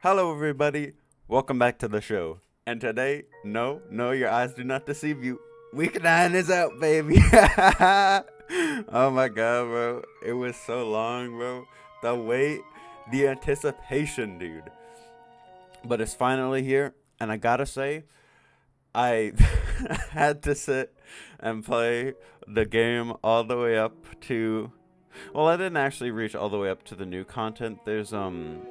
Hello, everybody. Welcome back to the show. And today, no, your eyes do not deceive you. Week 9 is out, baby. Oh my god, bro. It was so long, bro. The wait, the anticipation, dude. But it's finally here. And I gotta say, I had to sit and play the game all the way up to. Well, I didn't actually reach all the way up to the new content. There's some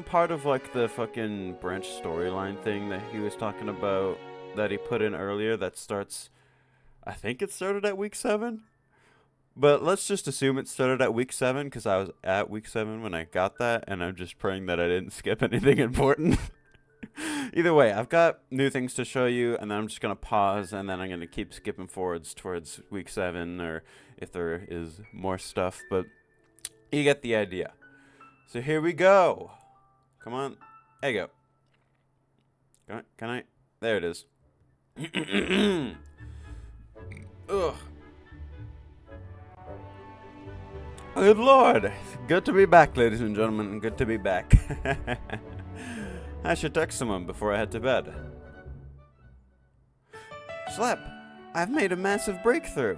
part of like the fucking branch storyline thing that he was talking about that he put in earlier that starts. I think it started at week 7. But let's just assume it started at week 7 because I was at week 7 when I got that, and I'm just praying that I didn't skip anything important. Either way, I've got new things to show you, and then I'm just going to pause, and then I'm going to keep skipping forwards towards week 7, or if there is more stuff, but you get the idea. So here we go. Come on. There you go. Can I? There it is. Ugh. Good lord. Good to be back, ladies and gentlemen. Good to be back. I should text someone before I head to bed. Slep, I've made a massive breakthrough.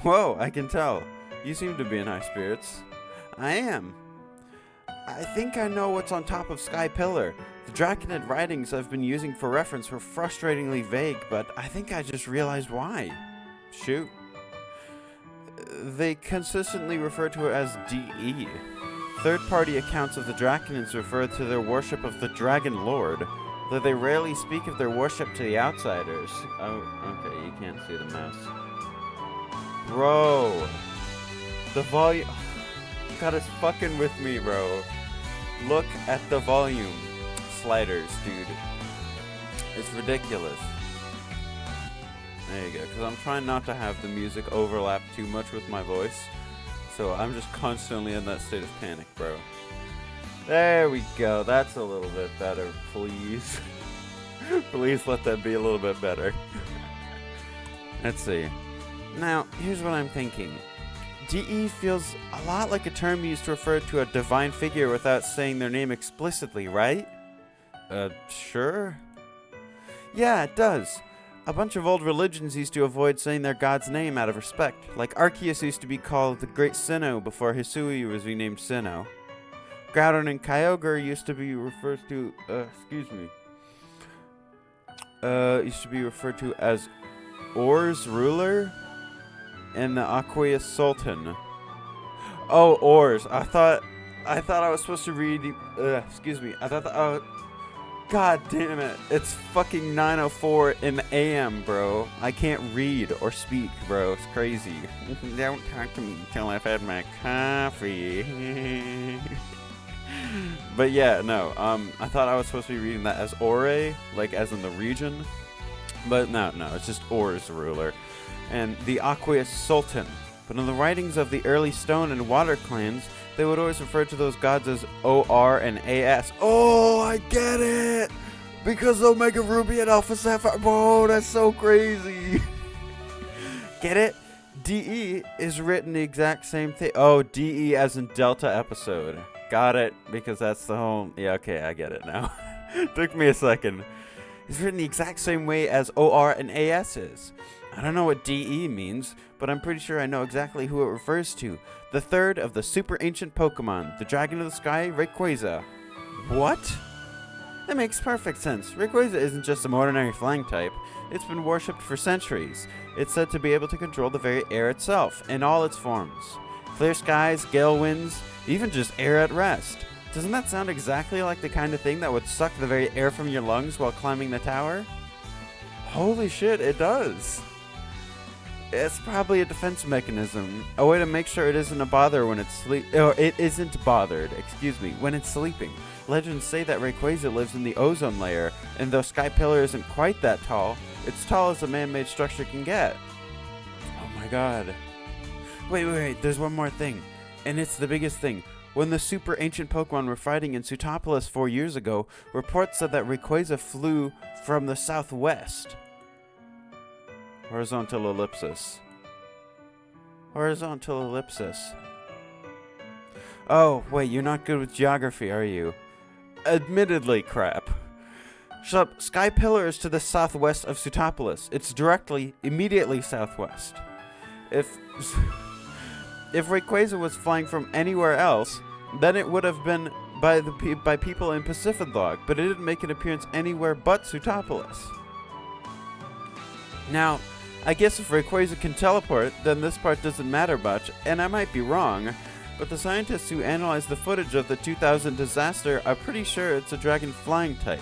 Whoa, I can tell. You seem to be in high spirits. I am. I think I know what's on top of Sky Pillar. The Draconid writings I've been using for reference were frustratingly vague, but I think I just realized why. Shoot. They consistently refer to it as DE. Third-party accounts of the Draconids refer to their worship of the Dragon Lord, though they rarely speak of their worship to the outsiders. Oh, okay, you can't see the mouse. Bro. The volume... God, it's fucking with me, bro. Look at the volume sliders, dude. It's ridiculous. There you go, because I'm trying not to have the music overlap too much with my voice. So I'm just constantly in that state of panic, bro. There we go. That's a little bit better, please. Please let that be a little bit better. Let's see. Now, here's what I'm thinking. DE feels a lot like a term used to refer to a divine figure without saying their name explicitly, right? Sure? Yeah, it does. A bunch of old religions used to avoid saying their god's name out of respect. Like Arceus used to be called the Great Sinnoh before Hisui was renamed Sinnoh. Groudon and Kyogre used to be referred to, used to be referred to as Or's ruler and the Aqueous Sultan. Oh, Ors. I thought I was supposed to read, I thought God damn it. It's fucking 9:04 in the AM, bro. I can't read or speak, bro. It's crazy. Don't talk to me until I've had my coffee. But yeah, no. I thought I was supposed to be reading that as Ore, like as in the region. But no, it's just Or's ruler. And the Aqueous Sultan. But in the writings of the early Stone and Water clans, they would always refer to those gods as OR and AS. Oh, I get it! Because Omega Ruby and Alpha Sapphire. Whoa, that's so crazy. Get it? DE is written the exact same thing. Oh, DE as in Delta episode. Got it, because that's the whole... Yeah, okay, I get it now. Took me a second. It's written the exact same way as OR and AS is. I don't know what DE means, but I'm pretty sure I know exactly who it refers to. The third of the super ancient Pokemon, the Dragon of the Sky, Rayquaza. What? That makes perfect sense. Rayquaza isn't just some ordinary flying type. It's been worshipped for centuries. It's said to be able to control the very air itself, in all its forms. Clear skies, gale winds, even just air at rest. Doesn't that sound exactly like the kind of thing that would suck the very air from your lungs while climbing the tower? Holy shit, it does. It's probably a defense mechanism, a way to make sure it isn't a bother when it's it isn't bothered, when it's sleeping. Legends say that Rayquaza lives in the ozone layer, and though Sky Pillar isn't quite that tall, it's tall as a man-made structure can get. Oh my god. Wait, there's one more thing, and it's the biggest thing. When the super ancient Pokemon were fighting in Sootopolis 4 years ago, reports said that Rayquaza flew from the southwest. Horizontal ellipsis. Oh, wait, you're not good with geography, are you? Admittedly, crap. Shut up. Sky Pillar is to the southwest of Pseutopolis. It's immediately southwest. If Rayquaza was flying from anywhere else, then it would have been by people in Pacific, but it didn't make an appearance anywhere but Pseutopolis. Now, I guess if Rayquaza can teleport, then this part doesn't matter much, and I might be wrong, but the scientists who analyzed the footage of the 2000 disaster are pretty sure it's a dragon flying type.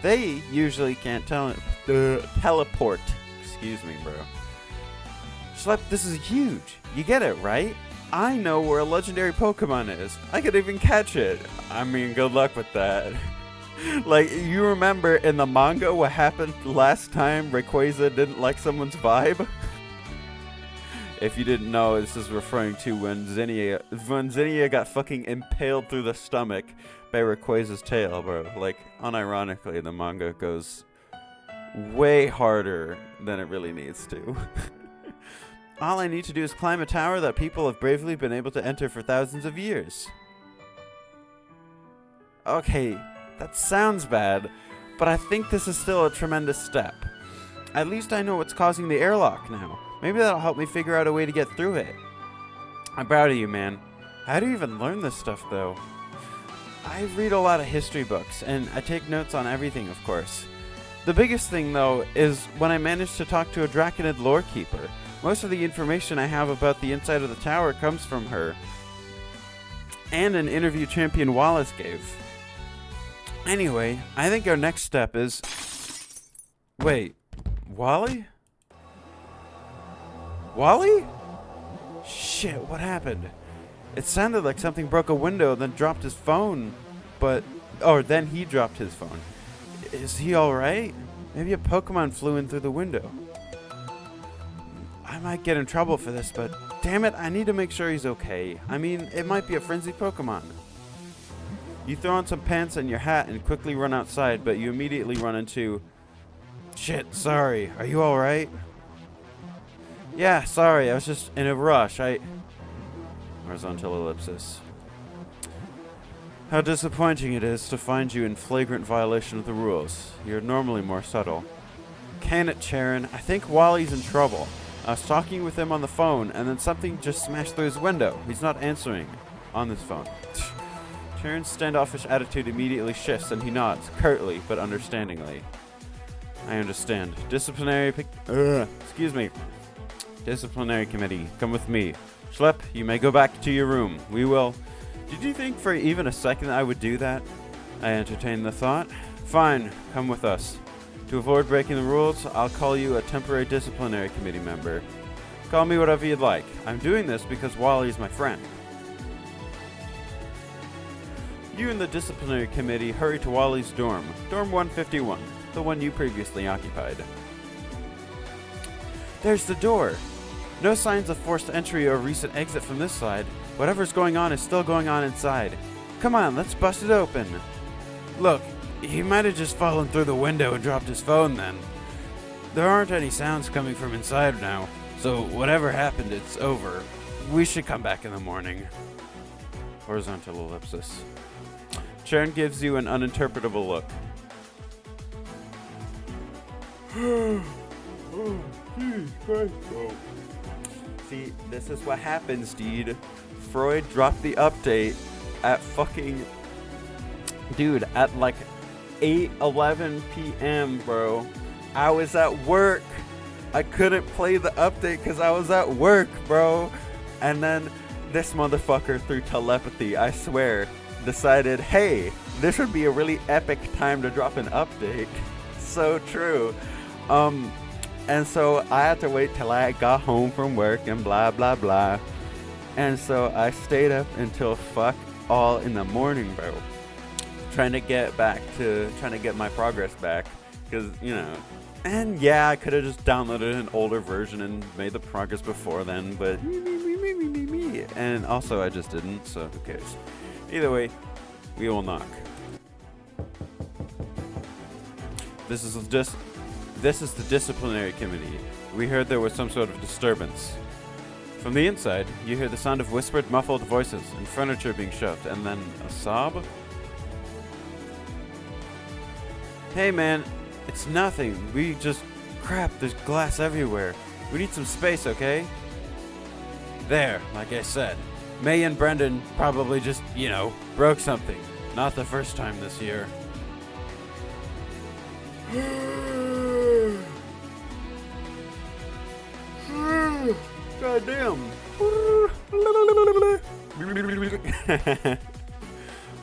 They usually can't teleport. Excuse me, bro. Schlep, this is huge. You get it, right? I know where a legendary Pokemon is. I could even catch it. I mean, good luck with that. Like, you remember in the manga what happened last time Rayquaza didn't like someone's vibe? If you didn't know, this is referring to when Zinnia got fucking impaled through the stomach by Rayquaza's tail, bro. Like, unironically, the manga goes way harder than it really needs to. All I need to do is climb a tower that people have bravely been able to enter for thousands of years. Okay, that sounds bad, but I think this is still a tremendous step. At least I know what's causing the airlock now. Maybe that'll help me figure out a way to get through it. I'm proud of you, man. How do you even learn this stuff, though? I read a lot of history books, and I take notes on everything, of course. The biggest thing, though, is when I managed to talk to a Draconid lore keeper. Most of the information I have about the inside of the tower comes from her, and an interview Champion Wallace gave. Anyway, I think our next step is... Wait, Wally? Wally? Shit, what happened? It sounded like something broke a window, then dropped his phone, then he dropped his phone. Is he alright? Maybe a Pokemon flew in through the window. I might get in trouble for this, but damn it, I need to make sure he's okay. I mean, it might be a frenzied Pokemon. You throw on some pants and your hat and quickly run outside, but you immediately run into... Shit, sorry. Are you alright? Yeah, sorry, I was just in a rush. Horizontal ellipsis. How disappointing it is to find you in flagrant violation of the rules. You're normally more subtle. Can it, Charon? I think Wally's in trouble. I was talking with him on the phone, and then something just smashed through his window. He's not answering on his phone. Charon's standoffish attitude immediately shifts, and he nods, curtly but understandingly. I understand. Disciplinary committee, come with me. Schlep, you may go back to your room. We will... Did you think for even a second I would do that? I entertained the thought. Fine, come with us. To avoid breaking the rules, I'll call you a temporary disciplinary committee member. Call me whatever you'd like. I'm doing this because Wally's my friend. You and the disciplinary committee hurry to Wally's dorm, Dorm 151, the one you previously occupied. There's the door. No signs of forced entry or recent exit from this side. Whatever's going on is still going on inside. Come on, let's bust it open. Look, he might have just fallen through the window and dropped his phone then. There aren't any sounds coming from inside now, so whatever happened, it's over. We should come back in the morning. Horizontal ellipsis. Charon gives you an uninterpretable look. Oh, jeez, Christ, bro. See, this is what happens, dude. Freud dropped the update at fucking... Dude, at like 8:11 p.m., bro. I was at work. I couldn't play the update because I was at work, bro. And then this motherfucker, through telepathy, I swear, decided, hey, this would be a really epic time to drop an update. So true. And so I had to wait till I got home from work and blah, blah, blah. And so I stayed up until fuck all in the morning, bro. Trying to get my progress back. Because, you know, and yeah, I could have just downloaded an older version and made the progress before then, but and also I just didn't, so who cares. Either way, we will knock. This is the disciplinary committee. We heard there was some sort of disturbance. From the inside, you hear the sound of whispered, muffled voices and furniture being shoved, and then a sob. Hey man, it's nothing. We just... Crap, there's glass everywhere. We need some space, okay? There, like I said. May and Brendan probably just, broke something. Not the first time this year. God damn.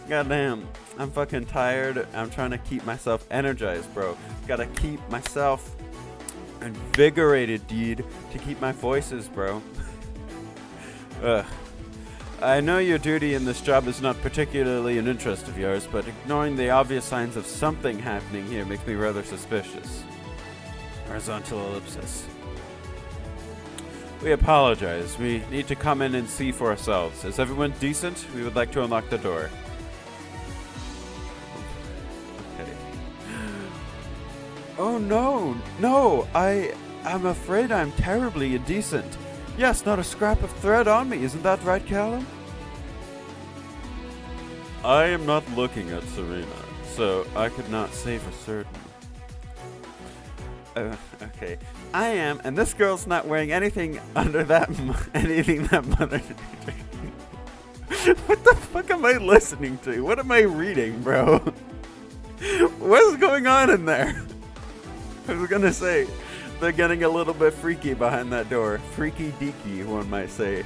God damn. I'm fucking tired. I'm trying to keep myself energized, bro. Gotta keep myself invigorated, dude, to keep my voices, bro. Ugh. I know your duty in this job is not particularly an interest of yours, but ignoring the obvious signs of something happening here makes me rather suspicious. Horizontal ellipsis. We apologize. We need to come in and see for ourselves. Is everyone decent? We would like to unlock the door. Okay. Oh no! No! I'm afraid I'm terribly indecent. Yes, not a scrap of thread on me. Isn't that right, Callum? I am not looking at Serena, so I could not say for certain. Okay. I am, and this girl's not wearing anything under that... anything that mother... What the fuck am I listening to? What am I reading, bro? What is going on in there? I was gonna say... They're getting a little bit freaky behind that door. Freaky deaky, one might say.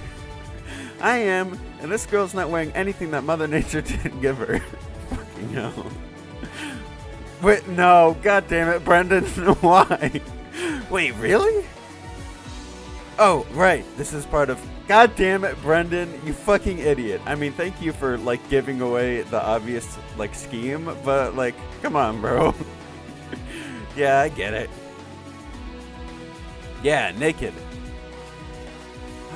I am, and this girl's not wearing anything that Mother Nature didn't give her. Fucking hell. Wait, no, god damn it, Brendan, why? Wait, really? Oh, right, this is part of... God damn it, Brendan, you fucking idiot. I mean, thank you for, giving away the obvious, scheme, but, come on, bro. Yeah, I get it. Yeah, naked.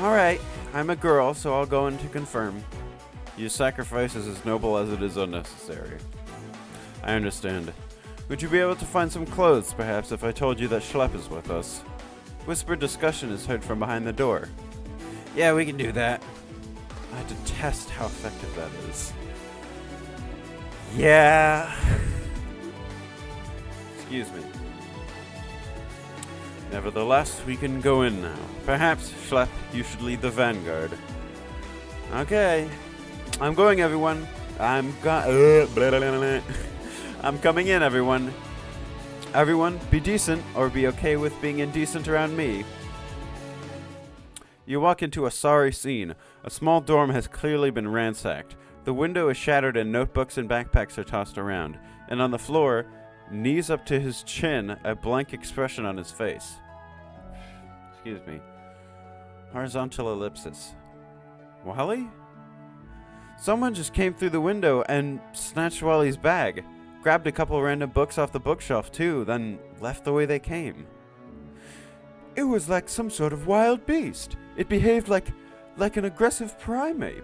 Alright, I'm a girl, so I'll go in to confirm. Your sacrifice is as noble as it is unnecessary. I understand. Would you be able to find some clothes, perhaps, if I told you that Schlepp is with us? Whispered discussion is heard from behind the door. Yeah, we can do that. I detest how effective that is. Yeah. Excuse me. Nevertheless, we can go in now. Perhaps, Schlepp, you should lead the vanguard. Okay. I'm going, everyone. I'm coming in, everyone. Everyone, be decent, or be okay with being indecent around me. You walk into a sorry scene. A small dorm has clearly been ransacked. The window is shattered and notebooks and backpacks are tossed around. And on the floor, knees up to his chin, a blank expression on his face. Excuse me. Horizontal ellipsis. Wally? Someone just came through the window and snatched Wally's bag. Grabbed a couple random books off the bookshelf too, then left the way they came. It was like some sort of wild beast. It behaved like an aggressive primate.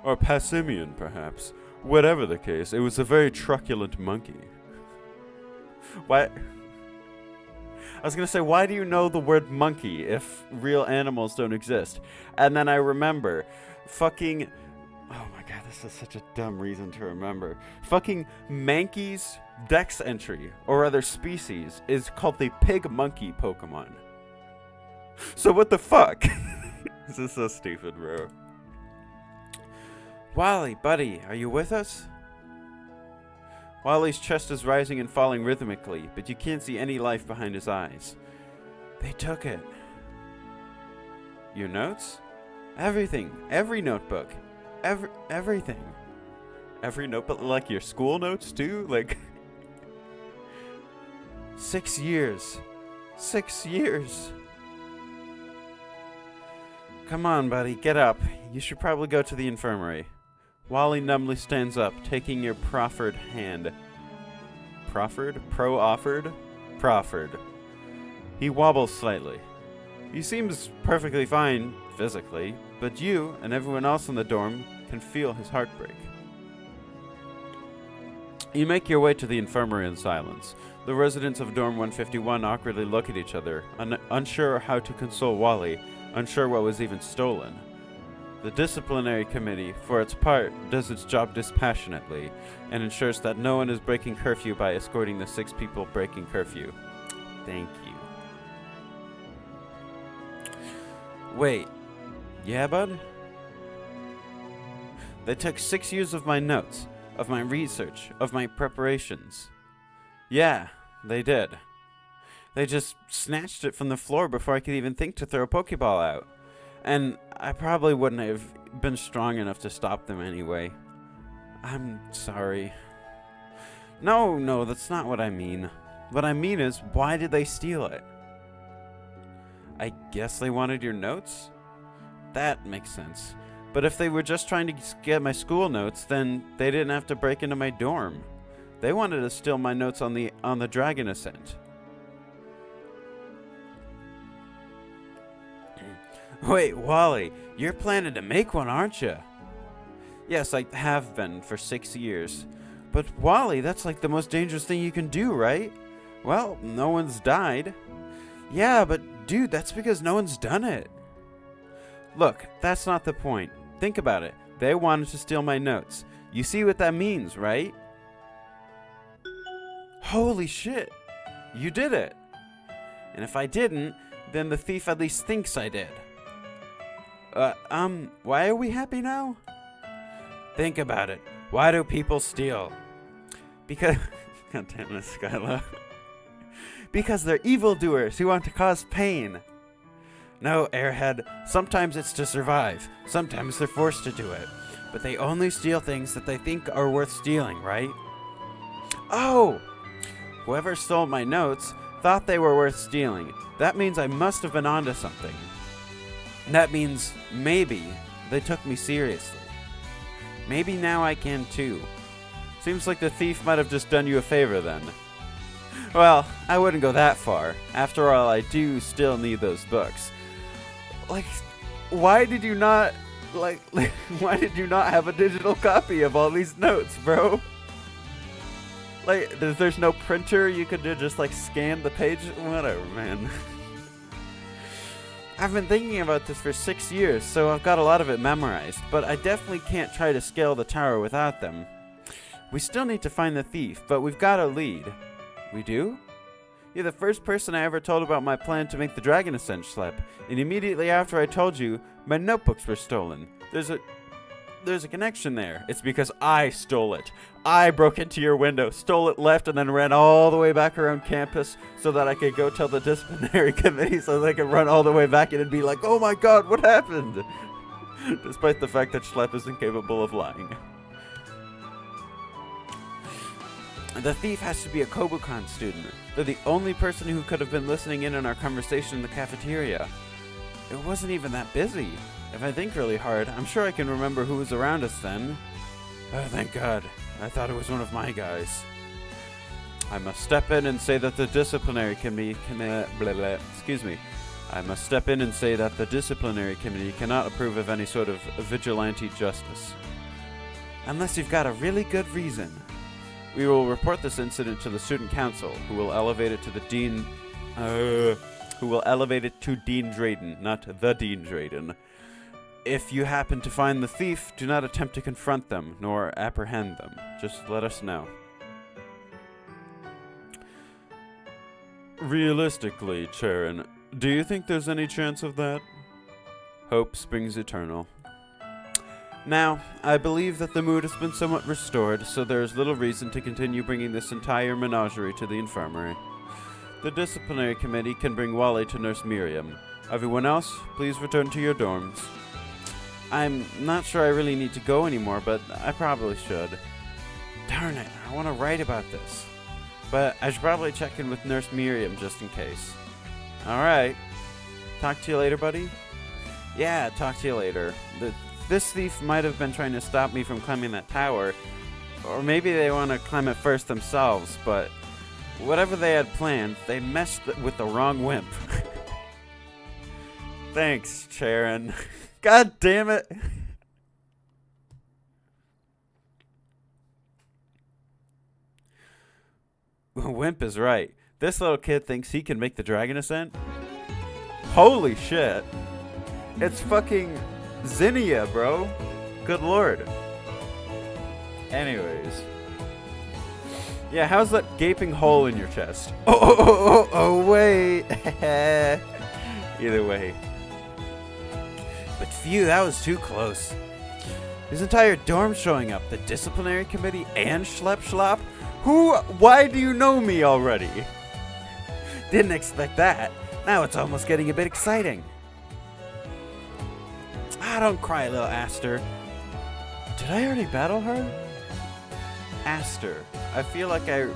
Or passimian, perhaps. Whatever the case, it was a very truculent monkey. Why? I was gonna say, why do you know the word monkey if real animals don't exist? And then I remember, fucking... Oh my god, this is such a dumb reason to remember. Fucking Mankey's dex entry, or other species, is called the pig-monkey Pokemon. So what the fuck? This is so stupid, bro. Wally, buddy, are you with us? Wally's chest is rising and falling rhythmically, but you can't see any life behind his eyes. They took it. Your notes? Everything. Every notebook. Everything. Every notebook? Like your school notes, too? 6 years. 6 years. Come on, buddy, get up. You should probably go to the infirmary. Wally numbly stands up, taking your proffered hand. Proffered? Pro-offered? Proffered. He wobbles slightly. He seems perfectly fine, physically, but you and everyone else in the dorm can feel his heartbreak. You make your way to the infirmary in silence. The residents of Dorm 151 awkwardly look at each other, unsure how to console Wally, unsure what was even stolen. The disciplinary committee, for its part, does its job dispassionately and ensures that no one is breaking curfew by escorting the 6 people breaking curfew. Thank you. Wait. Yeah, bud? They took 6 years of my notes, of my research, of my preparations. Yeah, they did. They just snatched it from the floor before I could even think to throw a Pokeball out. And I probably wouldn't have been strong enough to stop them anyway. I'm sorry. No, that's not what I mean. What I mean is, why did they steal it? I guess they wanted your notes? That makes sense. But if they were just trying to get my school notes, then they didn't have to break into my dorm. They wanted to steal my notes on the Dragon Ascent. Wait, Wally, you're planning to make one, aren't you? Yes, I have been for 6 years. But Wally, that's like the most dangerous thing you can do, right? Well, no one's died. Yeah, but dude, that's because no one's done it. Look, that's not the point. Think about it. They wanted to steal my notes. You see what that means, right? Holy shit. You did it. And if I didn't, then the thief at least thinks I did. Why are we happy now? Think about it. Why do people steal? Because... God damn it, Skyla. Because they're evildoers who want to cause pain. No, Airhead, sometimes it's to survive. Sometimes they're forced to do it. But they only steal things that they think are worth stealing, right? Oh! Whoever stole my notes thought they were worth stealing. That means I must have been onto something. That means maybe they took me seriously. Maybe now I can too. Seems like the thief might have just done you a favor then. Well, I wouldn't go that far. After all, I do still need those books. Like, why did you not have a digital copy of all these notes, bro? Like, there's no printer you could just like scan the page? Whatever, man. I've been thinking about this for 6 years, so I've got a lot of it memorized, but I definitely can't try to scale the tower without them. We still need to find the thief, but we've got a lead. We do? You're the first person I ever told about my plan to make the Dragon Ascent slip, and immediately after I told you, my notebooks were stolen. There's a connection there. It's because I stole it. I broke into your window, stole it left, and then ran all the way back around campus so that I could go tell the disciplinary committee so they could run all the way back in and be like, oh my god, what happened? Despite the fact that Schlepp is incapable of lying. The thief has to be a Kobukan student. They're the only person who could have been listening in on our conversation in the cafeteria. It wasn't even that busy. If I think really hard, I'm sure I can remember who was around us then. Oh, thank God. I thought it was one of my guys. I must step in and say that the disciplinary committee I must step in and say that the disciplinary committee cannot approve of any sort of vigilante justice. Unless you've got a really good reason. We will report this incident to the student council, who will elevate it to the dean... who will elevate it to Dean Drayden, not the Dean Drayden. If you happen to find the thief, do not attempt to confront them, nor apprehend them. Just let us know. Realistically, Charon, do you think there's any chance of that? Hope springs eternal. Now, I believe that the mood has been somewhat restored, so there is little reason to continue bringing this entire menagerie to the infirmary. The disciplinary committee can bring Wally to Nurse Miriam. Everyone else, please return to your dorms. I'm not sure I really need to go anymore, but I probably should. Darn it, I want to write about this. But I should probably check in with Nurse Miriam just in case. Alright. Talk to you later, buddy? Yeah, talk to you later. This thief might have been trying to stop me from climbing that tower. Or maybe they want to climb it first themselves, but whatever they had planned, they messed with the wrong wimp. Thanks, Charon. God damn it. Wimp is right. This little kid thinks he can make the dragon ascent? Holy shit. It's fucking Zinnia, bro. Good lord. Anyways. Yeah, how's that gaping hole in your chest? Oh, wait. Either way. But phew, that was too close. His entire dorm showing up. The disciplinary committee and Schlepp Schlapp? Why do you know me already? Didn't expect that. Now it's almost getting a bit exciting. Ah, don't cry, little Aster. Did I already battle her? Aster. I feel like I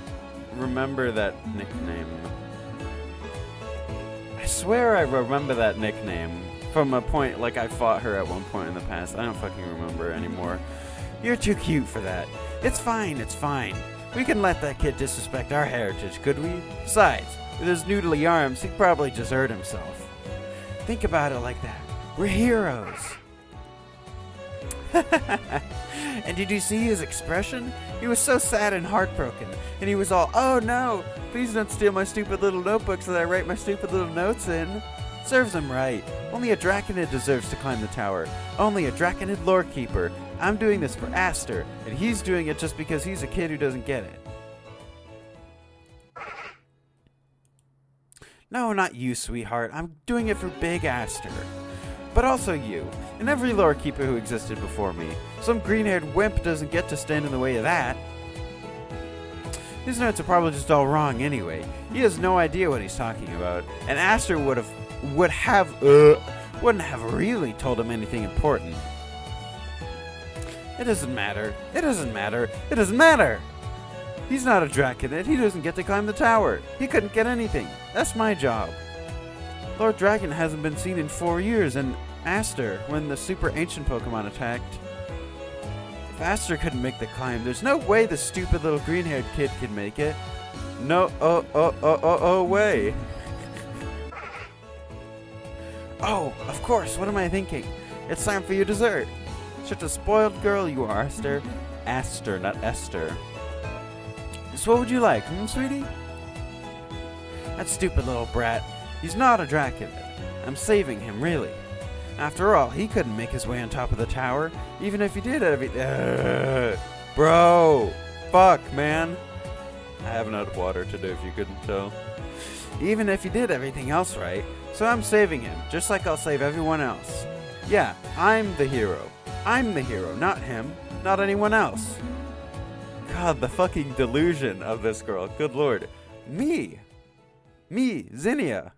remember that nickname. I swear I remember that nickname from a point, like I fought her at one point in the past. I don't fucking remember anymore. You're too cute for that. It's fine, it's fine. We can let that kid disrespect our heritage, could we? Besides, with his noodly arms, he'd probably just hurt himself. Think about it like that. We're heroes. And did you see his expression? He was so sad and heartbroken. And he was all, oh no, please don't steal my stupid little notebooks that I write my stupid little notes in. Serves him right. Only a Draconid deserves to climb the tower. Only a Draconid lorekeeper. I'm doing this for Aster, and he's doing it just because he's a kid who doesn't get it. No, not you, sweetheart. I'm doing it for Big Aster. But also you, and every lorekeeper who existed before me. Some green-haired wimp doesn't get to stand in the way of that. His notes are probably just all wrong anyway. He has no idea what he's talking about, and Aster wouldn't have really told him anything important. It doesn't matter. It doesn't matter. It doesn't matter! He's not a Draconid. He doesn't get to climb the tower. He couldn't get anything. That's my job. Lord Dragon hasn't been seen in 4 years, and Aster, when the super ancient Pokemon attacked. If Aster couldn't make the climb, there's no way the stupid little green-haired kid could make it. No, way. Oh, of course, what am I thinking? It's time for your dessert. Such a spoiled girl you are, Aster. Aster, not Esther. So what would you like, sweetie? That stupid little brat. He's not a Draconid. I'm saving him, really. After all, he couldn't make his way on top of the tower, even if he did bro! Fuck, man. I haven't had water today, if you couldn't tell. Even if he did everything else right, so I'm saving him, just like I'll save everyone else. Yeah, I'm the hero. I'm the hero, not him, not anyone else. God, the fucking delusion of this girl. Good lord. Me, Zinnia.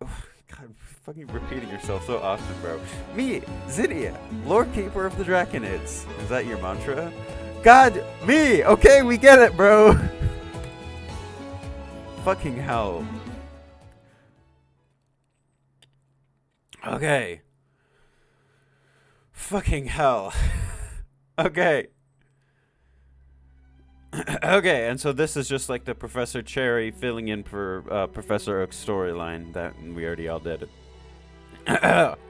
God, fucking repeating yourself so often, bro. Me, Zinnia, lorekeeper of the Draconids. Is that your mantra? God, me! Okay, we get it, bro! Fucking hell. Okay. Fucking hell. Okay. Okay, and so this is just like the Professor Cherry filling in for Professor Oak's storyline that we already all did.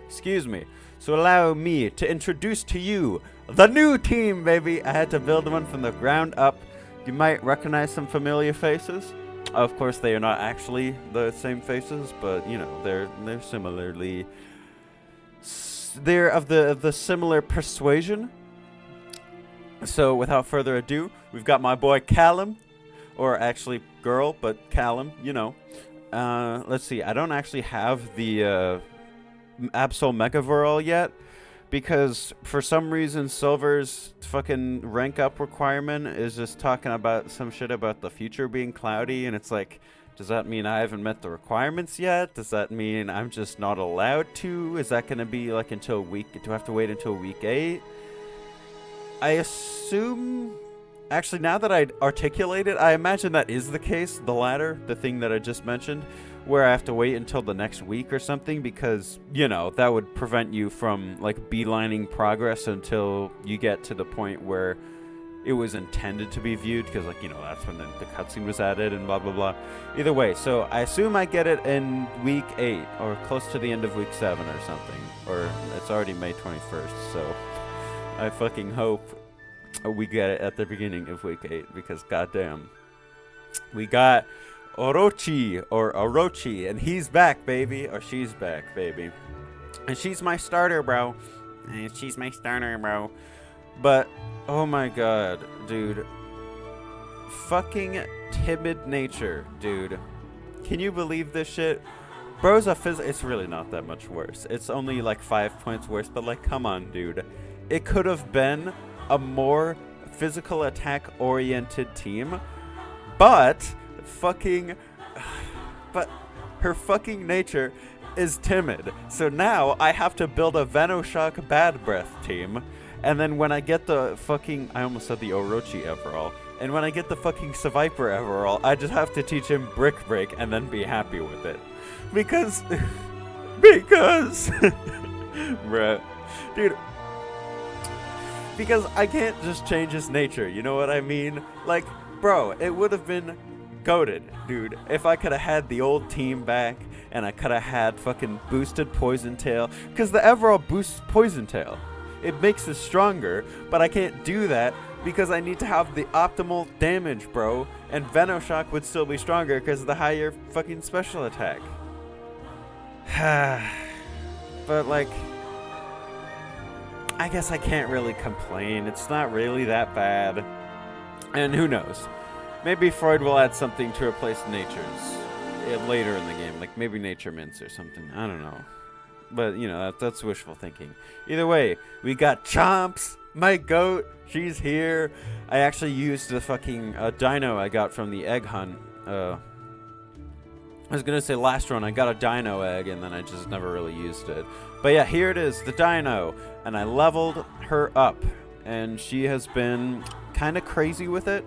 Excuse me. So allow me to introduce to you the new team, baby. I had to build one from the ground up. You might recognize some familiar faces. Of course, they are not actually the same faces, but you know they're similarly. They're of the similar persuasion. So without further ado, we've got my boy Callum, or actually girl, but Callum, you know. Let's see, I don't actually have the Absol Megavirl yet, because for some reason Silver's fucking rank up requirement is just talking about some shit about the future being cloudy, and it's like, does that mean I haven't met the requirements yet? Does that mean I'm just not allowed to? Is that going to be like until week, do I have to wait until week 8? I assume, actually now that I articulate it, I imagine that is the case, the latter, the thing that I just mentioned, where I have to wait until the next week or something, because, you know, that would prevent you from, like, beelining progress until you get to the point where it was intended to be viewed, because, like, you know, that's when the cutscene was added and blah, blah, blah. Either way, so I assume I get it in week 8, or close to the end of week 7 or something, or it's already May 21st, so I fucking hope we get it at the beginning of week 8, because goddamn. We got Orochi, and he's back, baby. Or she's back, baby. And she's my starter, bro. But, oh my god, dude. Fucking timid nature, dude. Can you believe this shit? Bro's a it's really not that much worse. It's only like 5 points worse, but like, come on, dude. It could have been a more physical attack oriented team, but her fucking nature is timid. So now I have to build a Venoshock Bad Breath team, and then when I get the fucking, I almost said the Orochi Everall, and when I get the fucking Seviper Everall, I just have to teach him Brick Break and then be happy with it. Because bruh, dude, because I can't just change his nature, you know what I mean? Like, bro, it would have been goated, dude, if I could have had the old team back and I could have had fucking boosted Poison Tail, because the Everall boosts Poison Tail. It makes it stronger, but I can't do that because I need to have the optimal damage, bro, and Venoshock would still be stronger because of the higher fucking special attack. But, like, I guess I can't really complain. It's not really that bad. And who knows? Maybe Freud will add something to replace Nature's later in the game. Like maybe Nature Mints or something. I don't know. But, you know, that's wishful thinking. Either way, we got Chomps, my goat. She's here. I actually used the fucking dino I got from the egg hunt. I was going to say last run I got a dino egg and then I just never really used it. But yeah, here it is, the dino. And I leveled her up. And she has been kind of crazy with it.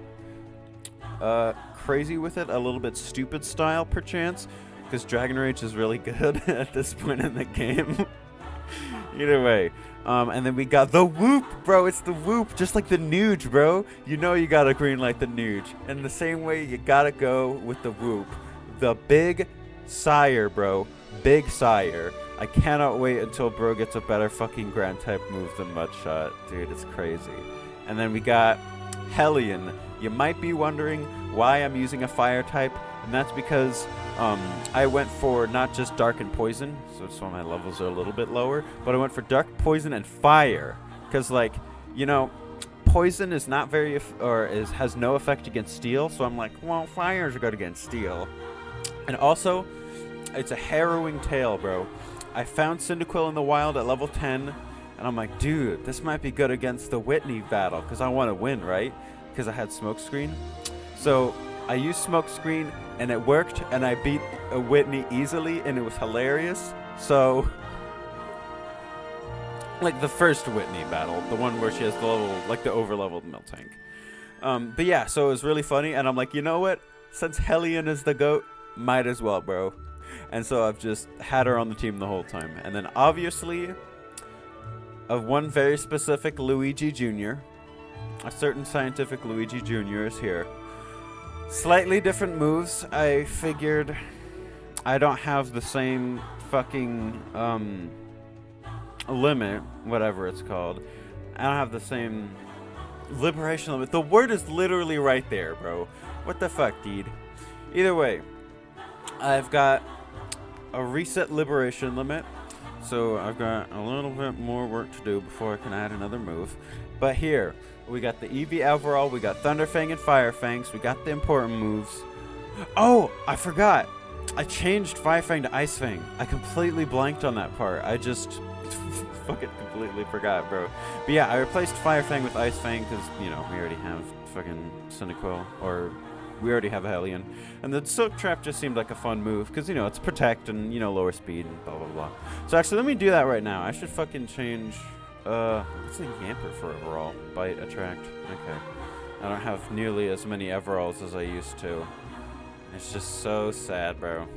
A little bit stupid style perchance. Because Dragon Rage is really good at this point in the game. Either way. And then we got the Whoop, bro. It's the Whoop, just like the Nuge, bro. You know you gotta greenlight the Nuge. And the same way you gotta go with the Whoop. The Big Sire, bro. Big Sire. I cannot wait until bro gets a better fucking ground type move than Mudshot. Dude, it's crazy. And then we got Hellion. You might be wondering why I'm using a fire type. And that's because I went for not just Dark and Poison, so that's why my levels are a little bit lower, but I went for Dark, Poison, and Fire. Because, like, you know, Poison is not very, has no effect against Steel, so I'm like, well, Fire's good against Steel. And also, it's a harrowing tale, bro. I found Cyndaquil in the wild at level 10, and I'm like, dude, this might be good against the Whitney battle, because I want to win, right? Because I had Smokescreen. So I used Smokescreen, and it worked, and I beat a Whitney easily, and it was hilarious. So, like the first Whitney battle, the one where she has the level, like the over-leveled Miltank. But yeah, so it was really funny, and I'm like, you know what? Since Hellion is the GOAT, might as well, bro. And so I've just had her on the team the whole time. And then obviously, of one very specific Luigi Jr., a certain scientific Luigi Jr. is here. Slightly different moves. I figured I don't have the same fucking limit, whatever it's called. I don't have the same liberation limit. The word is literally right there, bro. What the fuck, dude? Either way, I've got a reset liberation limit. So I've got a little bit more work to do before I can add another move. But here, we got the Eevee Everall, we got Thunderfang and Firefangs, we got the important moves. Oh, I forgot. I changed Firefang to Icefang. I completely blanked on that part. I just fucking completely forgot, bro. But yeah, I replaced Firefang with Icefang because, you know, we already have fucking Cyndaquil, or we already have a Hellion. And the Silk Trap just seemed like a fun move because, you know, it's Protect and, you know, lower speed and blah, blah, blah. So actually, let me do that right now. I should fucking change... what's the Yamper for Everall? Bite, Attract. Okay. I don't have nearly as many Everalls as I used to. It's just so sad, bro.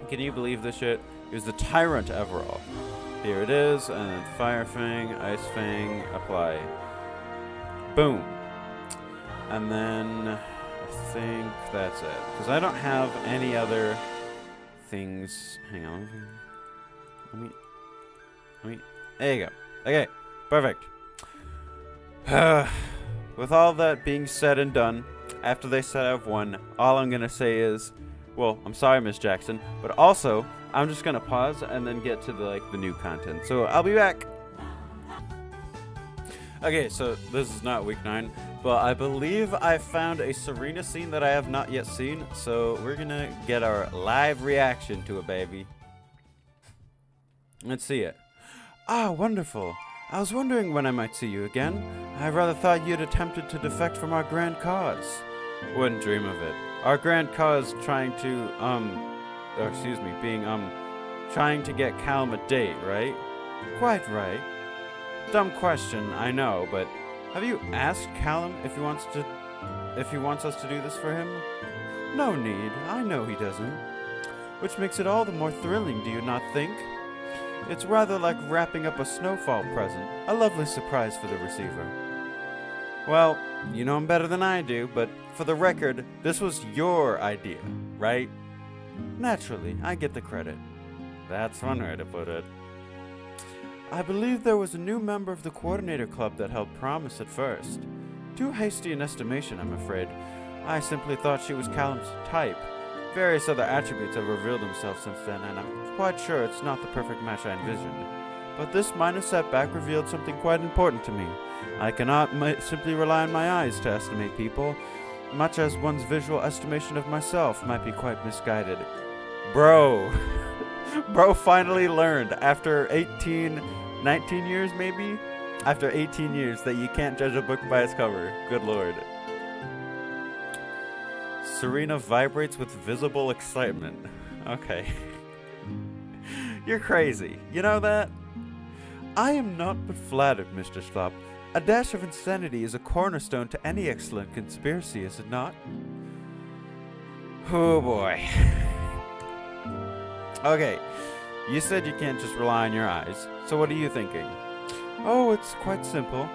Can you believe this shit? It was the Tyrant Everall. Here it is, and then Firefang, Icefang, apply. Boom. And then I think that's it. Because I don't have any other things. Hang on. Let me. There you go. Okay, perfect. With all that being said and done, After they set out one, all I'm gonna say is, well, I'm sorry, Miss Jackson, but also I'm just gonna pause and then get to the new content. So I'll be back. Okay, so this is not week 9, but I believe I found a Serena scene that I have not yet seen, so we're gonna get our live reaction to it, baby. Let's see it. Ah, wonderful. I was wondering when I might see you again. I rather thought you'd attempted to defect from our grand cause. Wouldn't dream of it. Our grand cause trying to, trying to get Callum a date, right? Quite right. Dumb question, I know, but have you asked Callum if he wants us to do this for him? No need. I know he doesn't. Which makes it all the more thrilling, do you not think? It's rather like wrapping up a snowfall present, a lovely surprise for the receiver. Well, you know him better than I do, but for the record, this was your idea, right? Naturally, I get the credit. That's one way to put it. I believe there was a new member of the coordinator club that held promise at first. Too hasty an estimation, I'm afraid. I simply thought she was Callum's type. Various other attributes have revealed themselves since then, and I'm quite sure it's not the perfect match I envisioned. But this minor setback revealed something quite important to me. I cannot simply rely on my eyes to estimate people, much as one's visual estimation of myself might be quite misguided. Bro. Bro finally learned after 19 years maybe? After 18 years that you can't judge a book by its cover. Good lord. Serena vibrates with visible excitement. Okay. You're crazy. You know that? I am not but flattered, Mr. Slop. A dash of insanity is a cornerstone to any excellent conspiracy, is it not? Oh boy. Okay, you said you can't just rely on your eyes, so what are you thinking? Oh, it's quite simple.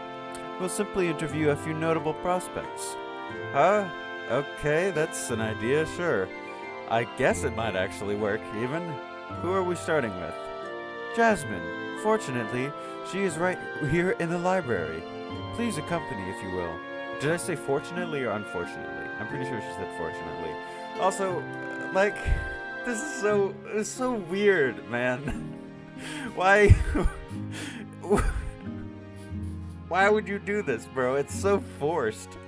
We'll simply interview a few notable prospects. Huh? Okay, that's an idea, sure. I guess it might actually work, even. Who are we starting with? Jasmine. Fortunately, she is right here in the library. Please accompany, if you will. Did I say fortunately or unfortunately? I'm pretty sure she said fortunately. Also, this is so weird, man. Why would you do this, bro? It's so forced.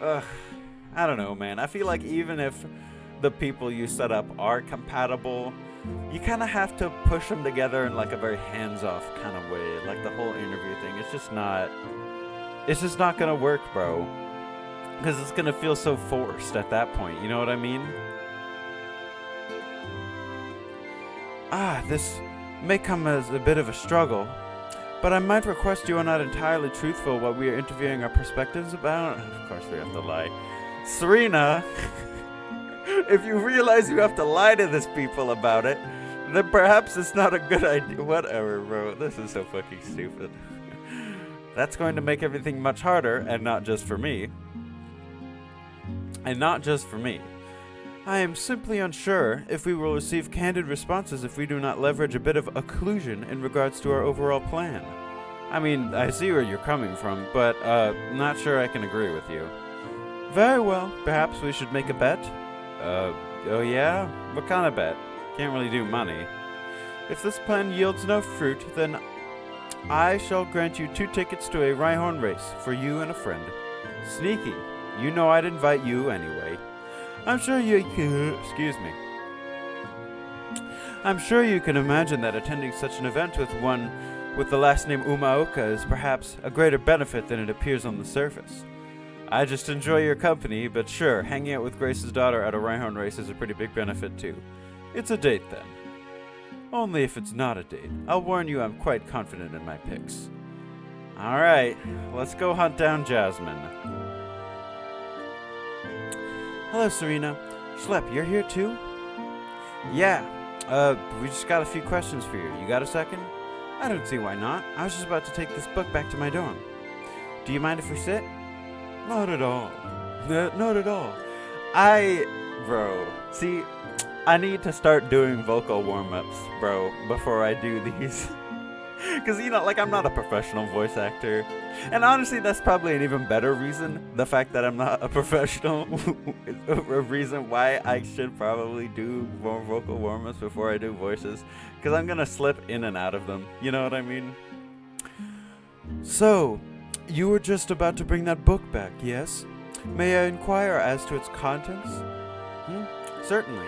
Ugh. I don't know, man. I feel like even if the people you set up are compatible, you kind of have to push them together in like a very hands-off kind of way. Like the whole interview thing, it's just not gonna work, bro. Because it's gonna feel so forced at that point, you know what I mean? This may come as a bit of a struggle, but I might request you are not entirely truthful while we are interviewing our perspectives about. Of course we have to lie. Serena, if you realize you have to lie to these people about it, then perhaps it's not a good idea. Whatever, bro. This is so fucking stupid. That's going to make everything much harder, and not just for me. I am simply unsure if we will receive candid responses if we do not leverage a bit of occlusion in regards to our overall plan. I mean, I see where you're coming from, but not sure I can agree with you. Very well, perhaps we should make a bet? Oh yeah? What kind of bet? Can't really do money. If this plan yields no fruit, then I shall grant you 2 tickets to a Rhyhorn race for you and a friend. Sneaky. You know I'd invite you anyway. I'm sure you can imagine that attending such an event with one with the last name Umaoka is perhaps a greater benefit than it appears on the surface. I just enjoy your company, but sure, hanging out with Grace's daughter at a Rhyhorn race is a pretty big benefit too. It's a date then. Only if it's not a date. I'll warn you I'm quite confident in my picks. Alright, let's go hunt down Jasmine. Hello, Serena. Schlep, you're here too? Yeah. We just got a few questions for you. You got a second? I don't see why not. I was just about to take this book back to my dorm. Do you mind if we sit? Not at all. Not at all. Bro, see, I need to start doing vocal warm-ups, bro, before I do these. Because, like, I'm not a professional voice actor. And honestly, that's probably an even better reason. The fact that I'm not a professional. A reason why I should probably do more vocal warm-ups before I do voices. Because I'm going to slip in and out of them. You know what I mean? So, you were just about to bring that book back, yes? May I inquire as to its contents? Certainly.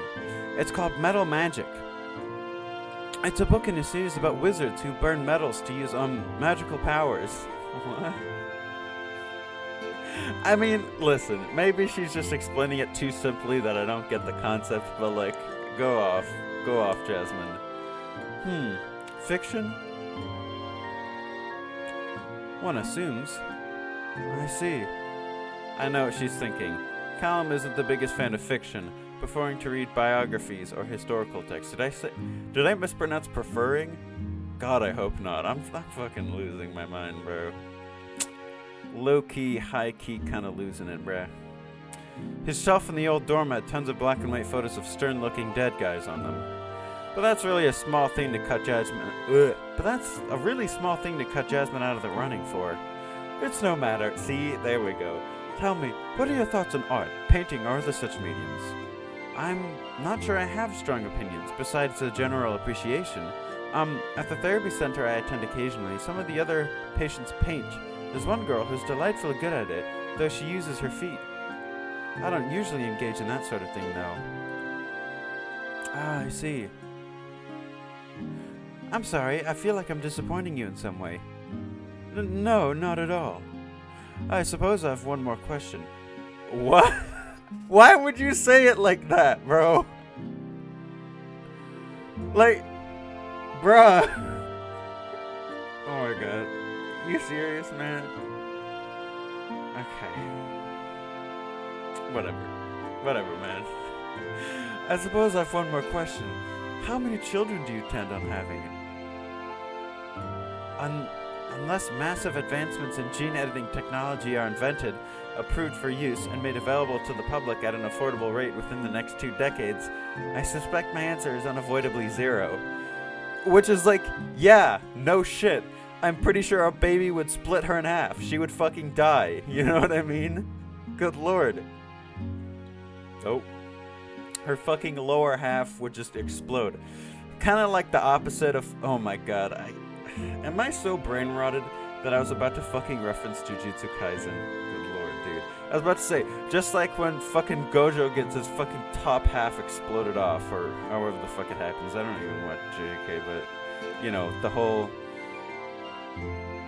It's called Metal Magic. It's a book in a series about wizards who burn metals to use magical powers. What? I mean, listen, maybe she's just explaining it too simply that I don't get the concept, but like, go off, Jasmine. Fiction? One assumes. I see. I know what she's thinking. Callum isn't the biggest fan of fiction, preferring to read biographies or historical texts. Did I mispronounce preferring? God, I hope not. I'm fucking losing my mind, bro. Low-key, high-key kind of losing it, bruh. His shelf in the old dorm had tons of black and white photos of stern-looking dead guys on them. But that's really a small thing to cut Jasmine. But that's a really small thing to cut Jasmine out of the running for. It's no matter. See, there we go. Tell me, what are your thoughts on art, painting, or other such mediums? I'm not sure I have strong opinions, besides a general appreciation. At the therapy center I attend occasionally, some of the other patients paint. There's one girl who's delightfully good at it, though she uses her feet. I don't usually engage in that sort of thing, though. Ah, I see. I'm sorry, I feel like I'm disappointing you in some way. No, not at all. I suppose I have one more question. What? Why would you say it like that, bro? Like, bruh. Oh my god. You serious, man? Okay. Whatever, man. I suppose I have one more question. How many children do you intend on having? Unless massive advancements in gene editing technology are invented, approved for use, and made available to the public at an affordable rate within the next 2 decades, I suspect my answer is unavoidably 0. Which is like, yeah, no shit. I'm pretty sure a baby would split her in half. She would fucking die. You know what I mean? Good lord. Oh. Her fucking lower half would just explode. Kind of like the opposite of, oh my god, am I so brain rotted that I was about to fucking reference Jujutsu Kaisen? Good lord, dude. I was about to say, just like when fucking Gojo gets his fucking top half exploded off, or however the fuck it happens. I don't even watch JJK, but, you know, the whole...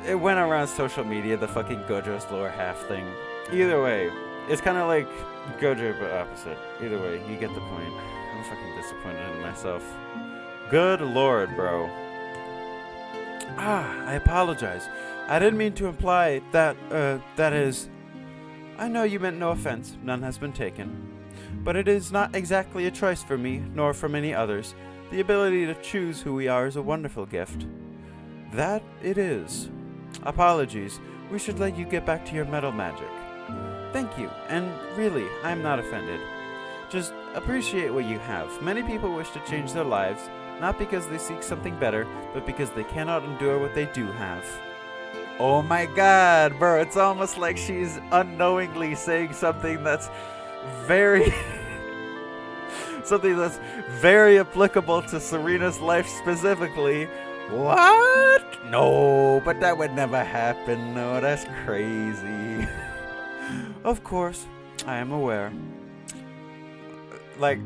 It went around social media, the fucking Gojo's lower half thing. Either way, it's kind of like Gojo, but opposite. Either way, you get the point. I'm fucking disappointed in myself. Good lord, bro. I apologize. I didn't mean to imply that, that is... I know you meant no offense. None has been taken. But it is not exactly a choice for me, nor for many others. The ability to choose who we are is a wonderful gift. That it is. Apologies. We should let you get back to your metal magic. Thank you, and really, I'm not offended. Just appreciate what you have. Many people wish to change their lives, not because they seek something better, but because they cannot endure what they do have. Oh my god, bro, it's almost like she's unknowingly saying something that's very... something that's very applicable to Serena's life specifically. What? No, but that would never happen. No, that's crazy. Of course, I am aware. Like,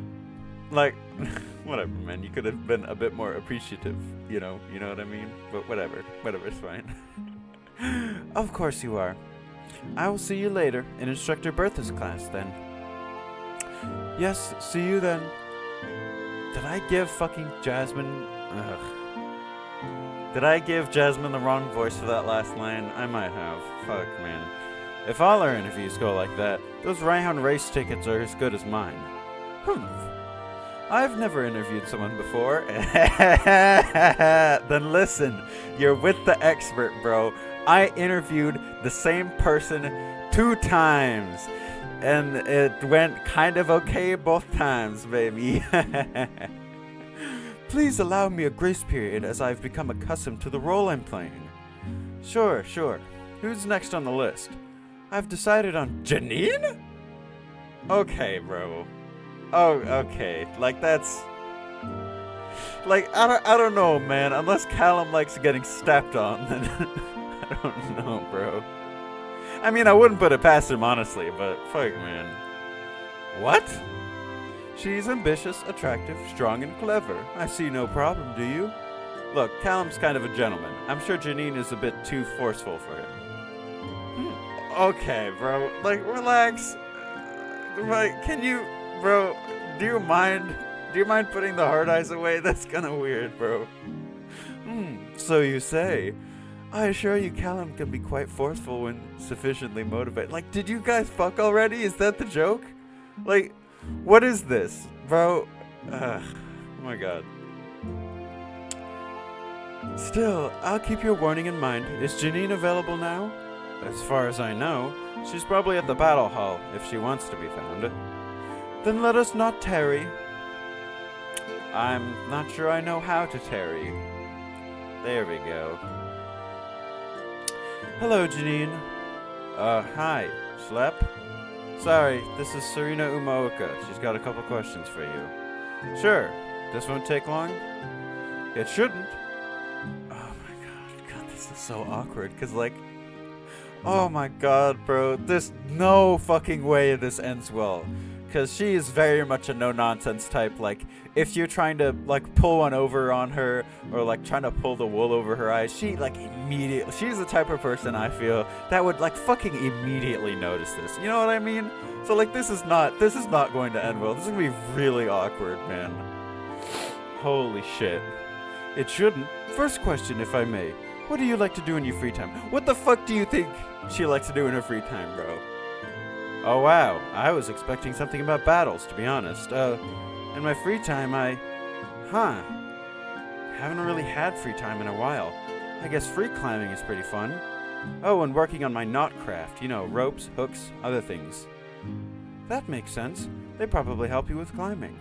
whatever, man. You could have been a bit more appreciative, you know what I mean? But whatever, it's fine. Of course you are. I will see you later in Instructor Bertha's class, then. Yes, see you then. Did I give fucking Jasmine... Did I give Jasmine the wrong voice for that last line? I might have. Fuck, man. If all our interviews go like that, those Rhyhound race tickets are as good as mine. I've never interviewed someone before. Then listen, you're with the expert, bro. I interviewed the same person 2 times. And it went kind of okay both times, baby. Please allow me a grace period as I've become accustomed to the role I'm playing. Sure. Who's next on the list? I've decided on Janine? Okay, bro. Oh, okay. Like, that's... Like, I don't know, man. Unless Callum likes getting stepped on, then... I don't know, bro. I mean, I wouldn't put it past him, honestly, but fuck, man. What? She's ambitious, attractive, strong, and clever. I see no problem, do you? Look, Callum's kind of a gentleman. I'm sure Janine is a bit too forceful for him. Okay, bro. Like, relax. Like, can you... Bro, do you mind putting the hard eyes away? That's kind of weird, bro. So you say. I assure you Callum can be quite forceful when sufficiently motivated. Like, did you guys fuck already? Is that the joke? Like, what is this? Bro, oh my god. Still, I'll keep your warning in mind. Is Janine available now? As far as I know, she's probably at the battle hall, if she wants to be found. Then let us not tarry. I'm not sure I know how to tarry. There we go. Hello, Janine. Hi. Slept? Sorry, this is Serena Umaoka. She's got a couple questions for you. Sure. This won't take long? It shouldn't. Oh my god. God, this is so awkward, because, like... Oh my god, bro. There's no fucking way this ends well. Because she is very much a no-nonsense type. Like, if you're trying to, like, pull one over on her, or, like, trying to pull the wool over her eyes, she, like, immediately... She's the type of person, I feel, that would, like, fucking immediately notice this. You know what I mean? So, like, this is not going to end well. This is going to be really awkward, man. Holy shit. It shouldn't. First question, if I may. What do you like to do in your free time? What the fuck do you think she likes to do in her free time, bro? Oh, wow. I was expecting something about battles, to be honest. In my free time, haven't really had free time in a while. I guess free climbing is pretty fun. Oh, and working on my knot craft. You know, ropes, hooks, other things. That makes sense. They probably help you with climbing.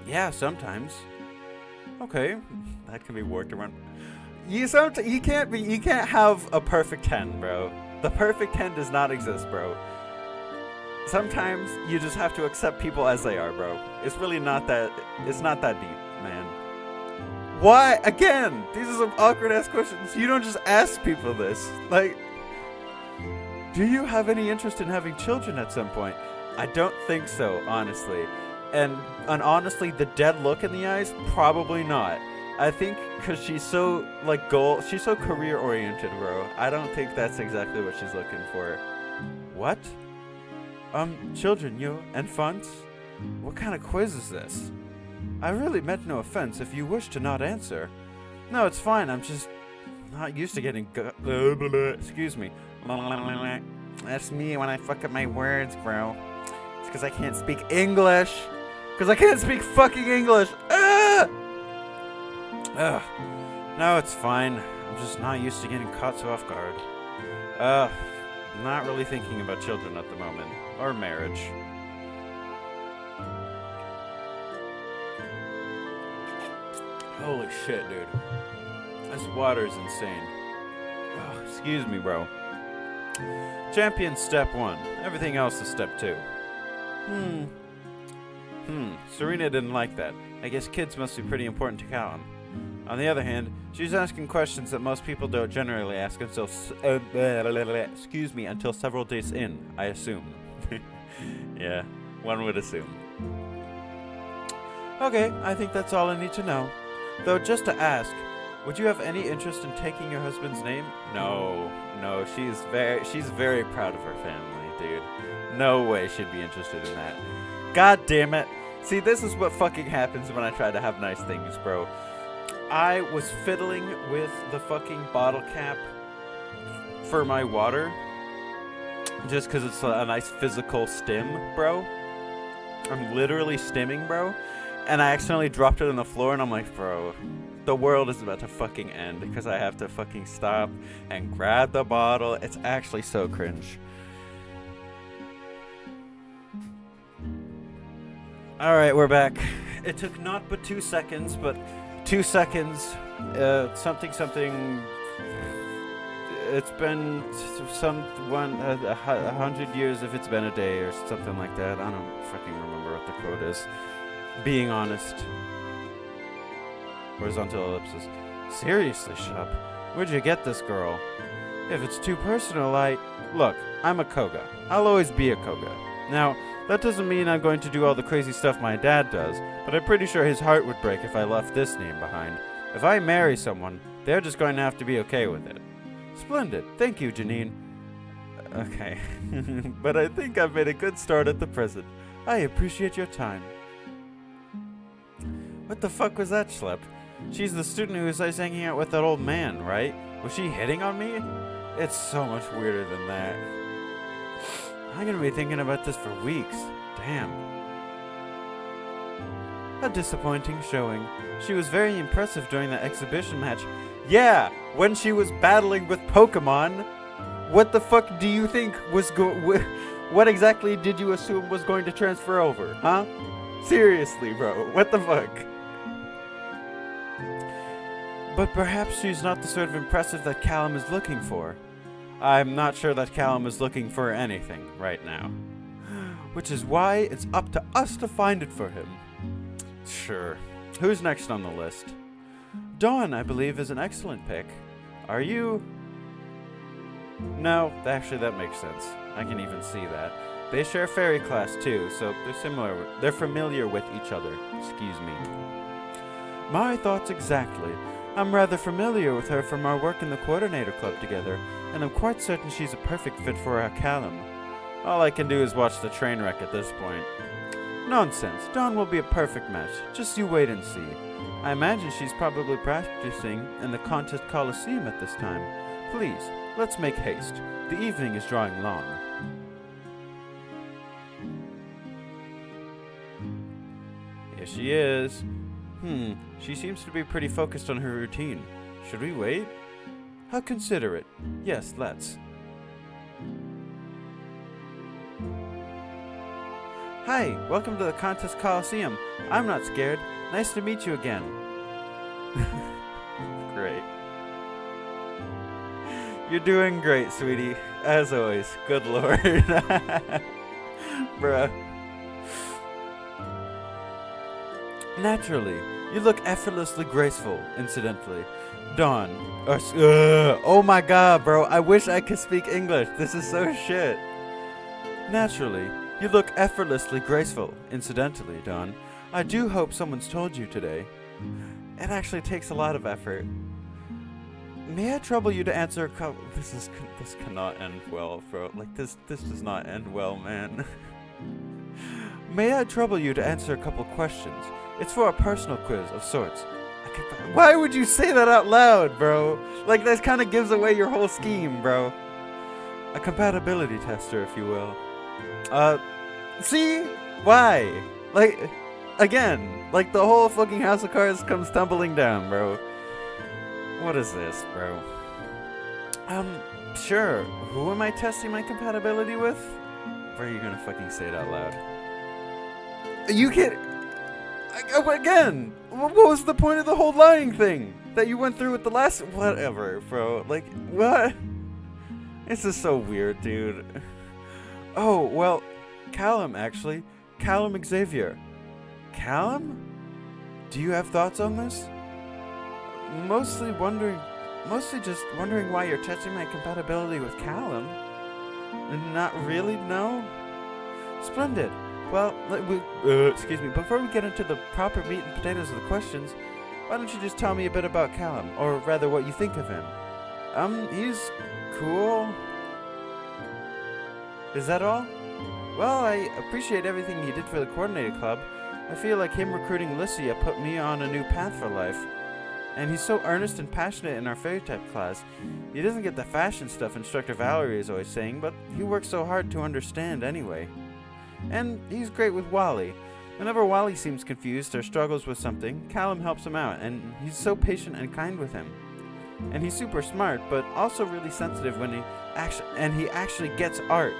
Yeah, sometimes. Okay, that can be worked around. You can't have a perfect 10, bro. The perfect 10 does not exist, bro. Sometimes you just have to accept people as they are, bro. It's really not that... It's not that deep, man. Why? Again, these are some awkward-ass questions. You don't just ask people this. Like, do you have any interest in having children at some point? I don't think so, honestly. And honestly, the dead look in the eyes, probably not. I think because she's so, like, she's so career-oriented, bro. I don't think that's exactly what she's looking for. What? Children, and funds? What kind of quiz is this? I really meant no offense if you wish to not answer. No, it's fine. I'm just not used to getting excuse me. That's me when I fuck up my words, bro. It's because I can't speak English. Because I can't speak fucking English. Ugh. No, it's fine. I'm just not used to getting caught so off guard. Not really thinking about children at the moment. Or marriage. Holy shit, dude. This water is insane. Oh, excuse me, bro. Champion's step 1. Everything else is step 2. Serena didn't like that. I guess kids must be pretty important to Callum. On the other hand, she's asking questions that most people don't generally ask until until several days in, I assume. Yeah, one would assume. Okay, I think that's all I need to know. Though, just to ask, would you have any interest in taking your husband's name? No, she's very proud of her family, dude. No way she'd be interested in that. God damn it. See, this is what fucking happens when I try to have nice things, bro. I was fiddling with the fucking bottle cap for my water just because it's a nice physical stim, bro. I'm literally stimming, bro. And I accidentally dropped it on the floor, and I'm like, bro, the world is about to fucking end because I have to fucking stop and grab the bottle. It's actually so cringe. Alright, we're back. It took not but 2 seconds, but 2 seconds, something. It's been 100 years if it's been a day or something like that. I don't fucking remember what the quote is. Being honest. Horizontal ellipsis. Seriously, Shep, where'd you get this girl? If it's too personal, Look, I'm a Koga. I'll always be a Koga. Now, that doesn't mean I'm going to do all the crazy stuff my dad does, but I'm pretty sure his heart would break if I left this name behind. If I marry someone, they're just going to have to be okay with it. Splendid. Thank you, Janine. Okay. But I think I've made a good start at the present. I appreciate your time. What the fuck was that, Schlep? She's the student who was hanging out with that old man, right? Was she hitting on me? It's so much weirder than that. I'm gonna be thinking about this for weeks. Damn. A disappointing showing. She was very impressive during that exhibition match. Yeah, when she was battling with Pokémon. What the fuck do you think was what exactly did you assume was going to transfer over, huh? Seriously, bro. What the fuck? But perhaps she's not the sort of impressive that Callum is looking for. I'm not sure that Callum is looking for anything right now. Which is why it's up to us to find it for him. Sure. Who's next on the list? Dawn, I believe, is an excellent pick. Are you? No, actually that makes sense. I can even see that. They share fairy class too, so they're familiar with each other. Excuse me. My thoughts exactly. I'm rather familiar with her from our work in the coordinator club together, and I'm quite certain she's a perfect fit for our Callum. All I can do is watch the train wreck at this point. Nonsense. Dawn will be a perfect match. Just you wait and see. I imagine she's probably practicing in the contest coliseum at this time. Please, let's make haste. The evening is drawing long. Here she is. She seems to be pretty focused on her routine. Should we wait? How considerate. Yes, let's. Hi, welcome to the Contest Coliseum. I'm not scared. Nice to meet you again. Great. You're doing great, sweetie. As always. Good lord. Bruh. Naturally. You look effortlessly graceful, incidentally. Dawn. Oh my god, bro. I wish I could speak English. This is so shit. Naturally. You look effortlessly graceful, incidentally, Dawn. I do hope someone's told you today. It actually takes a lot of effort. May I trouble you to answer a couple... This cannot end well, bro. Like, this does not end well, man. May I trouble you to answer a couple questions? It's for a personal quiz of sorts. Why would you say that out loud, bro? Like, that kind of gives away your whole scheme, bro. A compatibility tester, if you will. See? Why? Like, again, like the whole fucking house of cards comes tumbling down, bro. What is this, bro? Sure. Who am I testing my compatibility with? Or are you gonna fucking say it out loud? You can't... Again, what was the point of the whole lying thing that you went through with the last... Whatever, bro. Like, what? This is so weird, dude. Oh, well, Callum, actually. Callum Xavier. Callum? Do you have thoughts on this? Mostly just wondering why you're testing my compatibility with Callum. Not really, no? Splendid. Well, excuse me, before we get into the proper meat and potatoes of the questions, why don't you just tell me a bit about Callum, or rather what you think of him? He's cool. Is that all? Well, I appreciate everything he did for the coordinated club. I feel like him recruiting Lycia put me on a new path for life. And he's so earnest and passionate in our fairy type class. He doesn't get the fashion stuff Instructor Valerie is always saying, but he works so hard to understand anyway. And he's great with Wally. Whenever Wally seems confused or struggles with something, Callum helps him out, and he's so patient and kind with him. And he's super smart, but also really sensitive when he actually gets art.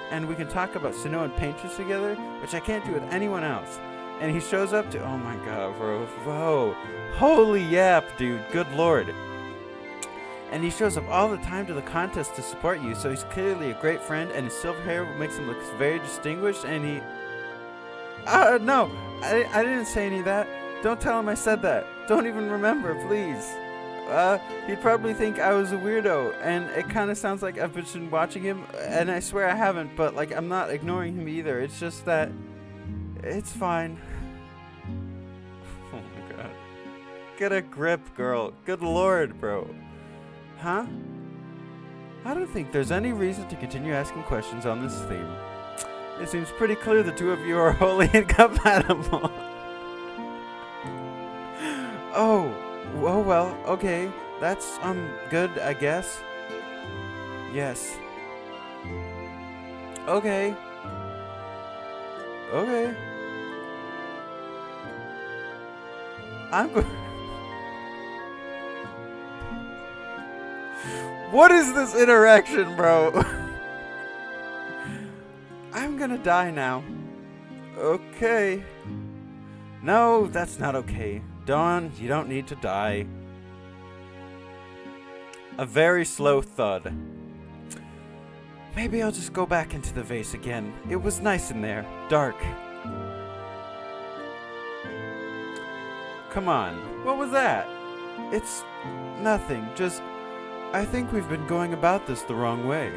And we can talk about Sinnoh and painters together, which I can't do with anyone else. And he shows up to... Oh my god, bro. Whoa. Holy yap, dude. Good lord. And he shows up all the time to the contest to support you, so he's clearly a great friend, and his silver hair makes him look very distinguished, and he... no. I didn't say any of that. Don't tell him I said that. Don't even remember, please. He'd probably think I was a weirdo, and it kind of sounds like I've been watching him, and I swear I haven't, but, like, I'm not ignoring him either. It's just that... It's fine. Oh my god. Get a grip, girl. Good lord, bro. Huh? I don't think there's any reason to continue asking questions on this theme. It seems pretty clear the two of you are wholly incompatible. Oh well, okay. That's, good, I guess. Yes. Okay. Okay. I'm go- What is this interaction, bro? I'm gonna die now. Okay. No, that's not okay. Dawn, you don't need to die. A very slow thud. Maybe I'll just go back into the vase again. It was nice in there. Dark. Come on. What was that? It's nothing. Just... I think we've been going about this the wrong way.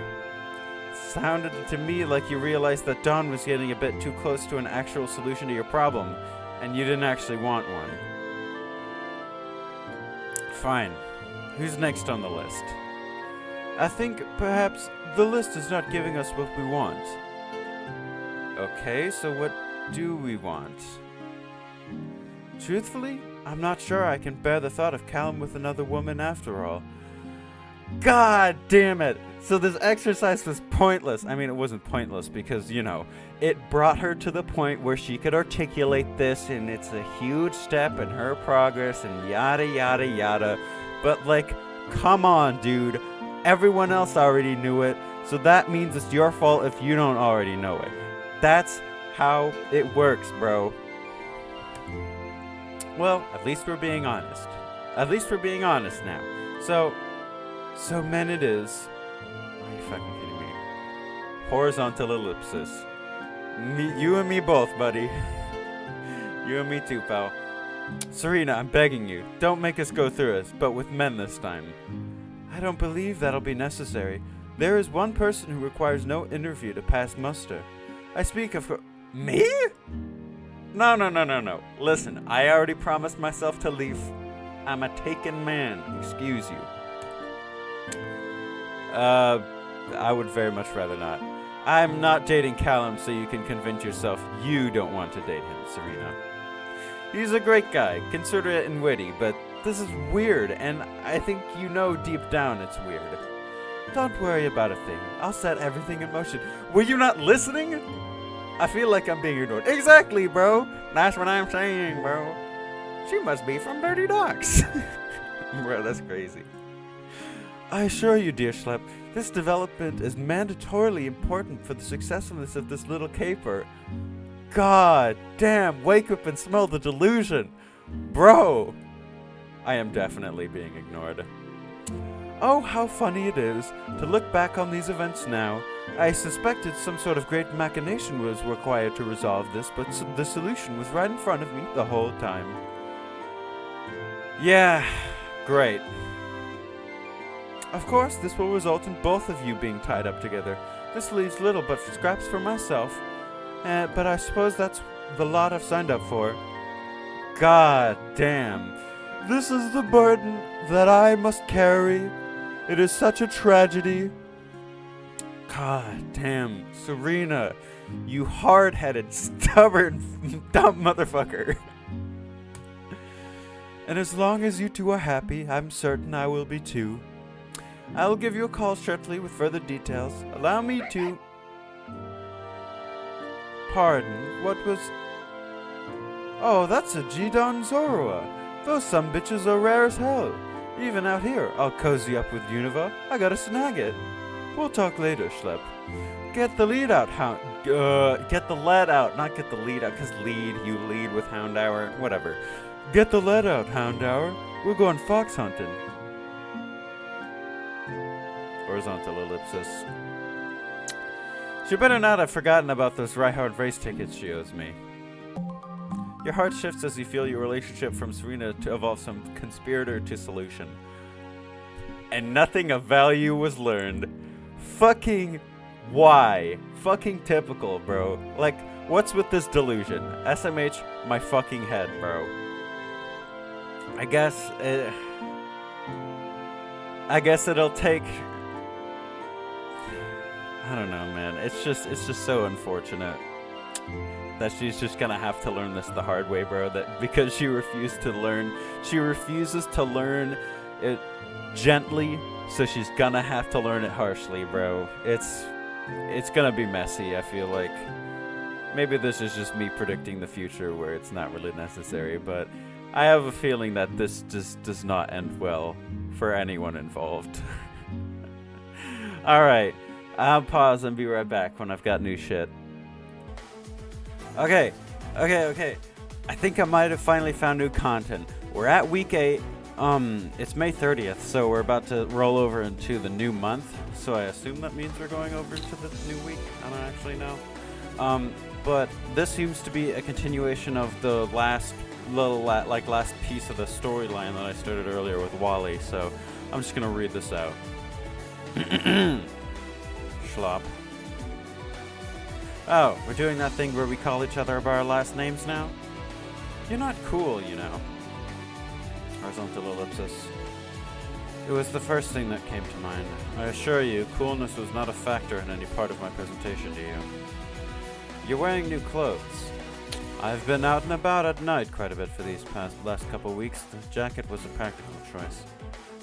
Sounded to me like you realized that Dawn was getting a bit too close to an actual solution to your problem, and you didn't actually want one. Fine. Who's next on the list? I think perhaps the list is not giving us what we want. Okay, so what do we want? Truthfully, I'm not sure I can bear the thought of Callum with another woman after all. God damn it! So this exercise was pointless. I mean, it wasn't pointless because, you know, it brought her to the point where she could articulate this, and it's a huge step in her progress, and yada yada yada. But, like, come on, dude. Everyone else already knew it, so that means it's your fault if you don't already know it. That's how it works, bro. Well, at least we're being honest. At least we're being honest now. So men it is. Are you fucking kidding me? Horizontal ellipsis. You and me both, buddy. You and me too, pal. Serena, I'm begging you, don't make us go through this, but with men this time. I don't believe that'll be necessary. There is one person who requires no interview to pass muster. I speak of... Me? No. Listen, I already promised myself to leave. I'm a taken man. Excuse you. I would very much rather not. I'm not dating Callum, so you can convince yourself you don't want to date him, Serena. He's a great guy, considerate and witty, but this is weird, and I think you know deep down it's weird. Don't worry about a thing. I'll set everything in motion. Were you not listening? I feel like I'm being ignored. Exactly, bro. That's what I'm saying, bro. She must be from Dirty Docks. Bro, that's crazy. I assure you, dear Schlep, this development is mandatorily important for the successfulness of this little caper. God damn, wake up and smell the delusion. Bro! I am definitely being ignored. Oh, how funny it is to look back on these events now. I suspected some sort of great machination was required to resolve this, but the solution was right in front of me the whole time. Yeah, great. Of course, this will result in both of you being tied up together. This leaves little but scraps for myself. But I suppose that's the lot I've signed up for. God damn. This is the burden that I must carry. It is such a tragedy. God damn. Serena, you hard-headed, stubborn, dumb motherfucker. And as long as you two are happy, I'm certain I will be too. I will give you a call shortly with further details. Allow me to... Pardon, what was... Oh, that's a G-Don Zorua. Those sumbitches are rare as hell. Even out here, I'll cozy up with Unova. I gotta snag it. We'll talk later, Schlep. Get the lead out, Hound. Get the lead out, not get the lead out, because you lead with Hound Hour, whatever. Get the lead out, Hound Hour. We're going fox hunting. Horizontal ellipsis. She better not have forgotten about those Reinhardt race tickets she owes me. Your heart shifts as you feel your relationship from Serena to evolve from conspirator to solution. And nothing of value was learned. Fucking why? Fucking typical, bro. Like, what's with this delusion? SMH, my fucking head, bro. I guess it'll take... I don't know, man. It's just so unfortunate that she's just gonna have to learn this the hard way, bro. That because she refuses to learn it gently, so she's gonna have to learn it harshly, bro. It's gonna be messy, I feel like. Maybe this is just me predicting the future where it's not really necessary, but I have a feeling that this just does not end well for anyone involved. Alright, I'll pause and be right back when I've got new shit. Okay. I think I might have finally found new content. We're at week 8. It's May 30th, so we're about to roll over into the new month. So I assume that means we're going over to the new week. I don't actually know. But this seems to be a continuation of the last piece of the storyline that I started earlier with Wally. So I'm just gonna read this out. Schlop. Oh, we're doing that thing where we call each other by our last names now? You're not cool, you know. Horizontal ellipsis. It was the first thing that came to mind. I assure you, coolness was not a factor in any part of my presentation to you. You're wearing new clothes. I've been out and about at night quite a bit for these last couple weeks. The jacket was a practical choice.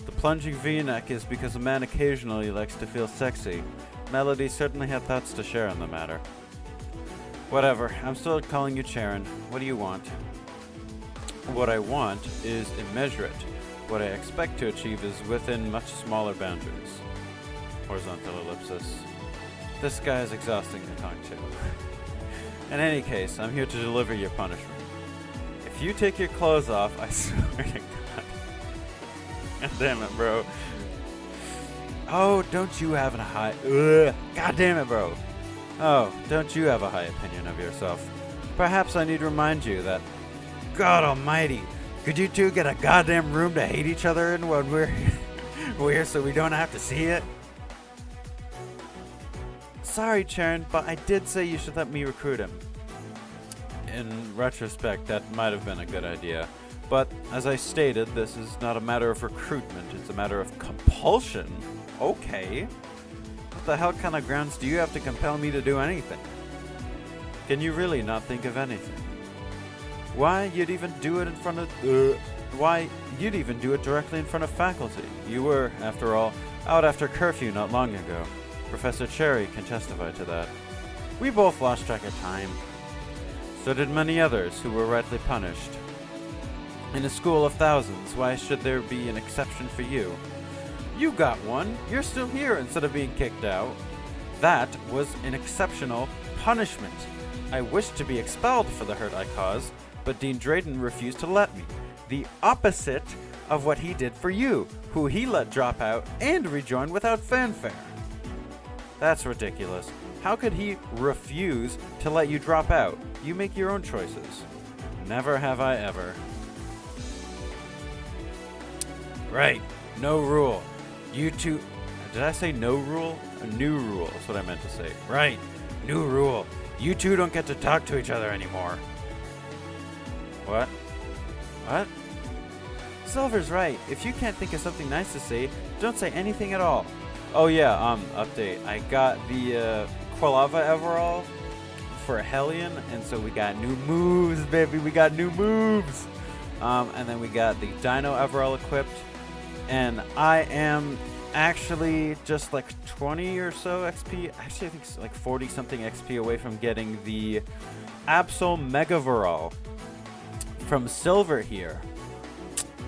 The plunging V-neck is because a man occasionally likes to feel sexy. Melody certainly had thoughts to share on the matter. Whatever, I'm still calling you Charon. What do you want? What I want is immeasurate. What I expect to achieve is within much smaller boundaries. Horizontal ellipsis. This guy is exhausting to talk to. In any case, I'm here to deliver your punishment. If you take your clothes off, I swear to God. God damn it, bro. Oh, don't you have a high... Ugh. God damn it, bro. Oh, don't you have a high opinion of yourself? Perhaps I need to remind you that... God almighty, could you two get a goddamn room to hate each other in when we're here so we don't have to see it? Sorry, Charon, but I did say you should let me recruit him. In retrospect, that might have been a good idea. But, as I stated, this is not a matter of recruitment, it's a matter of compulsion. Okay. What the hell kind of grounds do you have to compel me to do anything? Can you really not think of anything? Why you'd even do it directly in front of faculty? You were, after all, out after curfew not long ago. Professor Cherry can testify to that. We both lost track of time. So did many others who were rightly punished. In a school of thousands, why should there be an exception for you? You got one. You're still here instead of being kicked out. That was an exceptional punishment. I wished to be expelled for the hurt I caused, but Dean Drayden refused to let me. The opposite of what he did for you, who he let drop out and rejoin without fanfare. That's ridiculous. How could he refuse to let you drop out? You make your own choices. Never have I ever. Right. No rule. You two... Did I say no rule? A new rule is what I meant to say. Right. New rule. You two don't get to talk to each other anymore. What? What? Silver's right. If you can't think of something nice to say, don't say anything at all. Oh yeah, update. I got the Quilava Everall for Hellion, and so we got new moves, baby. We got new moves. And then we got the Dino Everall equipped, and I am actually just like 20 or so XP. Actually, I think it's like 40 something XP away from getting the Absol Megavarol from Silver here.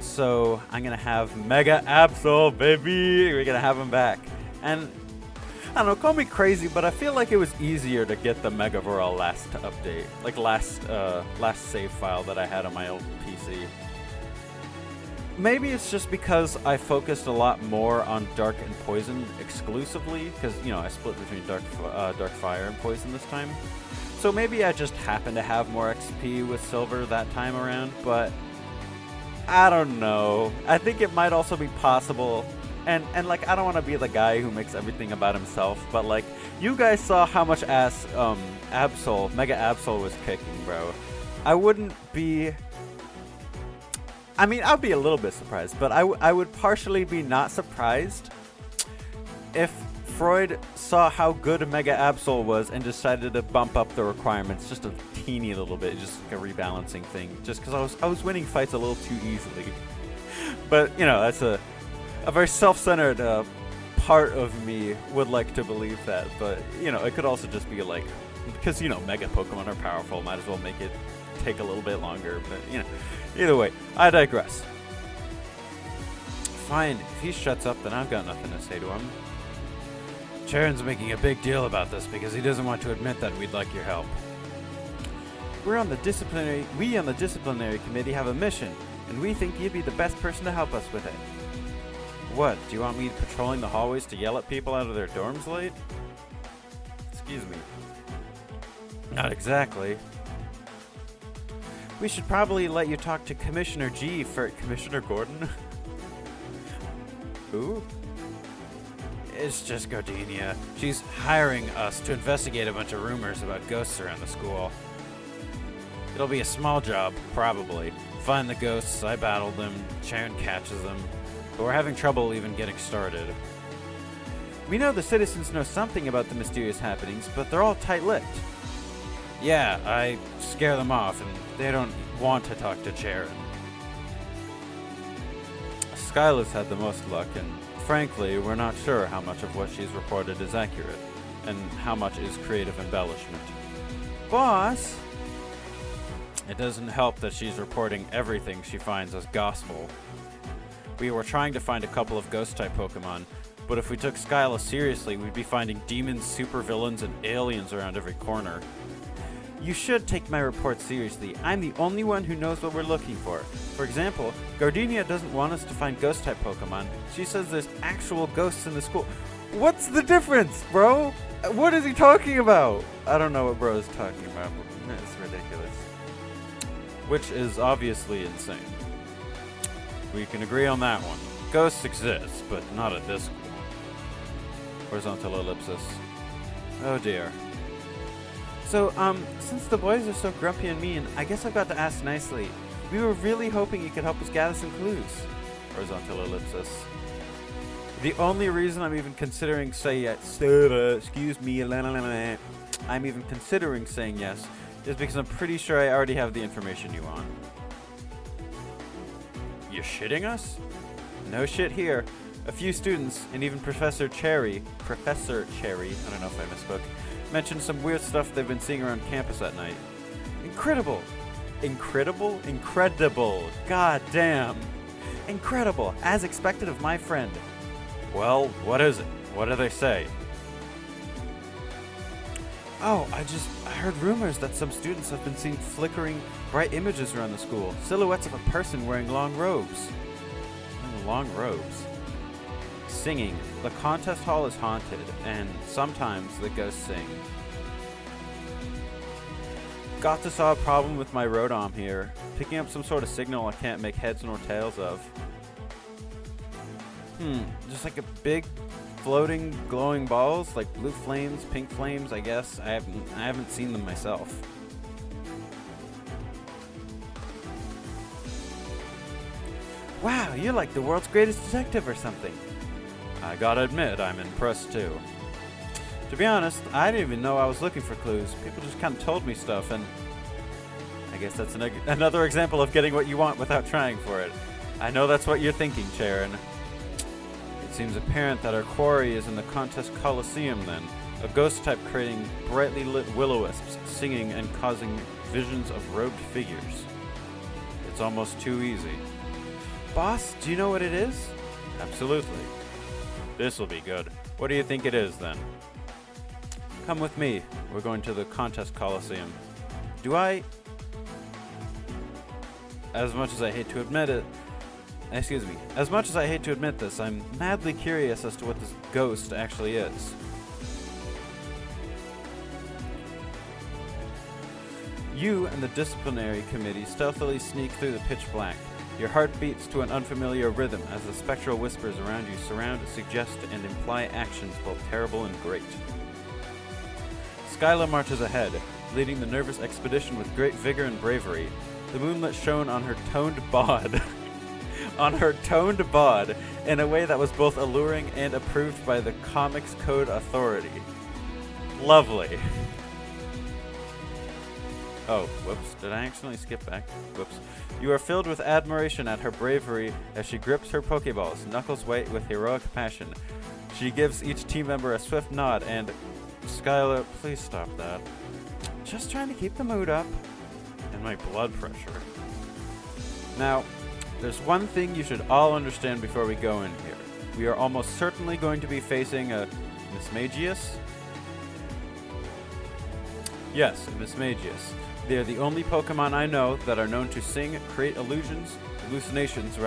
So I'm gonna have Mega Absol, baby. We're gonna have him back, and I don't know, call me crazy, but I feel like it was easier to get the Megavoral last update. Like last save file that I had on my old PC. Maybe it's just because I focused a lot more on Dark and Poison exclusively, because, you know, I split between Dark Fire and Poison this time. So maybe I just happened to have more XP with Silver that time around, but I don't know. I think it might also be possible, and like, I don't want to be the guy who makes everything about himself, but like, you guys saw how much ass Mega Absol was kicking, bro. I wouldn't be... I mean, I'd be a little bit surprised, but I would partially be not surprised if Freud saw how good Mega Absol was and decided to bump up the requirements just a teeny little bit, just like a rebalancing thing, just because I was winning fights a little too easily. But, you know, that's a very self-centered part of me would like to believe that, but, you know, it could also just be like, because, you know, Mega Pokemon are powerful, might as well make it take a little bit longer, but, you know, either way, I digress. Fine, if he shuts up, then I've got nothing to say to him. Charon's making a big deal about this because he doesn't want to admit that we'd like your help. We on the disciplinary committee have a mission, and we think you'd be the best person to help us with it. What, do you want me patrolling the hallways to yell at people out of their dorms late? Excuse me. Not exactly. We should probably let you talk to Commissioner G for Commissioner Gordon. Who? It's just Gardenia. She's hiring us to investigate a bunch of rumors about ghosts around the school. It'll be a small job, probably. Find the ghosts, I battle them, Charon catches them, but we're having trouble even getting started. We know the citizens know something about the mysterious happenings, but they're all tight-lipped. Yeah, I scare them off, and they don't want to talk to Charon. Skyla's had the most luck, and frankly, we're not sure how much of what she's reported is accurate, and how much is creative embellishment. Boss! It doesn't help that she's reporting everything she finds as gospel. We were trying to find a couple of ghost-type Pokemon, but if we took Skyla seriously, we'd be finding demons, supervillains, and aliens around every corner. You should take my report seriously. I'm the only one who knows what we're looking for. For example, Gardenia doesn't want us to find ghost-type Pokemon. She says there's actual ghosts in the school. What's the difference, bro? What is he talking about? I don't know what bro is talking about. It's ridiculous. Which is obviously insane. We can agree on that one. Ghosts exist, but not at this school. Horizontal ellipsis. Oh dear. So, since the boys are so grumpy and mean, I guess I've got to ask nicely. We were really hoping you could help us gather some clues. Horizontal ellipsis. The only reason I'm even considering I'm even considering saying yes is because I'm pretty sure I already have the information you want. You're shitting us? No shit here. A few students, and even Professor Cherry, I don't know if I misspoke, mentioned some weird stuff they've been seeing around campus at night. Incredible! Incredible? Incredible! God damn! Incredible! As expected of my friend. Well, what is it? What do they say? Oh, I heard rumors that some students have been seeing flickering, bright images around the school. Silhouettes of a person wearing long robes. Long robes. Singing. The contest hall is haunted, and sometimes the ghosts sing. Got to solve a problem with my Rodom here. Picking up some sort of signal I can't make heads nor tails of. Just like a big floating glowing balls, like blue flames, pink flames, I guess. I haven't seen them myself. Wow, you're like the world's greatest detective or something. I gotta admit, I'm impressed too. To be honest, I didn't even know I was looking for clues. People just kind of told me stuff, and I guess that's another example of getting what you want without trying for it. I know that's what you're thinking, Charon. It seems apparent that our quarry is in the contest coliseum then, a ghost type creating brightly lit will-o-wisps, singing and causing visions of robed figures. It's almost too easy. Boss, do you know what it is? Absolutely. This'll be good. What do you think it is, then? Come with me. We're going to the contest coliseum. Do I... As much as I hate to admit it... Excuse me. As much as I hate to admit this, I'm madly curious as to what this ghost actually is. You and the disciplinary committee stealthily sneak through the pitch black. Your heart beats to an unfamiliar rhythm as the spectral whispers around you surround, suggest, and imply actions both terrible and great. Skyla marches ahead, leading the nervous expedition with great vigor and bravery. The moonlit shone on her toned bod. On her toned bod in a way that was both alluring and approved by the Comics Code Authority. Lovely. Oh, whoops. Did I accidentally skip back? Whoops. You are filled with admiration at her bravery as she grips her Pokeballs, knuckles white with heroic passion. She gives each team member a swift nod and... Skyla, please stop that. Just trying to keep the mood up. And my blood pressure. Now, there's one thing you should all understand before we go in here. We are almost certainly going to be facing a Mismagius? Yes, a Mismagius. They are the only Pokemon I know that are known to sing, create hallucinations,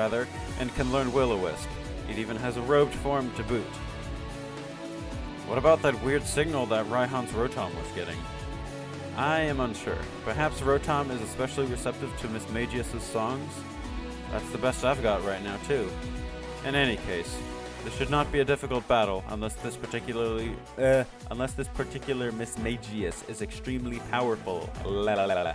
and can learn Will-O-Wisp. It even has a robed form to boot. What about that weird signal that Raihan's Rotom was getting? I am unsure. Perhaps Rotom is especially receptive to Mismagius' songs? That's the best I've got right now, too. In any case, this should not be a difficult battle unless this particular Mismagius is extremely powerful. La la la la.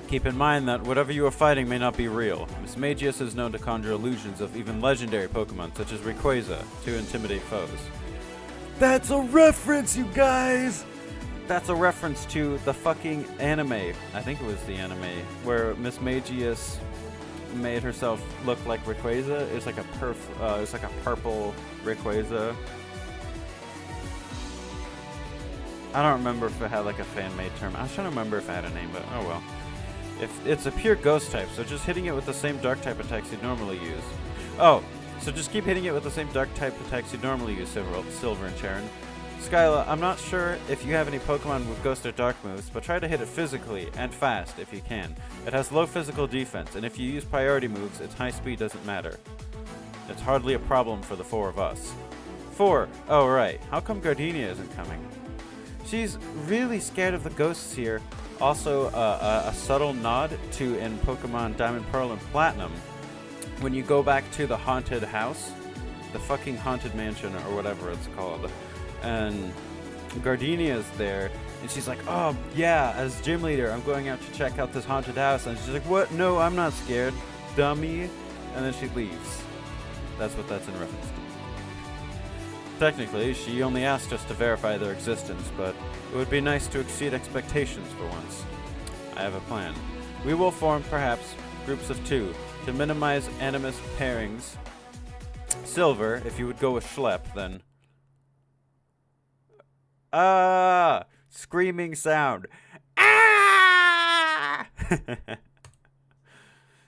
Keep in mind that whatever you are fighting may not be real. Mismagius is known to conjure illusions of even legendary Pokemon such as Rayquaza to intimidate foes. That's a reference, you guys! That's a reference to the fucking anime. I think it was the anime where Mismagius made herself look like Rayquaza. It's like a purple Rayquaza. I don't remember if it had like a fan-made term. I was trying to remember if it had a name, but oh well. If it's a pure ghost type, so just hitting it with the same dark type attacks you'd normally use. Oh, so just keep hitting it with the same dark type attacks you'd normally use, Silver and Sharon. Skyla, I'm not sure if you have any Pokemon with Ghost or Dark moves, but try to hit it physically and fast if you can. It has low physical defense, and if you use priority moves, its high speed doesn't matter. It's hardly a problem for the four of us. 4? Oh, right. How come Gardenia isn't coming? She's really scared of the ghosts here. Also, a subtle nod to in Pokemon Diamond, Pearl, and Platinum. When you go back to the haunted house, the fucking haunted mansion or whatever it's called, and Gardenia's there, and she's like, oh yeah, as gym leader, I'm going out to check out this haunted house, and she's like, what? No, I'm not scared, dummy, and then she leaves. That's what that's in reference to. Technically, she only asked us to verify their existence, but it would be nice to exceed expectations for once. I have a plan. We will form, perhaps, groups of 2 to minimize animus pairings. Silver, if you would go with Schlepp, then... Screaming sound. Ah!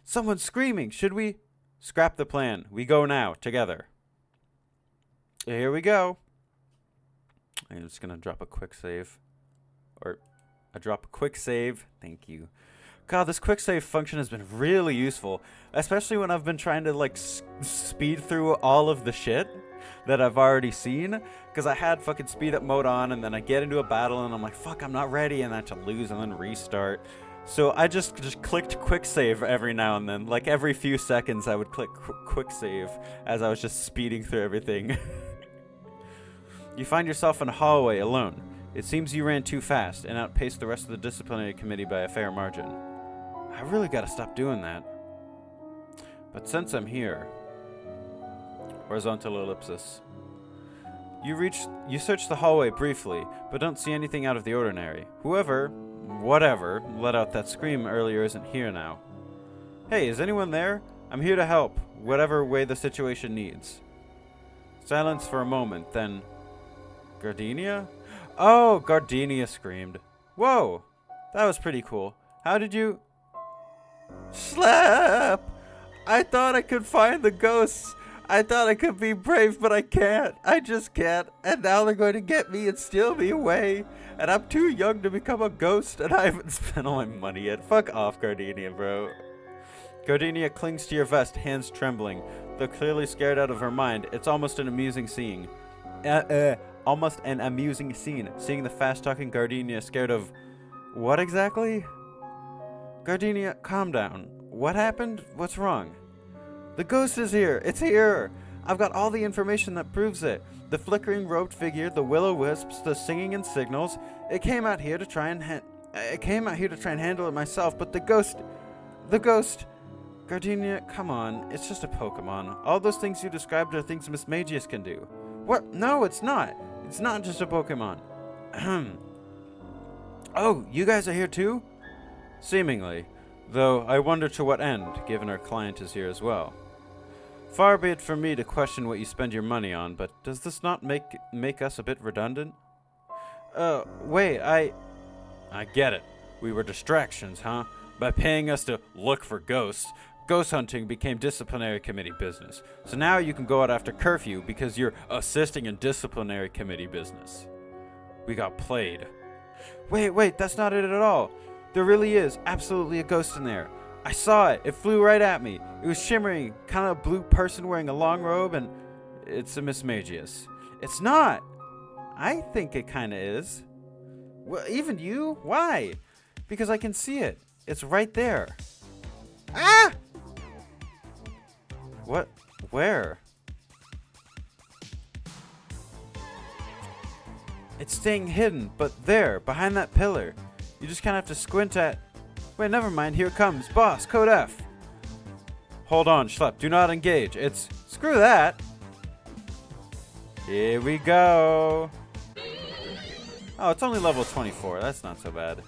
Someone's screaming. Should we? Scrap the plan. We go now, together. Here we go. I'm just going to drop a quick save. Or, I drop a quick save. Thank you. God, this quick save function has been really useful. Especially when I've been trying to, like, speed through all of the shit that I've already seen. Because I had fucking speed up mode on, and then I get into a battle, and I'm like, fuck, I'm not ready, and I have to lose and then restart. So I just clicked quick save every now and then. Like, every few seconds I would click quick save as I was just speeding through everything. You find yourself in a hallway alone. It seems you ran too fast and outpaced the rest of the disciplinary committee by a fair margin. I really gotta stop doing that. But since I'm here... Horizontal ellipsis. You search the hallway briefly, but don't see anything out of the ordinary. Whatever, let out that scream earlier isn't here now. Hey, is anyone there? I'm here to help, whatever way the situation needs. Silence for a moment, then... Gardenia? Oh, Gardenia screamed. Whoa, that was pretty cool. How did you... Slap! I thought I could find the ghosts. I thought I could be brave, but I can't. I just can't. And now they're going to get me and steal me away. And I'm too young to become a ghost, and I haven't spent all my money yet. Fuck off, Gardenia, bro. Gardenia clings to your vest, hands trembling. Though clearly scared out of her mind, it's almost an amusing scene. Almost an amusing scene, seeing the fast-talking Gardenia scared of... What exactly? Gardenia, calm down. What happened? What's wrong? The ghost is here! It's here! I've got all the information that proves it. The flickering robed figure, the will-o-wisps, the singing and signals. It came out here to try and handle it myself, but the ghost... Gardenia, come on. It's just a Pokemon. All those things you described are things Miss Magius can do. What? No, it's not. It's not just a Pokemon. Oh, you guys are here too? Seemingly. Though I wonder to what end, given our client is here as well. Far be it from me to question what you spend your money on, but does this not make us a bit redundant? Wait, I get it. We were distractions, huh? By paying us to look for ghosts, ghost hunting became disciplinary committee business. So now you can go out after curfew because you're assisting in disciplinary committee business. We got played. Wait, that's not it at all. There really is absolutely a ghost in there. I saw it. It flew right at me. It was shimmering, kind of a blue person wearing a long robe, and it's a Miss Magius. It's not. I think it kind of is. Well, even you? Why? Because I can see it. It's right there. Ah! What? Where? It's staying hidden, but there, behind that pillar. You just kind of have to squint at... Wait, never mind. Here it comes. Boss, code F. Hold on, Schlepp. Do not engage. It's... Screw that. Here we go. Oh, it's only level 24. That's not so bad.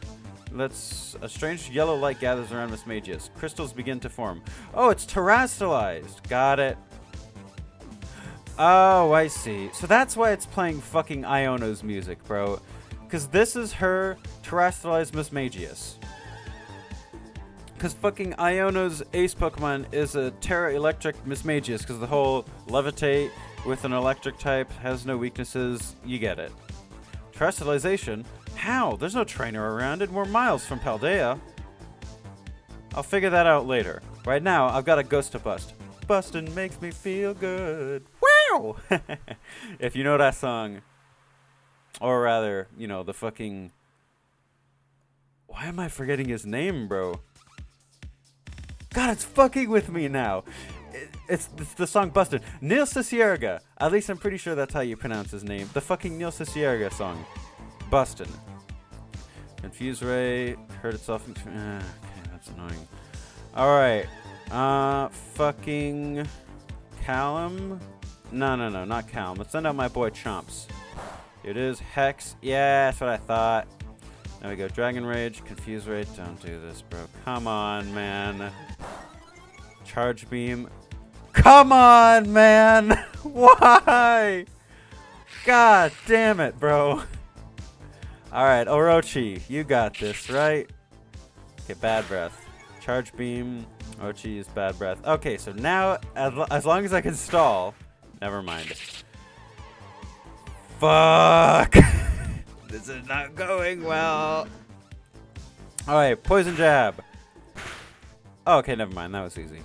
A strange yellow light gathers around Miss Magius. Crystals begin to form. Oh, it's terastallized. Got it. Oh, I see. So that's why it's playing fucking Iono's music, bro. Because this is her terastallized Miss Magius. Because fucking Iono's ace Pokemon is a Terra Electric Miss Magius. Because the whole levitate with an electric type has no weaknesses. You get it. Terastallization? How? There's no trainer around and we're miles from Paldea. I'll figure that out later. Right now, I've got a ghost to bust. Bustin' makes me feel good. Wow! If you know that song. Or rather, you know, the fucking... Why am I forgetting his name, bro? God, it's fucking with me now. It's the song Busted. Neil Cicierga. At least I'm pretty sure that's how you pronounce his name. The fucking Neil Cicierga song. Busted. Confuse Ray. Hurt itself. Okay, that's annoying. Alright. Fucking... Callum? No, not Callum. Let's send out my boy Chomps. Here it is. Hex. Yeah, that's what I thought. There we go. Dragon Rage. Confuse Ray. Don't do this, bro. Come on, man. Charge Beam. Come on, man! Why? God damn it, bro. Alright, Orochi, you got this, right? Okay, Bad Breath. Charge Beam. Orochi is Bad Breath. Okay, so now, as long as I can stall... Never mind. Fuck! This is not going well. Alright, Poison Jab. Oh, okay, never mind. That was easy.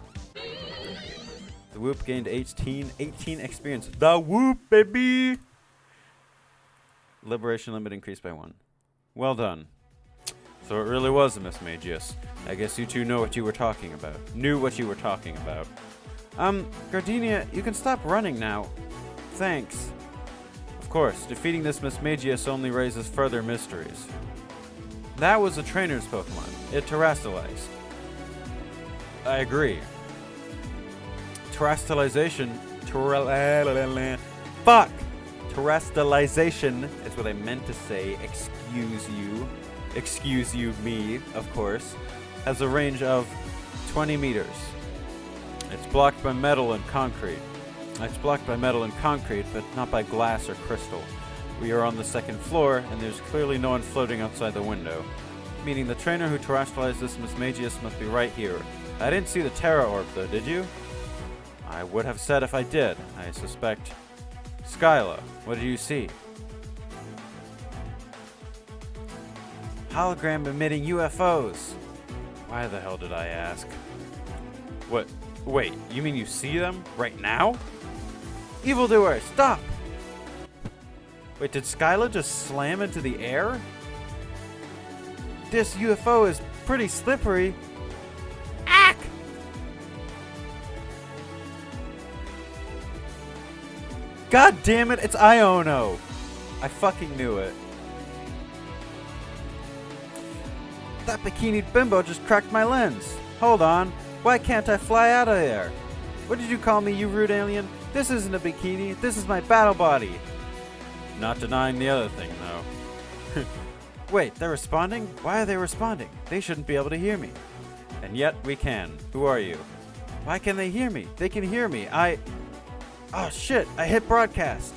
The Whoop gained 18 experience. The Whoop, baby! Liberation limit increased by 1. Well done. So it really was a Miss Magius. I guess you two know what you were talking about. Gardenia, you can stop running now. Thanks. Of course, defeating this Miss Magius only raises further mysteries. That was a trainer's Pokemon. It terastallized. I agree. Terastallization. Fuck! Terastallization is what I meant to say. Excuse you, me, of course. Has a range of 20 meters. It's blocked by metal and concrete. But not by glass or crystal. We are on the second floor, and there's clearly no one floating outside the window. Meaning the trainer who terastallized this Miss Magius must be right here. I didn't see the Terra Orb, though, did you? I would have said if I did. I suspect. Skyla, what do you see? Hologram emitting UFOs. Why the hell did I ask? What? Wait, you mean you see them right now? Evildoer, stop! Wait, did Skyla just slam into the air? This UFO is pretty slippery. Ack! God damn it, it's Iono! I fucking knew it. That bikini bimbo just cracked my lens. Hold on, why can't I fly out of there? What did you call me, you rude alien? This isn't a bikini, this is my battle body. Not denying the other thing, though. Wait, they're responding? Why are they responding? They shouldn't be able to hear me. And yet, we can. Who are you? Why can they hear me? They can hear me. Oh, shit, I hit broadcast.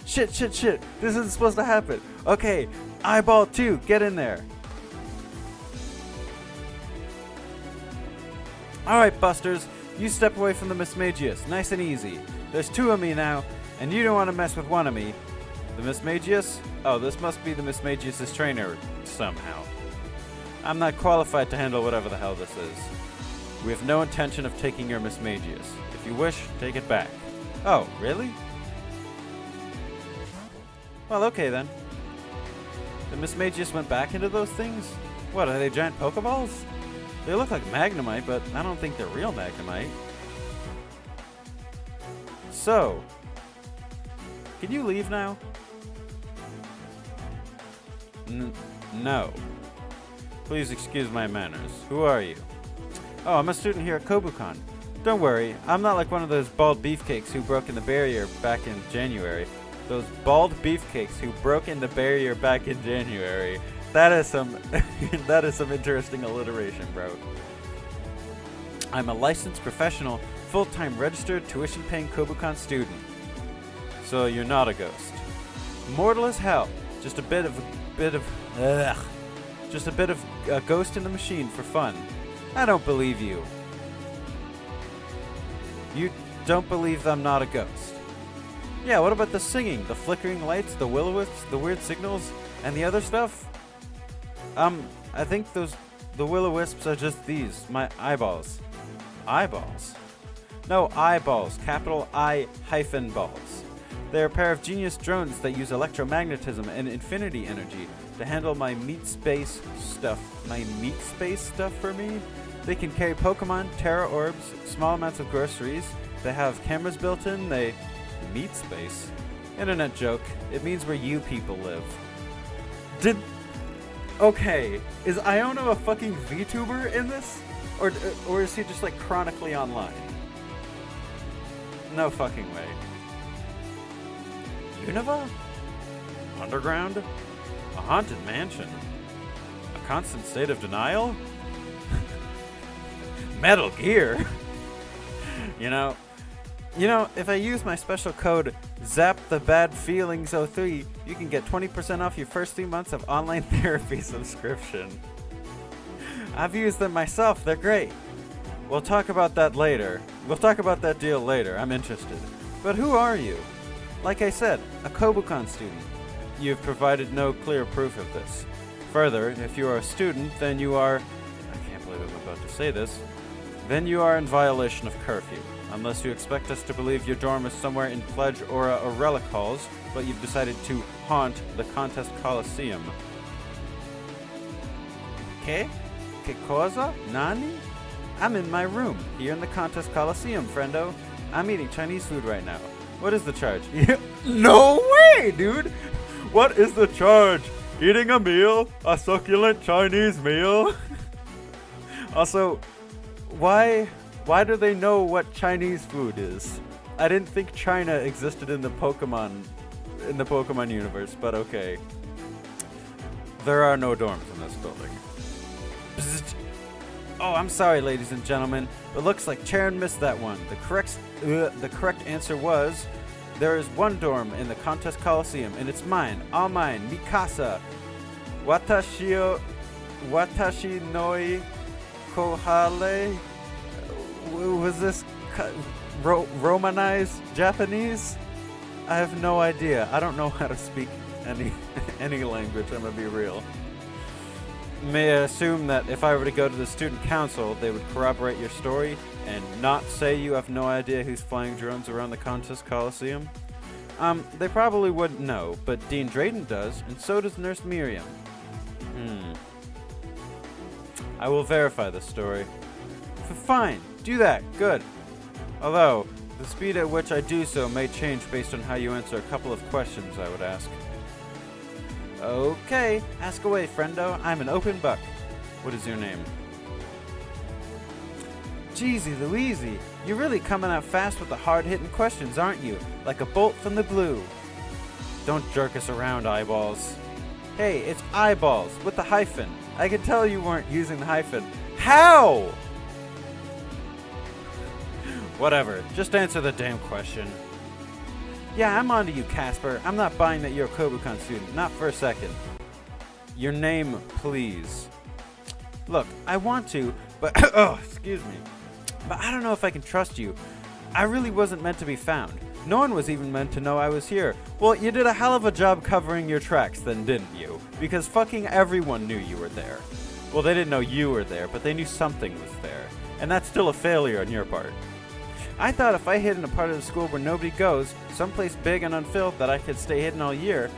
Shit. This isn't supposed to happen. Okay, eyeball 2, get in there. Alright, Busters, you step away from the Mismagius. Nice and easy. There's 2 of me now, and you don't want to mess with one of me. The Mismagius? Oh, this must be the Mismagius' trainer, somehow. I'm not qualified to handle whatever the hell this is. We have no intention of taking your Mismagius. If you wish, take it back. Oh, really? Well, okay then. The Mismagius went back into those things? What, are they giant Pokeballs? They look like Magnemite, but I don't think they're real Magnemite. So, can you leave now? No. Please excuse my manners. Who are you? Oh, I'm a student here at Kobukan. Don't worry, I'm not like one of those bald beefcakes who broke in the barrier back in January. Those bald beefcakes who broke in the barrier back in January. That is some that is some interesting alliteration, bro. I'm a licensed professional, full-time registered tuition-paying Kobukan student. So you're not a ghost. Mortal as hell. Just a bit of a ghost in the machine for fun. I don't believe you. You don't believe I'm not a ghost. Yeah, what about the singing, the flickering lights, the will-o-wisps, the weird signals, and the other stuff? I think the will-o-wisps are just these, my eyeballs. Eyeballs? No, eyeballs, capital I-balls. They're a pair of genius drones that use electromagnetism and infinity energy to handle my meat space stuff for me. They can carry Pokemon, Terra Orbs, small amounts of groceries. They have cameras built in. They... Meat space? Internet joke. It means where you people live. Okay, is Iono a fucking VTuber in this? Or is he just like chronically online? No fucking way. Unova? Underground? A haunted mansion? A constant state of denial? Metal Gear? You know, if I use my special code ZAPTHEBADFEELINGS03, you can get 20% off your first 3 months of online therapy subscription. I've used them myself, they're great. We'll talk about that later. We'll talk about that deal later, I'm interested. But who are you? Like I said, a Kobukan student. You've provided no clear proof of this. Further, if you are a student, then you are... I can't believe I'm about to say this. Then you are in violation of curfew. Unless you expect us to believe your dorm is somewhere in Pledge or Relic Halls, but you've decided to haunt the Contest Coliseum. Que? Que cosa? Nani? I'm in my room, here in the Contest Coliseum, friendo. I'm eating Chinese food right now. What is the charge? No way, dude! What is the charge? Eating a meal? A succulent Chinese meal? Also, why do they know what Chinese food is? I didn't think China existed in the Pokemon universe, but okay. There are no dorms in this building. Bzzzt. Oh, I'm sorry, ladies and gentlemen. It looks like Charon missed that one. The correct answer was, there is one dorm in the Contest Coliseum, and it's mine, all mine, Mikasa. Watashi noi kohale. Was this Romanized Japanese? I have no idea. I don't know how to speak any any language, I'm gonna be real. May I assume that if I were to go to the student council, they would corroborate your story and not say you have no idea who's flying drones around the contest coliseum? They probably wouldn't know, but Dean Drayden does, and so does Nurse Miriam. I will verify the story. Fine, do that, good. Although, the speed at which I do so may change based on how you answer a couple of questions I would ask. Okay, ask away, friendo. I'm an open book. What is your name? Jeezy Louisey, you're really coming out fast with the hard-hitting questions, aren't you? Like a bolt from the blue. Don't jerk us around, eyeballs. Hey, it's eyeballs, with the hyphen. I can tell you weren't using the hyphen. How? Whatever, just answer the damn question. Yeah, I'm onto you, Casper. I'm not buying that you're a Kobukan student, not for a second. Your name, please. Look, I want to, but oh, excuse me. But I don't know if I can trust you. I really wasn't meant to be found. No one was even meant to know I was here. Well, you did a hell of a job covering your tracks then, didn't you? Because fucking everyone knew you were there. Well, they didn't know you were there, but they knew something was there. And that's still a failure on your part. I thought if I hid in a part of the school where nobody goes, someplace big and unfilled, that I could stay hidden all year.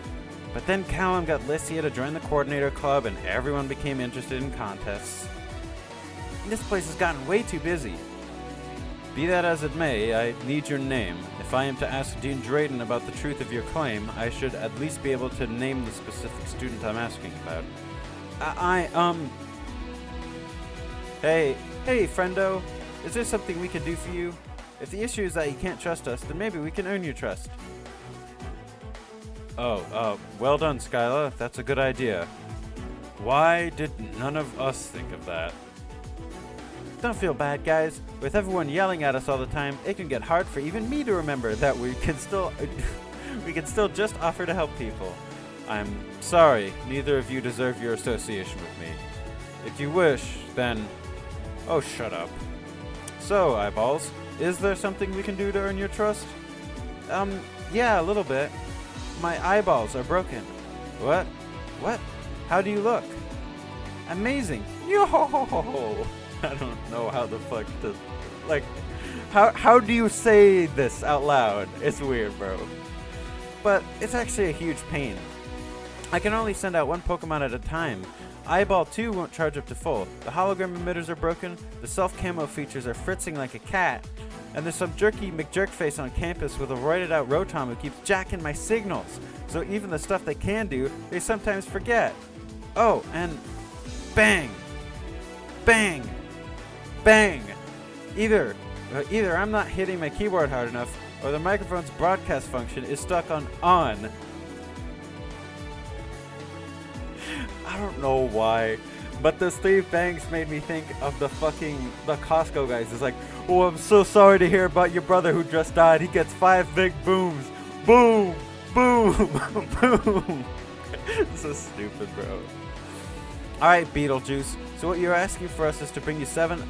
But then Callum got Lissia to join the coordinator club and everyone became interested in contests. This place has gotten way too busy. Be that as it may, I need your name. If I am to ask Dean Drayden about the truth of your claim, I should at least be able to name the specific student I'm asking about. Hey, friendo. Is there something we can do for you? If the issue is that you can't trust us, then maybe we can earn your trust. Well done, Skyla. That's a good idea. Why did none of us think of that? Don't feel bad, guys. With everyone yelling at us all the time, it can get hard for even me to remember that we can still just offer to help people. I'm sorry, neither of you deserve your association with me. If you wish, then... Oh, shut up. So, eyeballs, is there something we can do to earn your trust? Yeah, a little bit. My eyeballs are broken. What? What? How do you look? Amazing. Yo! I don't know how the fuck to... Like, how do you say this out loud? It's weird, bro. But it's actually a huge pain. I can only send out one Pokemon at a time. Eyeball 2 won't charge up to full. The hologram emitters are broken. The self-camo features are fritzing like a cat. And there's some jerky McJerkface on campus with a roided out Rotom who keeps jacking my signals. So even the stuff they can do, they sometimes forget. Oh, and bang! Bang! Bang! Either I'm not hitting my keyboard hard enough, or the microphone's broadcast function is stuck on. I don't know why, but those 3 bangs made me think of the Costco guys. It's like, oh, I'm so sorry to hear about your brother who just died. He gets 5 big booms. Boom! Boom! Boom! So stupid, bro. Alright, Beetlejuice. So what you're asking for us is to bring you 7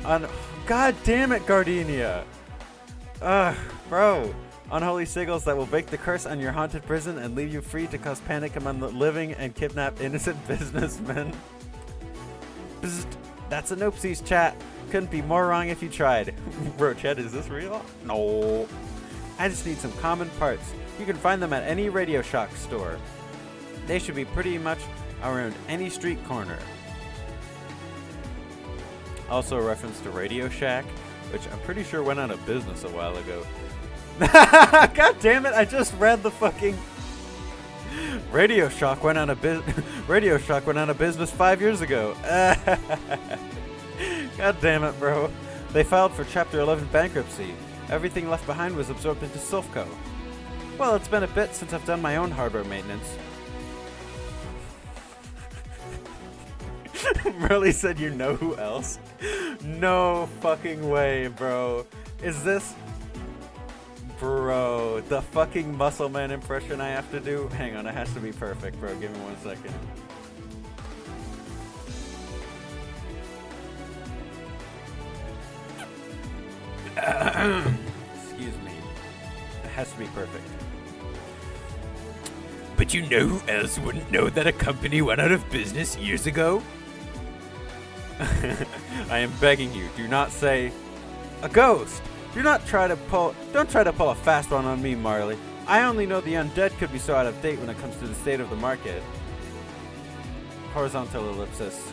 God damn it, Gardenia! Bro. Unholy sigils that will break the curse on your haunted prison and leave you free to cause panic among the living and kidnap innocent businessmen. Bzzt. That's a noopsies, chat. Couldn't be more wrong if you tried. Bro, chat, is this real? No. I just need some common parts. You can find them at any Radio Shack store. They should be pretty much around any street corner. Also a reference to Radio Shack, which I'm pretty sure went out of business a while ago. God damn it, I just read the fucking... Radio Shack went out of business 5 years ago. God damn it, bro. They filed for Chapter 11 bankruptcy. Everything left behind was absorbed into Silphco. Well, it's been a bit since I've done my own hardware maintenance. Really said you know who else? No fucking way, bro. Is this... Bro, the fucking Muscle Man impression I have to do? Hang on, it has to be perfect, bro. Give me 1 second. Excuse has to be perfect. But you know who else wouldn't know that a company went out of business years ago? I am begging you, do not say a ghost. Don't try to pull a fast one on me, Marley. I only know the undead could be so out of date when it comes to the state of the market. Horizontal ellipsis.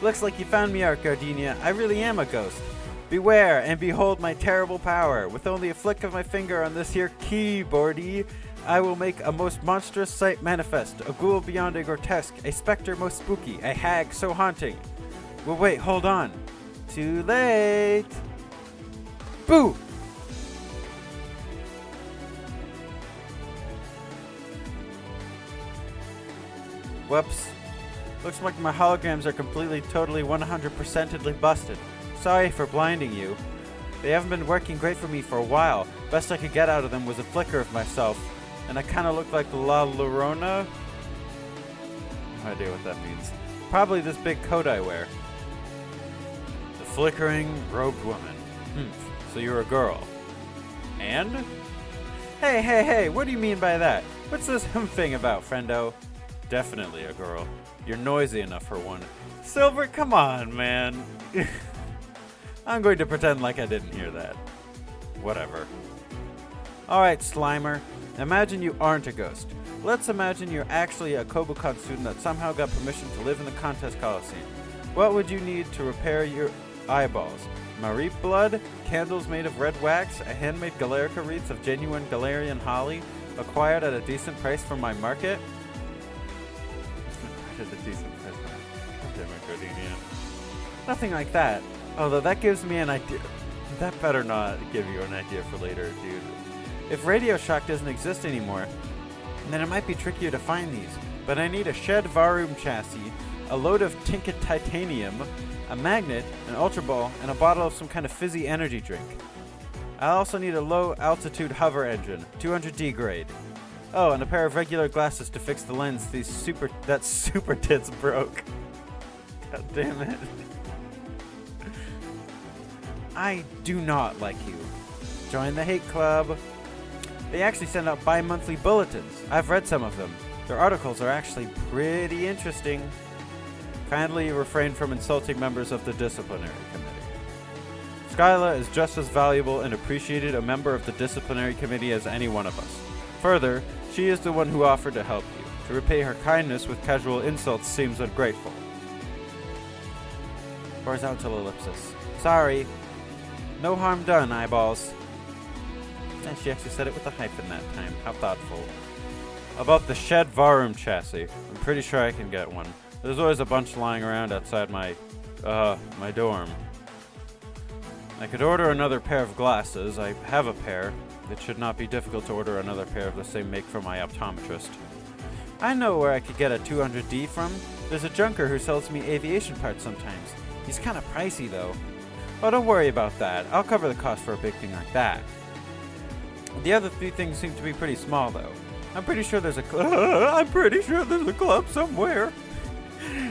Looks like you found me out, Gardenia. I really am a ghost. Beware and behold my terrible power. With only a flick of my finger on this here keyboardy, I will make a most monstrous sight manifest, a ghoul beyond a grotesque, a specter most spooky, a hag so haunting. Well, wait, hold on. Too late. Boo! Whoops. Looks like my holograms are completely, totally, 100%edly busted. Sorry for blinding you. They haven't been working great for me for a while. Best I could get out of them was a flicker of myself. And I kind of look like La Llorona. No idea what that means. Probably this big coat I wear. The flickering robed woman. So you're a girl. And? Hey, what do you mean by that? What's this thing about, friendo? Definitely a girl. You're noisy enough for one. Silver, come on, man. I'm going to pretend like I didn't hear that. Whatever. Alright, Slimer. Imagine you aren't a ghost. Let's imagine you're actually a Kobukan student that somehow got permission to live in the contest coliseum. What would you need to repair your eyeballs? Marie blood, candles made of red wax, a handmade Galerica wreath of genuine Galarian holly, acquired at a decent price from my market? At a decent price from my Gardenia. Nothing like that. Although that gives me an idea. That better not give you an idea for later, dude. If Radio Shock doesn't exist anymore, then it might be trickier to find these. But I need a Shed Varum chassis, a load of Tinket Titanium, a magnet, an Ultra Ball, and a bottle of some kind of fizzy energy drink. I also need a low-altitude hover engine, 200D grade. Oh, and a pair of regular glasses to fix the lens that super tits broke. God damn it. I do not like you. Join the hate club. They actually send out bi-monthly bulletins. I've read some of them. Their articles are actually pretty interesting. Kindly refrain from insulting members of the disciplinary committee. Skyla is just as valuable and appreciated a member of the disciplinary committee as any one of us. Further, she is the one who offered to help you. To repay her kindness with casual insults seems ungrateful. Horizontal ellipsis. Sorry. No harm done, eyeballs. And she actually said it with a hyphen that time. How thoughtful. About the Shed Varum chassis. I'm pretty sure I can get one. There's always a bunch lying around outside my dorm. I could order another pair of glasses. I have a pair. It should not be difficult to order another pair of the same make from my optometrist. I know where I could get a 200D from. There's a junker who sells me aviation parts sometimes. He's kind of pricey though. Oh, don't worry about that. I'll cover the cost for a big thing like that. The other three things seem to be pretty small though. I'm pretty sure there's a club somewhere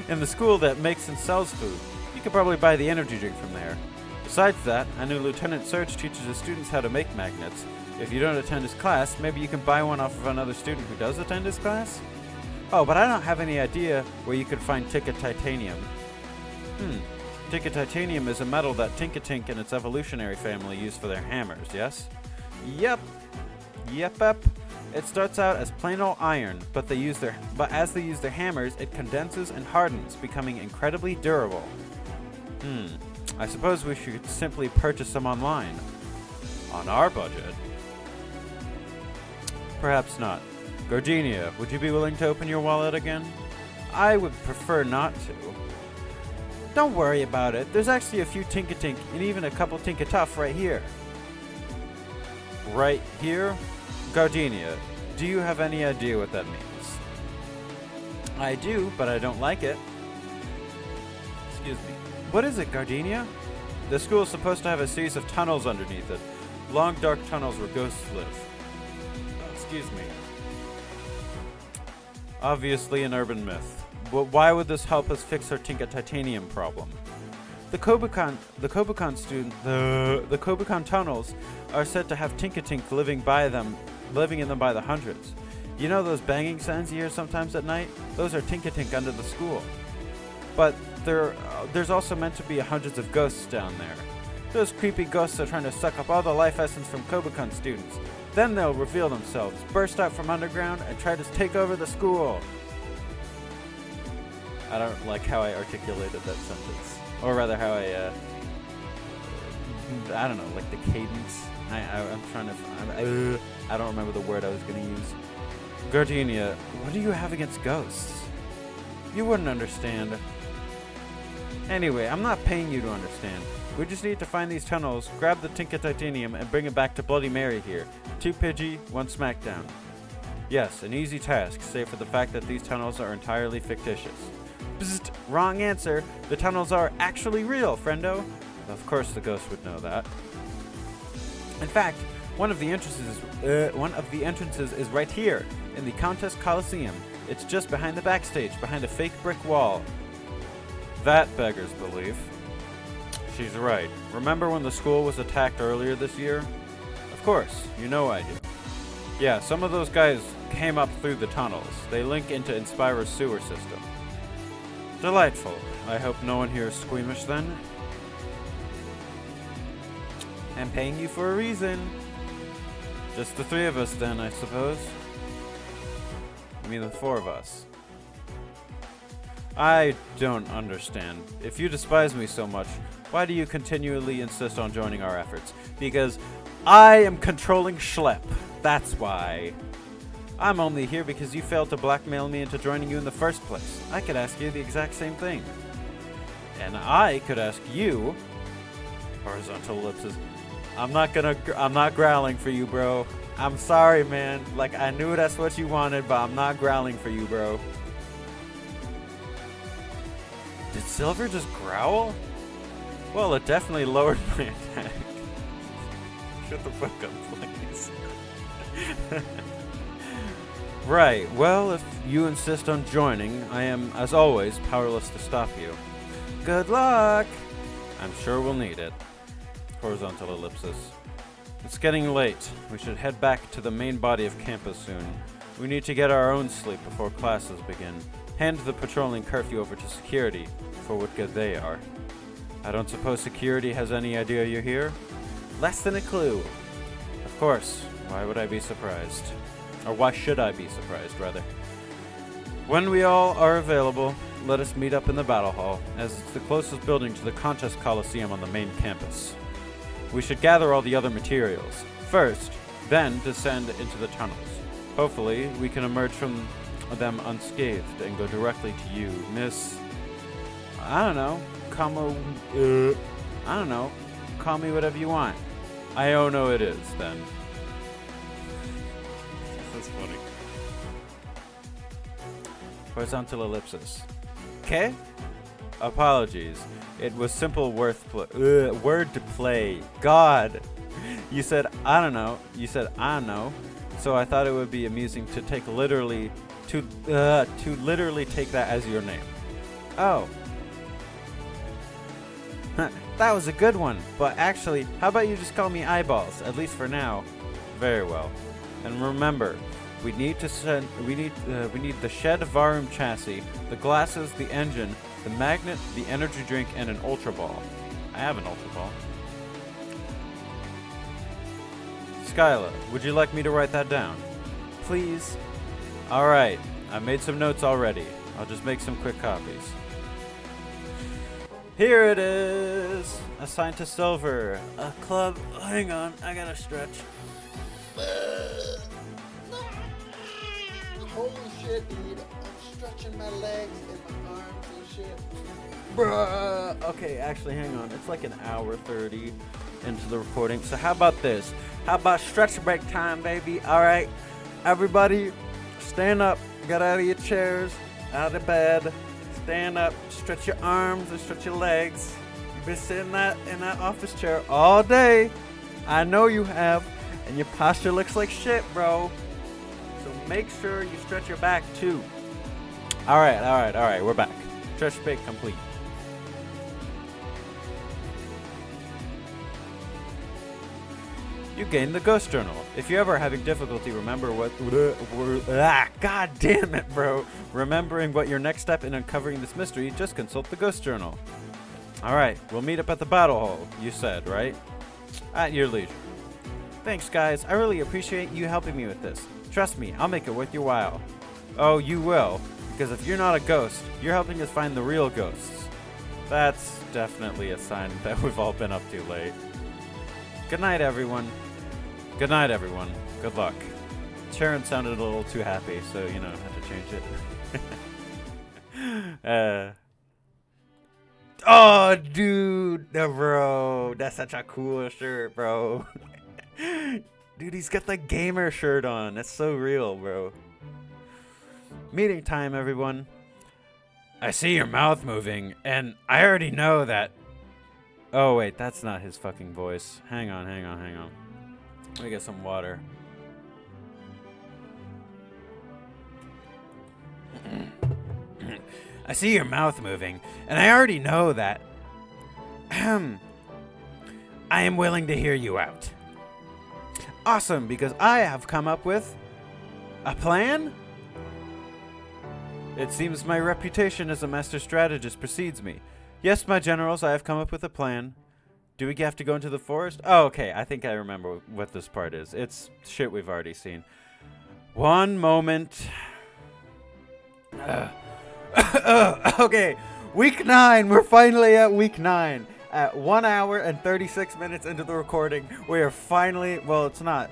in the school that makes and sells food. You could probably buy the energy drink from there. Besides that, I know Lieutenant Surge teaches his students how to make magnets. If you don't attend his class, maybe you can buy one off of another student who does attend his class? Oh, but I don't have any idea where you could find Tinket Titanium. Tinket Titanium is a metal that Tinkatink and its evolutionary family use for their hammers, yes? Yep. It starts out as plain old iron, but as they use their hammers, it condenses and hardens, becoming incredibly durable. I suppose we should simply purchase them online. On our budget. Perhaps not. Gardenia, would you be willing to open your wallet again? I would prefer not to. Don't worry about it. There's actually a few Tinkatink and even a couple Tinkatuff right here. Right here? Gardenia, do you have any idea what that means? I do, but I don't like it. Excuse me. What is it, Gardenia? The school is supposed to have a series of tunnels underneath it. Long, dark tunnels where ghosts live. Excuse me. Obviously an urban myth. But why would this help us fix our Tinket Titanium problem? The Kobukan tunnels are said to have Tinkatink living in them by the hundreds. You know those banging sounds you hear sometimes at night? Those are Tinkatink under the school. But there's also meant to be hundreds of ghosts down there. Those creepy ghosts are trying to suck up all the life essence from Kobukan students. Then they'll reveal themselves, burst out from underground, and try to take over the school. I don't like how I articulated that sentence. Or rather how I don't know, like the cadence. I'm trying to, I don't remember the word I was going to use. Gardenia, what do you have against ghosts? You wouldn't understand. Anyway, I'm not paying you to understand. We just need to find these tunnels, grab the Tinka Titanium, and bring it back to Bloody Mary here. 2 Pidgey, 1 Smackdown. Yes, an easy task, save for the fact that these tunnels are entirely fictitious. Bzzzt, wrong answer. The tunnels are actually real, friendo. Of course the ghost would know that. In fact, one of the entrances is right here, in the Contest Coliseum. It's just behind the backstage, behind a fake brick wall. That beggars belief. She's right. Remember when the school was attacked earlier this year? Of course, you know I do. Yeah, some of those guys came up through the tunnels. They link into Inspira's sewer system. Delightful. I hope no one here is squeamish then. I'm paying you for a reason. Just the 3 of us then, I suppose. I mean the 4 of us. I don't understand. If you despise me so much, why do you continually insist on joining our efforts? Because I am controlling Schlepp. That's why. I'm only here because you failed to blackmail me into joining you in the first place. I could ask you the exact same thing. And I could ask you... Horizontal ellipses. I'm not growling for you, bro. I'm sorry, man. Like, I knew that's what you wanted, but I'm not growling for you, bro. Did Silver just growl? Well, it definitely lowered my attack. Shut the fuck up, please. Right, well, if you insist on joining, I am, as always, powerless to stop you. Good luck! I'm sure we'll need it. Horizontal ellipsis. It's getting late. We should head back to the main body of campus soon. We need to get our own sleep before classes begin. Hand the patrolling curfew over to security, for what good they are. I don't suppose security has any idea you're here? Less than a clue. Of course, why would I be surprised? Or why should I be surprised, rather? When we all are available, let us meet up in the Battle Hall, as it's the closest building to the Contest Coliseum on the main campus. We should gather all the other materials first, then descend into the tunnels. Hopefully, we can emerge from them unscathed and go directly to you, Miss... I don't know. Call me whatever you want. Iono it is, then. That's funny. Horizontal ellipsis. Okay? Apologies. It was simple word to play. God! You said, I don't know. You said, I know. So I thought it would be amusing to take literally... to literally take that as your name. Oh. That was a good one, but actually, how about you just call me Eyeballs, at least for now? Very well. And remember, we need the Shed Varum chassis, the glasses, the engine, the magnet, the energy drink, and an Ultra Ball. I have an Ultra Ball. Skyla, would you like me to write that down? Please. Alright, I made some notes already. I'll just make some quick copies. Here it is! Assigned to Silver. A club. Hang on, I gotta stretch. Holy shit, dude. I'm stretching my legs and my arms and shit. Bruh. Okay, actually, hang on. It's like an hour 30 into the recording. So how about this? How about stretch break time, baby? Alright, everybody, stand up. Get out of your chairs, out of bed. Stand up, stretch your arms and stretch your legs. You've been sitting in that office chair all day. I know you have, and your posture looks like shit, bro. So make sure you stretch your back too. All right, we're back. Stretch break complete. You gain the Ghost Journal. If you're ever having difficulty God damn it, bro. Remembering what your next step in uncovering this mystery, just consult the Ghost Journal. Alright, we'll meet up at the battle hall, you said, right? At your leisure. Thanks, guys. I really appreciate you helping me with this. Trust me, I'll make it worth your while. Oh, you will. Because if you're not a ghost, you're helping us find the real ghosts. That's definitely a sign that we've all been up too late. Good night, everyone. Good night, everyone. Good luck. Sharon sounded a little too happy, so, you know, had to change it. Oh, dude, bro. That's such a cool shirt, bro. Dude, he's got the gamer shirt on. That's so real, bro. Meeting time, everyone. I see your mouth moving, and I already know that... Oh, wait, that's not his fucking voice. Hang on. Let me get some water. I see your mouth moving, and I already know that... I am willing to hear you out. Awesome, because I have come up with... a plan? It seems my reputation as a master strategist precedes me. Yes, my generals, I have come up with a plan. Do we have to go into the forest? Oh, okay, I think I remember what this part is. It's shit we've already seen. One moment. Okay, week 9. We're finally at week 9. At 1 hour and 36 minutes into the recording, we are finally... Well, it's not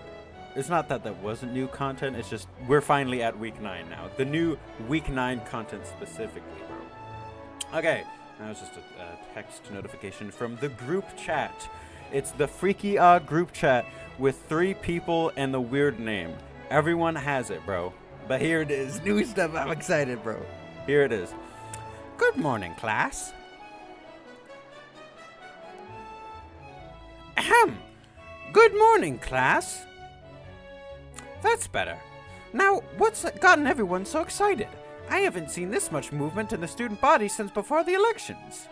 that wasn't new content. It's just we're finally at week 9 now. The new week 9 content specifically, bro. Okay, that was just a text notification from the group chat. It's the Freaky group chat with 3 people and the weird name. Everyone has it, bro. But here it is. New stuff. I'm excited, bro. Here it is. Good morning, class. Ahem. Good morning, class. That's better. Now, what's gotten everyone so excited? I haven't seen this much movement in the student body since before the elections.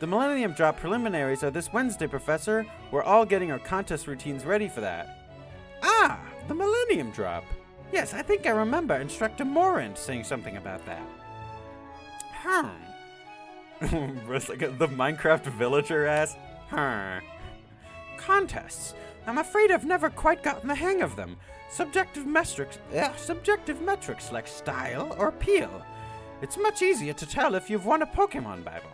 The Millennium Drop preliminaries are this Wednesday, Professor. We're all getting our contest routines ready for that. Ah, the Millennium Drop. Yes, I think I remember Instructor Morant saying something about that. It's like the Minecraft villager ass. Contests. I'm afraid I've never quite gotten the hang of them. Subjective metrics like style or appeal. It's much easier to tell if you've won a Pokémon battle.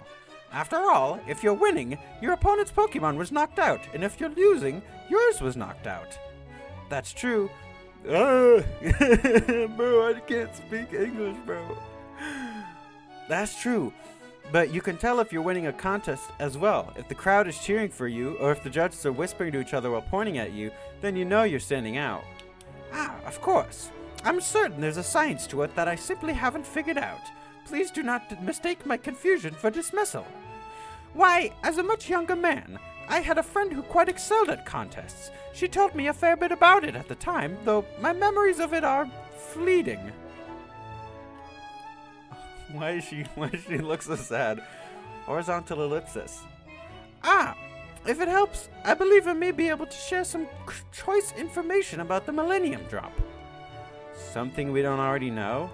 After all, if you're winning, your opponent's Pokémon was knocked out, and if you're losing, yours was knocked out. That's true. Bro, I can't speak English, bro. That's true. But you can tell if you're winning a contest as well. If the crowd is cheering for you, or if the judges are whispering to each other while pointing at you, then you know you're standing out. Ah, of course. I'm certain there's a science to it that I simply haven't figured out. Please do not mistake my confusion for dismissal. Why, as a much younger man, I had a friend who quite excelled at contests. She told me a fair bit about it at the time, though my memories of it are fleeting. Why does she look so sad? Horizontal ellipsis. Ah, if it helps, I believe I may be able to share some choice information about the Millennium Drop. Something we don't already know?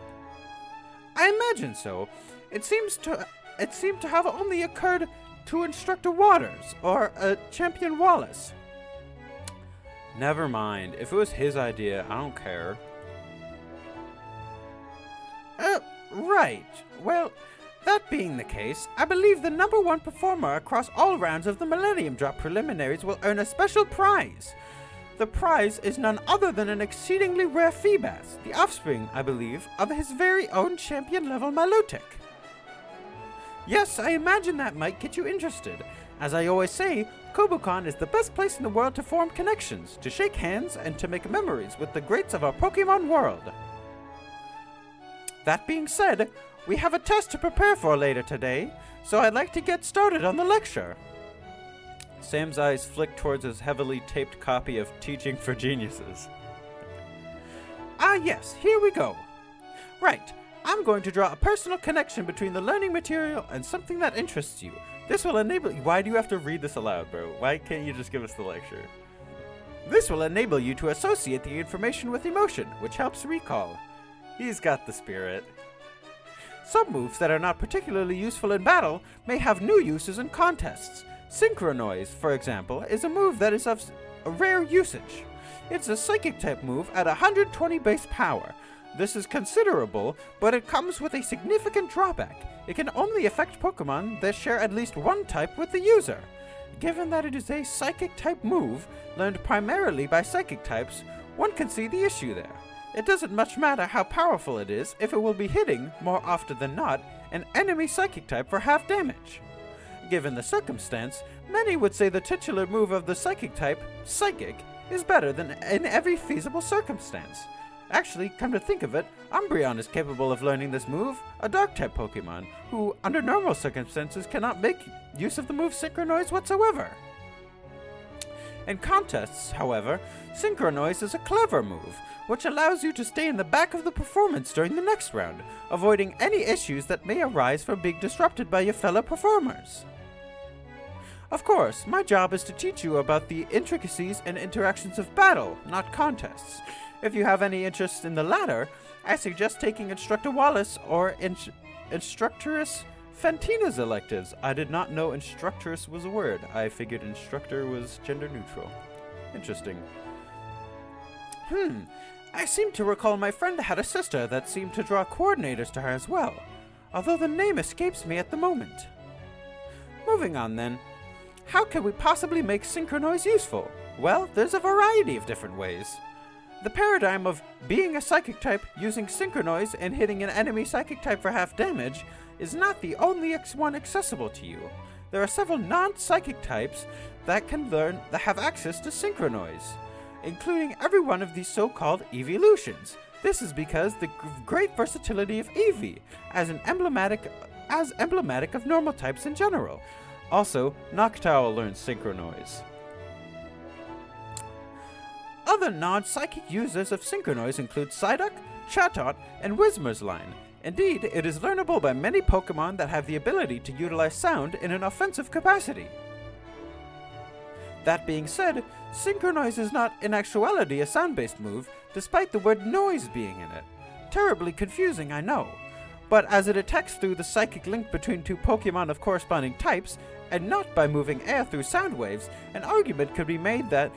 I imagine so. It seemed to have only occurred to Instructor Waters or Champion Wallace. Never mind. If it was his idea, I don't care. Right. Well, that being the case, I believe the #1 performer across all rounds of the Millennium Drop preliminaries will earn a special prize. The prize is none other than an exceedingly rare Feebas, the offspring, I believe, of his very own champion-level Milotic. Yes, I imagine that might get you interested. As I always say, Kobucon is the best place in the world to form connections, to shake hands, and to make memories with the greats of our Pokémon world. That being said, we have a test to prepare for later today, so I'd like to get started on the lecture. Sam's eyes flick towards his heavily taped copy of Teaching for Geniuses. Ah yes, here we go. Right, I'm going to draw a personal connection between the learning material and something that interests you. This will enable you. Why do you have to read this aloud, bro? Why can't you just give us the lecture? This will enable you to associate the information with emotion, which helps recall. He's got the spirit. Some moves that are not particularly useful in battle may have new uses in contests. Synchronize, for example, is a move that is of a rare usage. It's a psychic type move at 120 base power. This is considerable, but it comes with a significant drawback. It can only affect Pokemon that share at least one type with the user. Given that it is a psychic type move, learned primarily by psychic types, one can see the issue there. It doesn't much matter how powerful it is if it will be hitting, more often than not, an enemy psychic type for half damage. Given the circumstance, many would say the titular move of the psychic type, Psychic, is better than in every feasible circumstance. Actually, come to think of it, Umbreon is capable of learning this move, a Dark-type Pokemon, who, under normal circumstances, cannot make use of the move Synchronize whatsoever. In contests, however, Synchronize is a clever move, which allows you to stay in the back of the performance during the next round, avoiding any issues that may arise from being disrupted by your fellow performers. Of course, my job is to teach you about the intricacies and interactions of battle, not contests. If you have any interest in the latter, I suggest taking Instructor Wallace or Instructress Fantina's electives. I did not know Instructress was a word. I figured Instructor was gender neutral. Interesting. I seem to recall my friend had a sister that seemed to draw coordinators to her as well, although the name escapes me at the moment. Moving on then. How can we possibly make Synchronize useful? Well, there's a variety of different ways. The paradigm of being a psychic type, using Synchronize, and hitting an enemy psychic type for half damage is not the only one accessible to you. There are several non-psychic types that have access to Synchronize, including every one of these so-called evolutions. This is because the great versatility of Eevee as emblematic of normal types in general. Also, Noctowl learns Synchronize. Other non-psychic users of Synchronize include Psyduck, Chatot, and Whismur's-Line. Indeed, it is learnable by many Pokemon that have the ability to utilize sound in an offensive capacity. That being said, Synchronize is not in actuality a sound-based move, despite the word noise being in it. Terribly confusing, I know. But as it attacks through the psychic link between two Pokemon of corresponding types, and not by moving air through sound waves, an argument could be made by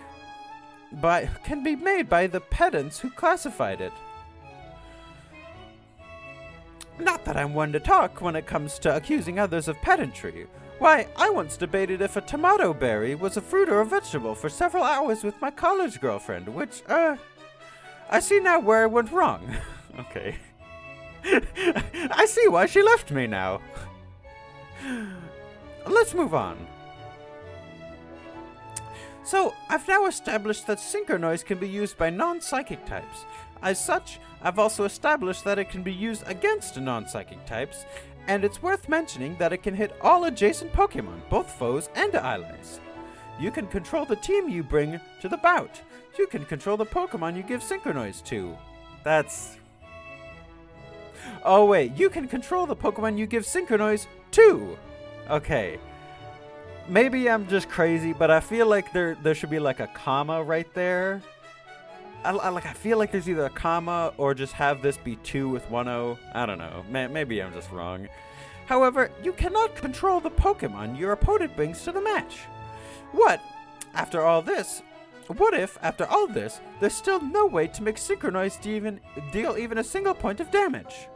the pedants who classified it. Not that I'm one to talk when it comes to accusing others of pedantry. Why, I once debated if a tomato berry was a fruit or a vegetable for several hours with my college girlfriend, which, I see now where I went wrong. Okay. I see why she left me now. Let's move on. So, I've now established that Synchronize can be used by non-psychic types. As such, I've also established that it can be used against non-psychic types, and it's worth mentioning that it can hit all adjacent Pokemon, both foes and allies. You can control the team you bring to the bout. You can control the Pokemon you give Synchronize to. Oh wait, you can control the Pokemon you give Synchronize to! Okay. Maybe I'm just crazy, but I feel like there should be like a comma right there. I feel like there's either a comma or just have this be 2 with 1 O. I don't know. Maybe I'm just wrong. However, you cannot control the Pokemon your opponent brings to the match. What if, after all this, there's still no way to make Synchronize deal even a single point of damage?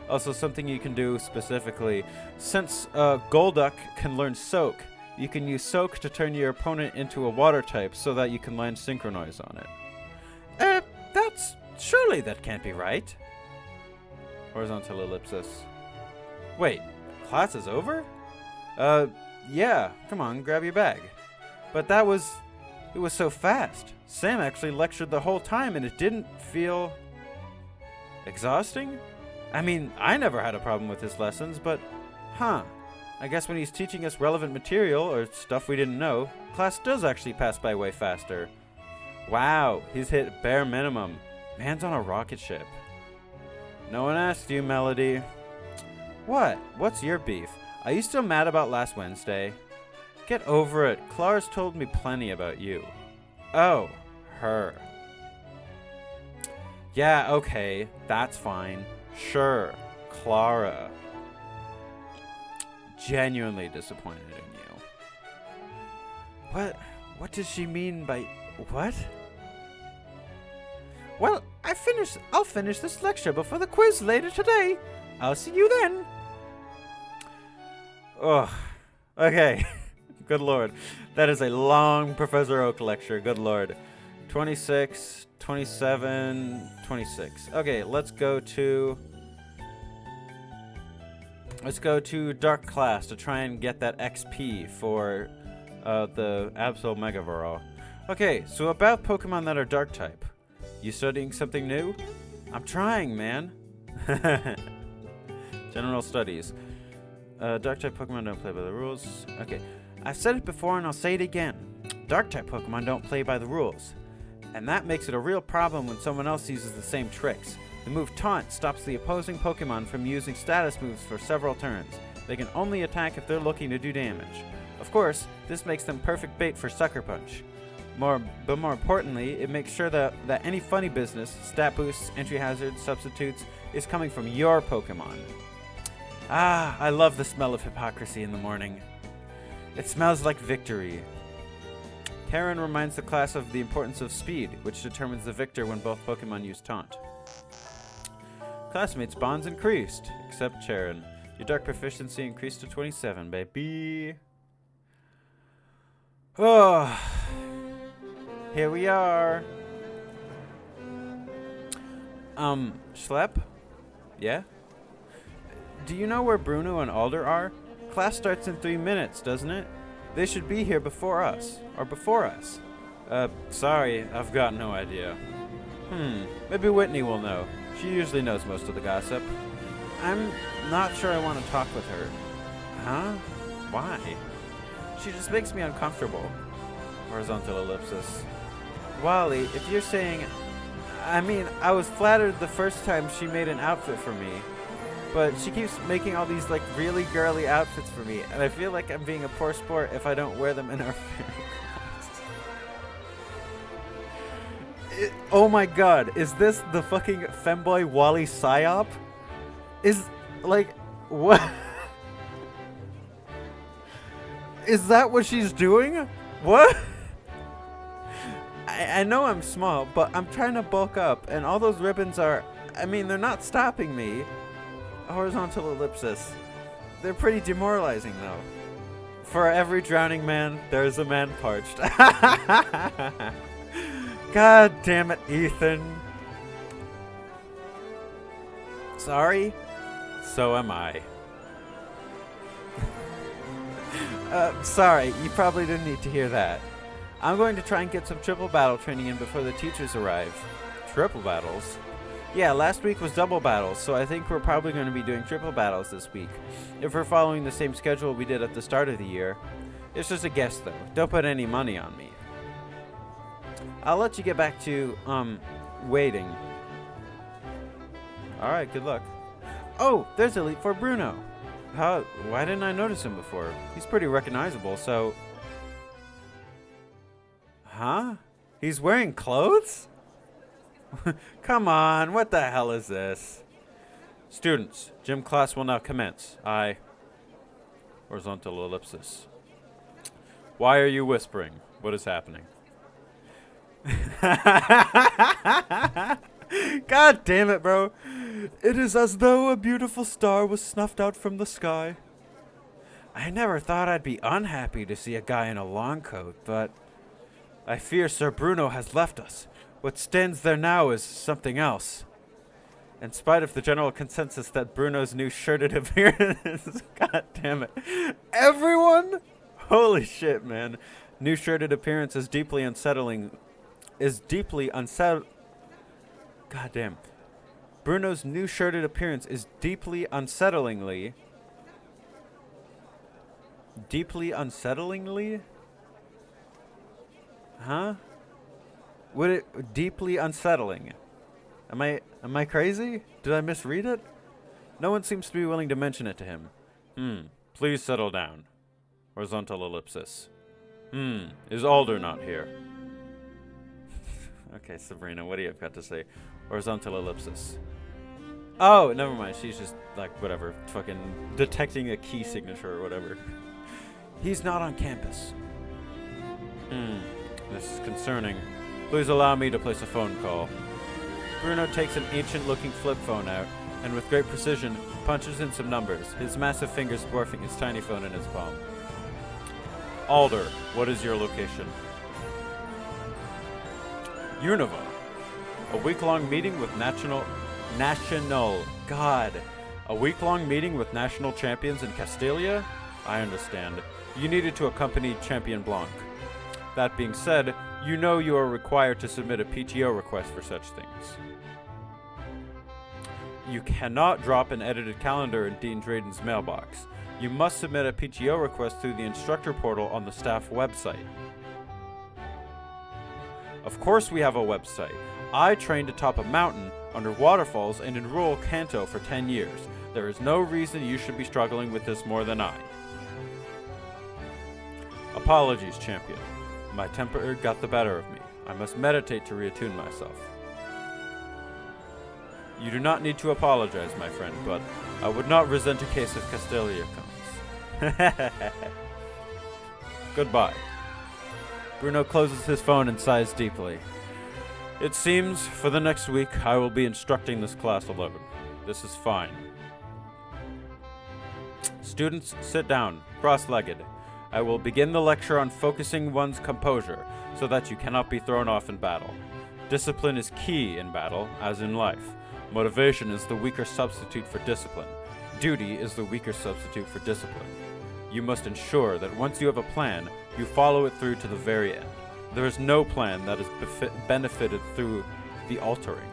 Also, something you can do specifically, since Golduck can learn Soak, you can use Soak to turn your opponent into a water type so that you can land Synchronize on it. Surely that can't be right. Horizontal ellipsis. Wait, class is over? Yeah, come on, grab your bag. But it was so fast. Sam actually lectured the whole time and it didn't feel exhausting? I mean, I never had a problem with his lessons, but, I guess when he's teaching us relevant material, or stuff we didn't know, class does actually pass by way faster. Wow, he's hit bare minimum. Man's on a rocket ship. No one asked you, Melody. What? What's your beef? Are you still mad about last Wednesday? Get over it. Clara's told me plenty about you. Oh, her. Yeah, okay. That's fine. Sure. Clara. Genuinely disappointed in you. What? What does she mean by... What? Well, I'll finish this lecture before the quiz later today. I'll see you then. Ugh. Okay. Good lord. That is a long Professor Oak lecture. Good lord. 26, 27, 26. Okay, let's go to Dark Class to try and get that XP for the Absol Megavoro. Okay, so about Pokemon that are Dark type. You studying something new? I'm trying, man. General studies. Dark type Pokemon don't play by the rules. Okay, I've said it before and I'll say it again. Dark type Pokemon don't play by the rules. And that makes it a real problem when someone else uses the same tricks. The move Taunt stops the opposing Pokemon from using status moves for several turns. They can only attack if they're looking to do damage. Of course, this makes them perfect bait for Sucker Punch. But more importantly, it makes sure that any funny business, stat boosts, entry hazards, substitutes, is coming from your Pokemon. Ah, I love the smell of hypocrisy in the morning. It smells like victory. Karen reminds the class of the importance of speed, which determines the victor when both Pokemon use Taunt. Classmates' bonds increased, except Charon. Your Dark proficiency increased to 27, baby. Oh, here we are. Schlep? Yeah? Do you know where Bruno and Alder are? Class starts in 3 minutes, doesn't it? They should be here before us. Or before us. Sorry, I've got no idea. Maybe Whitney will know. She usually knows most of the gossip. I'm not sure I want to talk with her. Huh? Why? She just makes me uncomfortable. Horizontal ellipsis. Wally, if you're saying... I mean, I was flattered the first time she made an outfit for me. But she keeps making all these, like, really girly outfits for me. And I feel like I'm being a poor sport if I don't wear them in our class. Oh my god, is this the fucking femboy Wally psyop? Is, like, what? Is that what she's doing? What? I know I'm small, but I'm trying to bulk up, and all those ribbons are, I mean, they're not stopping me. Horizontal ellipsis. They're pretty demoralizing, though. For every drowning man, there's a man parched. God damn it, Ethan. Sorry? So am I. Sorry, you probably didn't need to hear that. I'm going to try and get some triple battle training in before the teachers arrive. Triple battles? Yeah, last week was double battles, so I think we're probably going to be doing triple battles this week. If we're following the same schedule we did at the start of the year. It's just a guess, though. Don't put any money on me. I'll let you get back to, waiting. Alright, good luck. Oh, there's Elite Four Bruno. Why didn't I notice him before? He's pretty recognizable, so... Huh? He's wearing clothes? Come on, what the hell is this? Students, gym class will now commence. Horizontal ellipsis. Why are you whispering? What is happening? God damn it, bro. It is as though a beautiful star was snuffed out from the sky. I never thought I'd be unhappy to see a guy in a long coat, but I fear Sir Bruno has left us. What stands there now is something else. In spite of the general consensus that Bruno's new shirted appearance... God damn it. Everyone? Holy shit, man. New shirted appearance is deeply unsettling. God damn. Bruno's new shirted appearance is deeply unsettlingly... Deeply unsettlingly? Huh? Would it deeply unsettling? Am I crazy? Did I misread it? No one seems to be willing to mention it to him. Please settle down. Horizontal ellipsis. Is Alder not here? Okay, Sabrina, what do you have got to say? Horizontal ellipsis. Oh, never mind. She's just, like, whatever. Fucking detecting a key signature or whatever. He's not on campus. This is concerning. Please allow me to place a phone call. Bruno takes an ancient-looking flip phone out, and with great precision, punches in some numbers, his massive fingers dwarfing his tiny phone in his palm. Alder, what is your location? Unova. A week-long meeting with A week-long meeting with national champions in Castilia? I understand. You needed to accompany Champion Blanc. That being said, you know you are required to submit a PTO request for such things. You cannot drop an edited calendar in Dean Drayden's mailbox. You must submit a PTO request through the instructor portal on the staff website. Of course we have a website. I trained atop a mountain, under waterfalls, and in rural Kanto for 10 years. There is no reason you should be struggling with this more than I. Apologies, champion. My temper got the better of me. I must meditate to reattune myself. You do not need to apologize, my friend, but I would not resent a case if Castilia comes. Goodbye. Bruno closes his phone and sighs deeply. It seems, for the next week, I will be instructing this class alone. This is fine. Students, sit down, cross-legged. I will begin the lecture on focusing one's composure, so that you cannot be thrown off in battle. Discipline is key in battle, as in life. Motivation is the weaker substitute for discipline. Duty is the weaker substitute for discipline. You must ensure that once you have a plan, you follow it through to the very end. There is no plan that is benefited through the altering.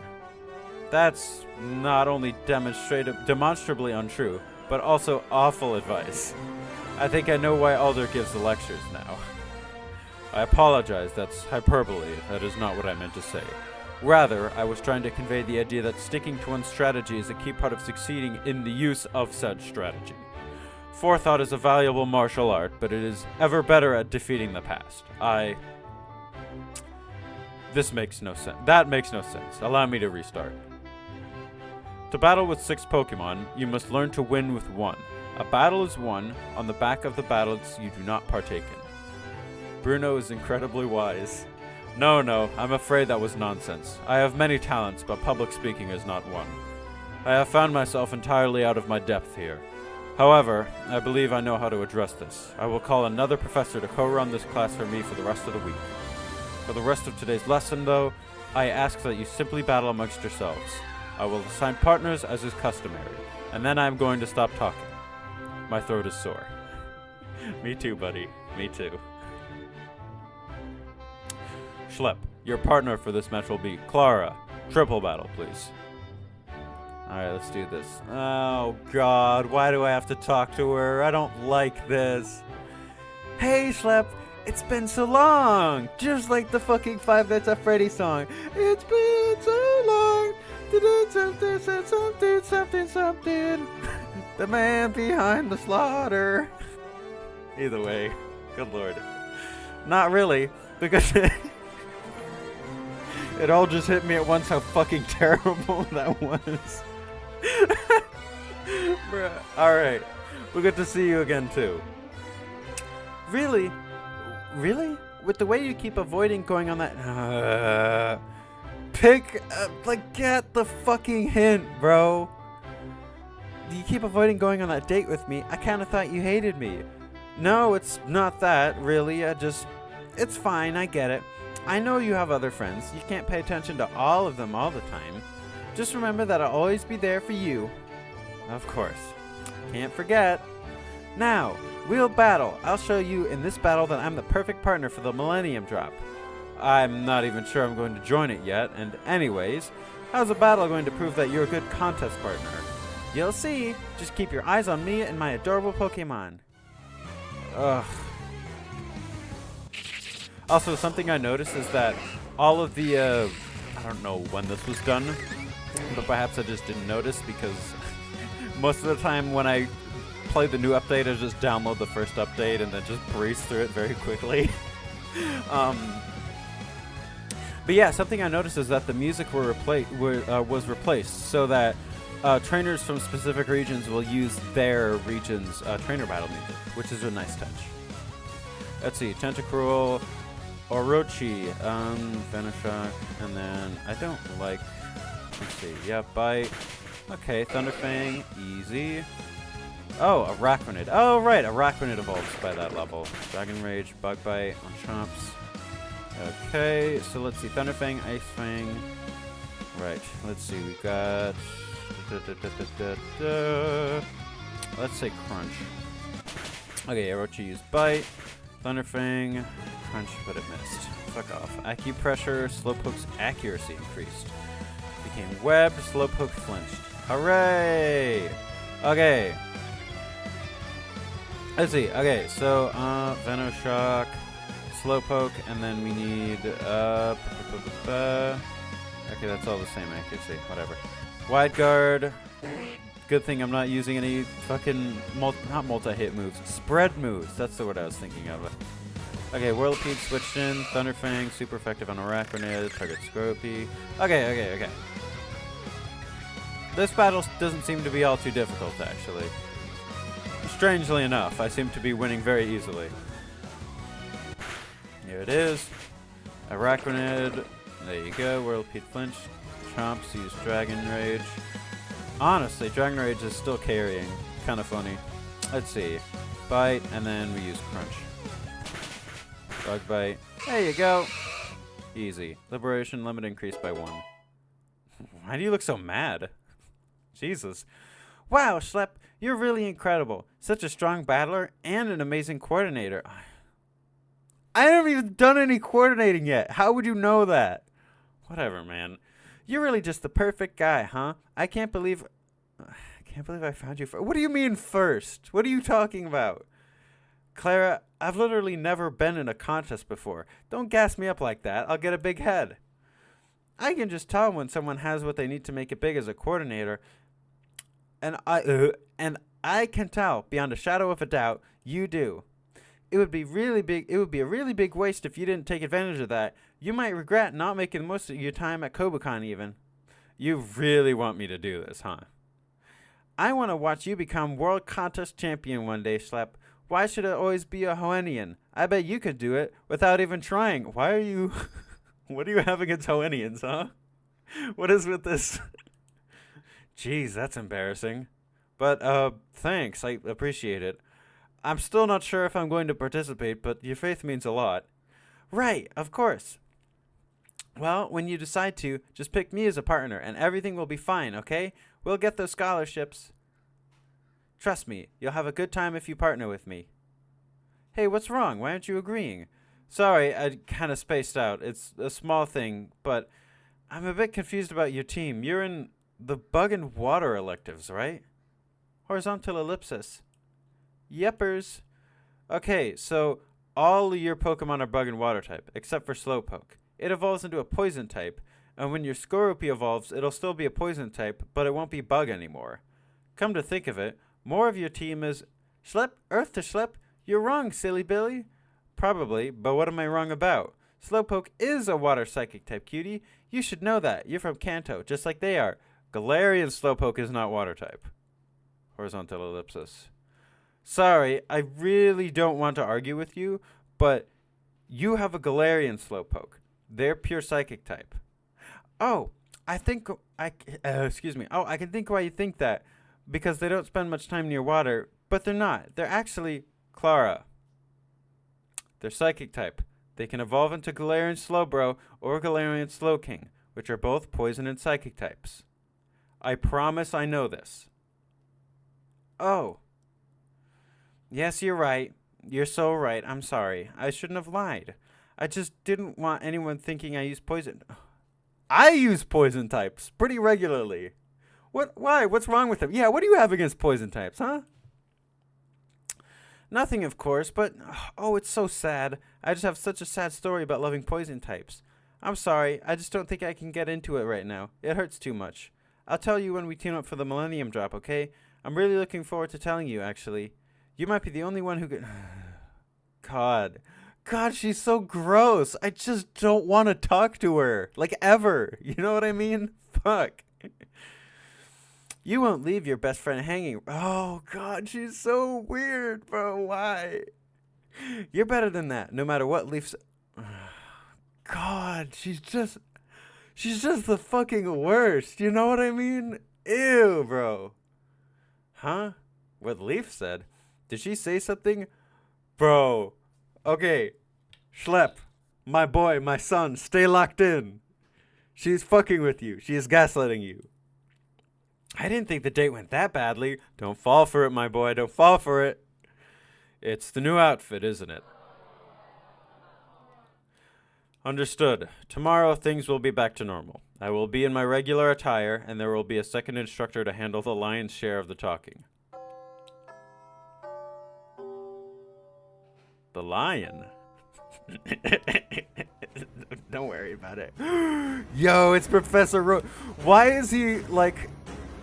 That's not only demonstrably untrue, but also awful advice. I think I know why Alder gives the lectures now. I apologize, that's hyperbole. That is not what I meant to say. Rather, I was trying to convey the idea that sticking to one's strategy is a key part of succeeding in the use of said strategy. Forethought is a valuable martial art, but it is ever better at defeating the past. This makes no sense. That makes no sense. Allow me to restart. To battle with 6 Pokémon, you must learn to win with 1. A battle is won on the back of the battles you do not partake in. Bruno is incredibly wise. No, I'm afraid that was nonsense. I have many talents, but public speaking is not one. I have found myself entirely out of my depth here. However, I believe I know how to address this. I will call another professor to co-run this class for me for the rest of the week. For the rest of today's lesson, though, I ask that you simply battle amongst yourselves. I will assign partners as is customary, and then I am going to stop talking. My throat is sore. Me too, buddy. Me too. Schlep, your partner for this match will be Clara. Triple battle, please. Alright, let's do this. Oh, God. Why do I have to talk to her? I don't like this. Hey, Schlep. It's been so long. Just like the fucking Five Nights at Freddy's song. It's been so long. Something. The man behind the slaughter. Either way. Good lord. Not really. Because it all just hit me at once how fucking terrible that was. Bruh. Alright. We'll get to see you again too. Really? Really? With the way you keep avoiding going on that... get the fucking hint, bro. You keep avoiding going on that date with me. I kind of thought you hated me. No, it's not that, really. It's fine, I get it. I know you have other friends. You can't pay attention to all of them all the time. Just remember that I'll always be there for you. Of course. Can't forget. Now, we'll battle. I'll show you in this battle that I'm the perfect partner for the Millennium Drop. I'm not even sure I'm going to join it yet, and anyways, how's a battle going to prove that you're a good contest partner? You'll see. Just keep your eyes on me and my adorable Pokemon. Ugh. Also, something I noticed is that all of the, I don't know when this was done, but perhaps I just didn't notice because most of the time when I play the new update or just download the first update and then just breeze through it very quickly. But yeah, something I noticed is that the music was replaced so that trainers from specific regions will use their region's trainer battle music, which is a nice touch. Let's see, Tentacruel, Orochi, Venoshock, and then I don't like, let's see, yeah, Bite. Okay, Thunderfang, easy. Oh, Arachnid. Oh, right, Arachnid evolves by that level. Dragon Rage, Bug Bite on Chomps. Okay, so let's see, Thunderfang, Ice Fang. Right, let's see, we got... Let's say Crunch. Okay, Orochi used Bite. Thunderfang, Crunch, but it missed. Fuck off. Acupressure, Slowpoke's accuracy increased. Became webbed, Slowpoke flinched. Hooray! Okay. Let's see. Okay, so Venoshock, Slowpoke, and then we need okay, that's all the same accuracy. Whatever. Wide Guard. Good thing I'm not using any fucking not multi-hit moves. Spread moves. That's the word I was thinking of. Okay, Whirlipede switched in. Thunderfang, super effective on Arachnid. Target Scropy. Okay. This battle doesn't seem to be all too difficult, actually. Strangely enough, I seem to be winning very easily. Here it is. Arachnid. There you go. Whirlipede flinch. Chomps use Dragon Rage. Honestly, Dragon Rage is still carrying. Kind of funny. Let's see. Bite, and then we use Crunch. Bug Bite. There you go. Easy. Liberation limit increased by 1. Why do you look so mad? Jesus. Wow, Schlep, you're really incredible. Such a strong battler and an amazing coordinator. I haven't even done any coordinating yet. How would you know that? Whatever, man. You're really just the perfect guy, huh? I can't believe I found you first. What do you mean first? What are you talking about? Clara, I've literally never been in a contest before. Don't gas me up like that. I'll get a big head. I can just tell when someone has what they need to make it big as a coordinator. And I can tell beyond a shadow of a doubt you do. It would be a really big waste if you didn't take advantage of that. You might regret not making the most of your time at Kobucon even. You really want me to do this, huh? I want to watch you become world contest champion one day, Schlep. Why should it always be a Hoennian? I bet you could do it without even trying. Why are you... What do you have against Hoennians, huh? What is with this? Jeez, that's embarrassing. But, thanks. I appreciate it. I'm still not sure if I'm going to participate, but your faith means a lot. Right, of course. Well, when you decide to, just pick me as a partner, and everything will be fine, okay? We'll get those scholarships. Trust me, you'll have a good time if you partner with me. Hey, what's wrong? Why aren't you agreeing? Sorry, I kind of spaced out. It's a small thing, but I'm a bit confused about your team. You're in the bug and water electives, right? Horizontal ellipsis. Yepers. Okay, so all your Pokemon are bug and water type, except for Slowpoke. It evolves into a poison type, and when your Skorupi evolves, it'll still be a poison type, but it won't be bug anymore. Come to think of it, more of your team is... Schlep? Earth to Schlep? You're wrong, silly Billy. Probably, but what am I wrong about? Slowpoke is a water psychic type, cutie. You should know that. You're from Kanto, just like they are. Galarian Slowpoke is not water type. Horizontal ellipsis. Sorry, I really don't want to argue with you, but you have a Galarian Slowpoke. They're pure psychic type. Oh, excuse me. Oh, I can think why you think that. Because they don't spend much time near water, but they're not. They're actually Clara. They're psychic type. They can evolve into Galarian Slowbro or Galarian Slowking, which are both poison and psychic types. I promise I know this. Oh. Yes, you're right. You're so right. I'm sorry. I shouldn't have lied. I just didn't want anyone thinking I use poison. I use poison types pretty regularly. What? Why? What's wrong with them? Yeah, what do you have against poison types, huh? Nothing, of course, but oh, it's so sad. I just have such a sad story about loving poison types. I'm sorry. I just don't think I can get into it right now. It hurts too much. I'll tell you when we team up for the Millennium Drop, okay? I'm really looking forward to telling you, actually. You might be the only one who could... God. God, she's so gross. I just don't want to talk to her. Like, ever. You know what I mean? Fuck. You won't leave your best friend hanging. Oh, God, she's so weird, bro. Why? You're better than that, no matter what Leaf's... God, she's just the fucking worst. You know what I mean? Ew, bro. Huh? What Leaf said? Did she say something? Bro. Okay. Schlep. My boy, my son, stay locked in. She's fucking with you. She is gaslighting you. I didn't think the date went that badly. Don't fall for it, my boy. Don't fall for it. It's the new outfit, isn't it? Understood. Tomorrow things will be back to normal. I will be in my regular attire, and there will be a second instructor to handle the lion's share of the talking. The lion? Don't worry about it. Yo, it's Professor Why is he, like,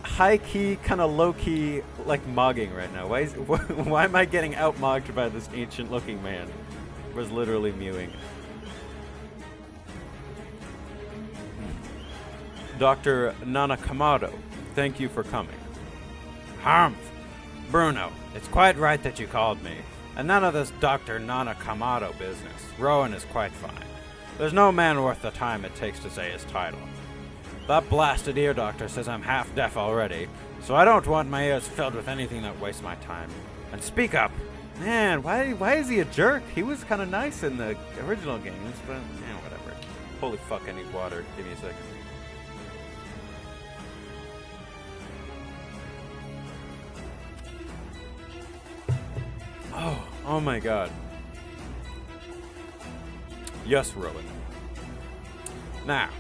high-key, kind of low-key, like, mogging right now? Why am I getting out-mogged by this ancient-looking man? Was literally mewing. Dr. Nanakamado, thank you for coming. Harmth. Bruno, it's quite right that you called me. And none of this Dr. Nanakamado business. Rowan is quite fine. There's no man worth the time it takes to say his title. That blasted ear doctor says I'm half deaf already, so I don't want my ears filled with anything that wastes my time. And speak up. Man, why is he a jerk? He was kind of nice in the original games, but whatever. Holy fuck, I need water. Give me a second. Oh my god. Yes, Rowan. Now,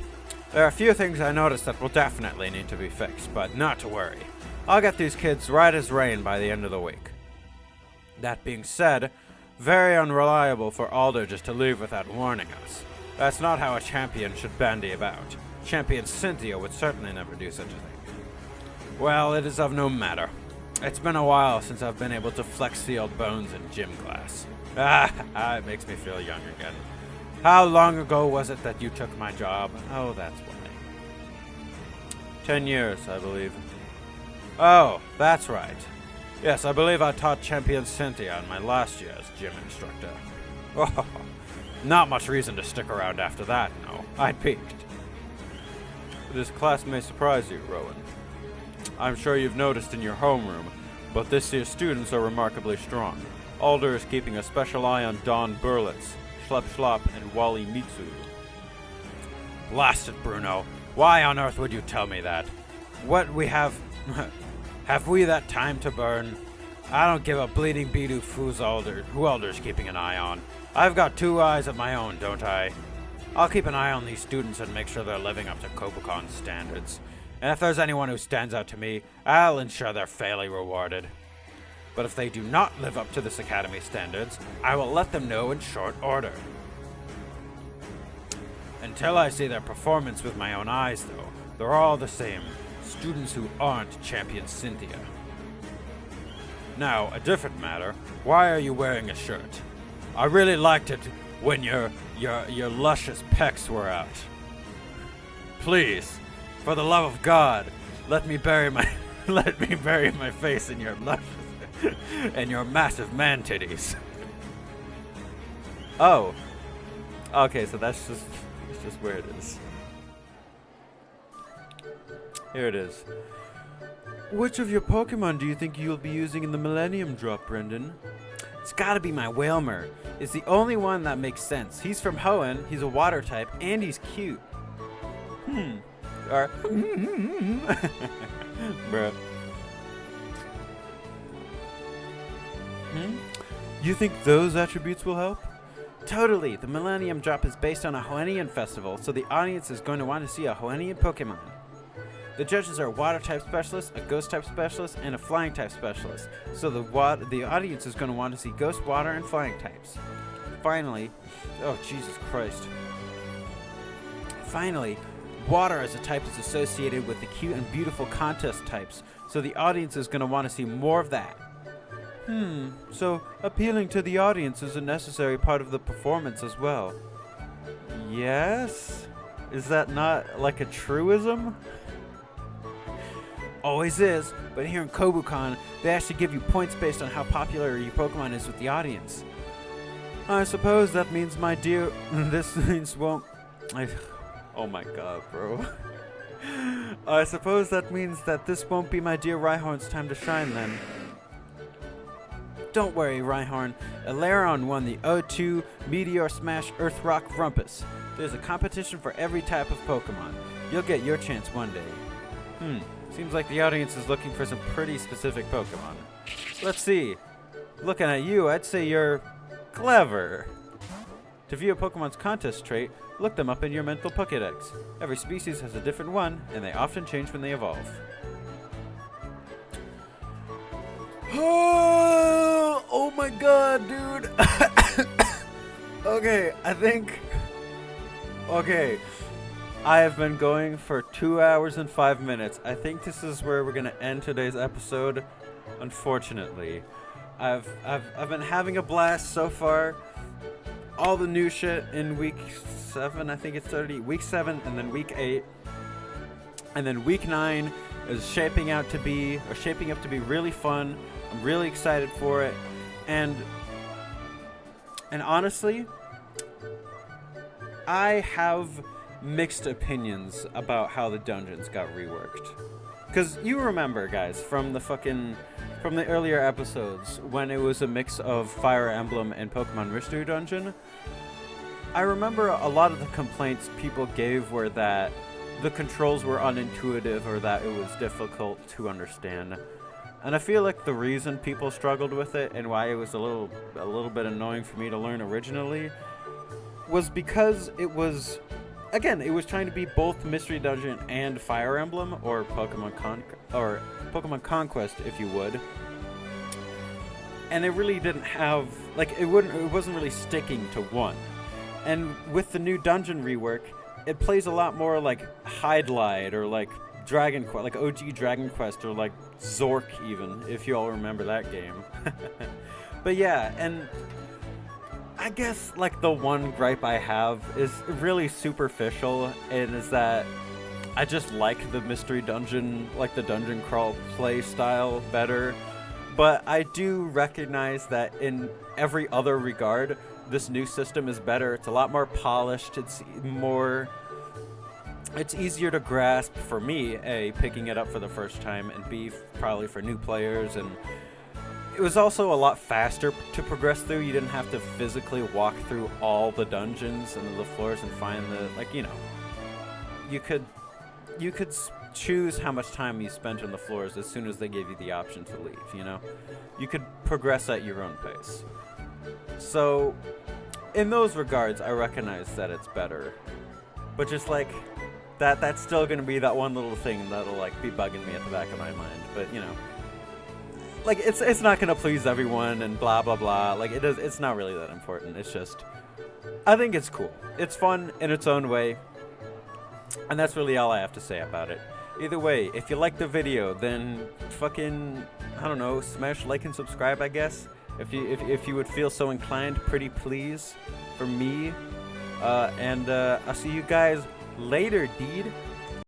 there are a few things I noticed that will definitely need to be fixed, but not to worry. I'll get these kids right as rain by the end of the week. That being said, very unreliable for Alder just to leave without warning us. That's not how a champion should bandy about. Champion Cynthia would certainly never do such a thing. Well, it is of no matter. It's been a while since I've been able to flex the old bones in gym class. It makes me feel young again. How long ago was it that you took my job? Oh, that's why. 10 years, I believe. Oh, that's right. Yes, I believe I taught Champion Cynthia in my last year as gym instructor. Oh, not much reason to stick around after that, no. I peaked. This class may surprise you, Rowan. I'm sure you've noticed in your homeroom, but this year's students are remarkably strong. Alder is keeping a special eye on Don Burlitz, Schlep Schlop, and Wally Mitsu. Blast it, Bruno. Why on earth would you tell me that? What we have... have we that time to burn? I don't give a bleeding beat who Alder's keeping an eye on. I've got 2 eyes of my own, don't I? I'll keep an eye on these students and make sure they're living up to Kobukon's standards. And if there's anyone who stands out to me, I'll ensure they're fairly rewarded. But if they do not live up to this academy standards, I will let them know in short order. Until I see their performance with my own eyes, though, they're all the same. Students who aren't Champion Cynthia. Now, a different matter. Why are you wearing a shirt? I really liked it when your luscious pecs were out. Please, for the love of God, let me bury my face in your luscious and your massive man titties. Oh. Okay, so that's just where it is. Here it is. Which of your Pokemon do you think you'll be using in the Millennium Drop, Brendan? It's gotta be my Wailmer. It's the only one that makes sense. He's from Hoenn, he's a water type, and he's cute. Or bruh. You think those attributes will help? Totally. The Millennium Drop is based on a Hoennian festival, so the audience is going to want to see a Hoennian Pokemon. The judges are a water type specialist, a ghost type specialist, and a flying type specialist. So the audience is going to want to see ghost, water, and flying types. Finally, oh Jesus Christ. Finally, water as a type is associated with the cute and beautiful contest types, so the audience is going to want to see more of that. So appealing to the audience is a necessary part of the performance as well. Yes? Is that not like a truism? Always is, but here in Kobukan, they actually give you points based on how popular your Pokemon is with the audience. I suppose that means my dear... this means won't... oh my god, bro. I suppose that means that this won't be my dear Rhyhorn's time to shine then. Don't worry, Rhyhorn. Elaron won the O2 Meteor Smash Earth Rock Rumpus. There's a competition for every type of Pokemon. You'll get your chance one day. Seems like the audience is looking for some pretty specific Pokemon. Let's see. Looking at you, I'd say you're clever. To view a Pokemon's contest trait, look them up in your mental Pokédex. Every species has a different one, and they often change when they evolve. Oh my god, dude. Okay, I think... Okay. I have been going for 2 hours and 5 minutes. I think this is where we're gonna end today's episode. Unfortunately, I've been having a blast so far. All the new shit in week 7, I think it's 30. Week 7 and then week 8, and then week 9 is shaping up to be really fun. I'm really excited for it, and honestly, I have mixed opinions about how the dungeons got reworked. Because you remember, guys, from the earlier episodes when it was a mix of Fire Emblem and Pokemon Mystery Dungeon, I remember a lot of the complaints people gave were that the controls were unintuitive or that it was difficult to understand. And I feel like the reason people struggled with it and why it was a little bit annoying for me to learn originally was because it was trying to be both Mystery Dungeon and Fire Emblem, or Pokemon Conquest, if you would. And it really didn't have, like, it wasn't really sticking to one. And with the new dungeon rework, it plays a lot more like Hydlide or like Dragon Quest, like OG Dragon Quest, or like Zork even, if you all remember that game. But yeah, and I guess like the one gripe I have is really superficial, and is that I just like the Mystery Dungeon, like the dungeon crawl play style better. But I do recognize that in every other regard, this new system is better. It's a lot more polished. It's easier to grasp for me, A, picking it up for the first time, and B, probably for new players. And it was also a lot faster to progress through. You didn't have to physically walk through all the dungeons and the floors and find the, like, you know, you could choose how much time you spent on the floors as soon as they gave you the option to leave, you know? You could progress at your own pace. So, in those regards, I recognize that it's better. But just like, that's still gonna be that one little thing that'll like be bugging me at the back of my mind. But, you know, like, it's not gonna please everyone and blah blah blah. Like, it's not really that important. It's just, I think it's cool. It's fun in its own way. And that's really all I have to say about it. Either way, if you like the video, then fucking, I don't know, smash like and subscribe, I guess. If you would feel so inclined, pretty please, for me. And I'll see you guys later, dude.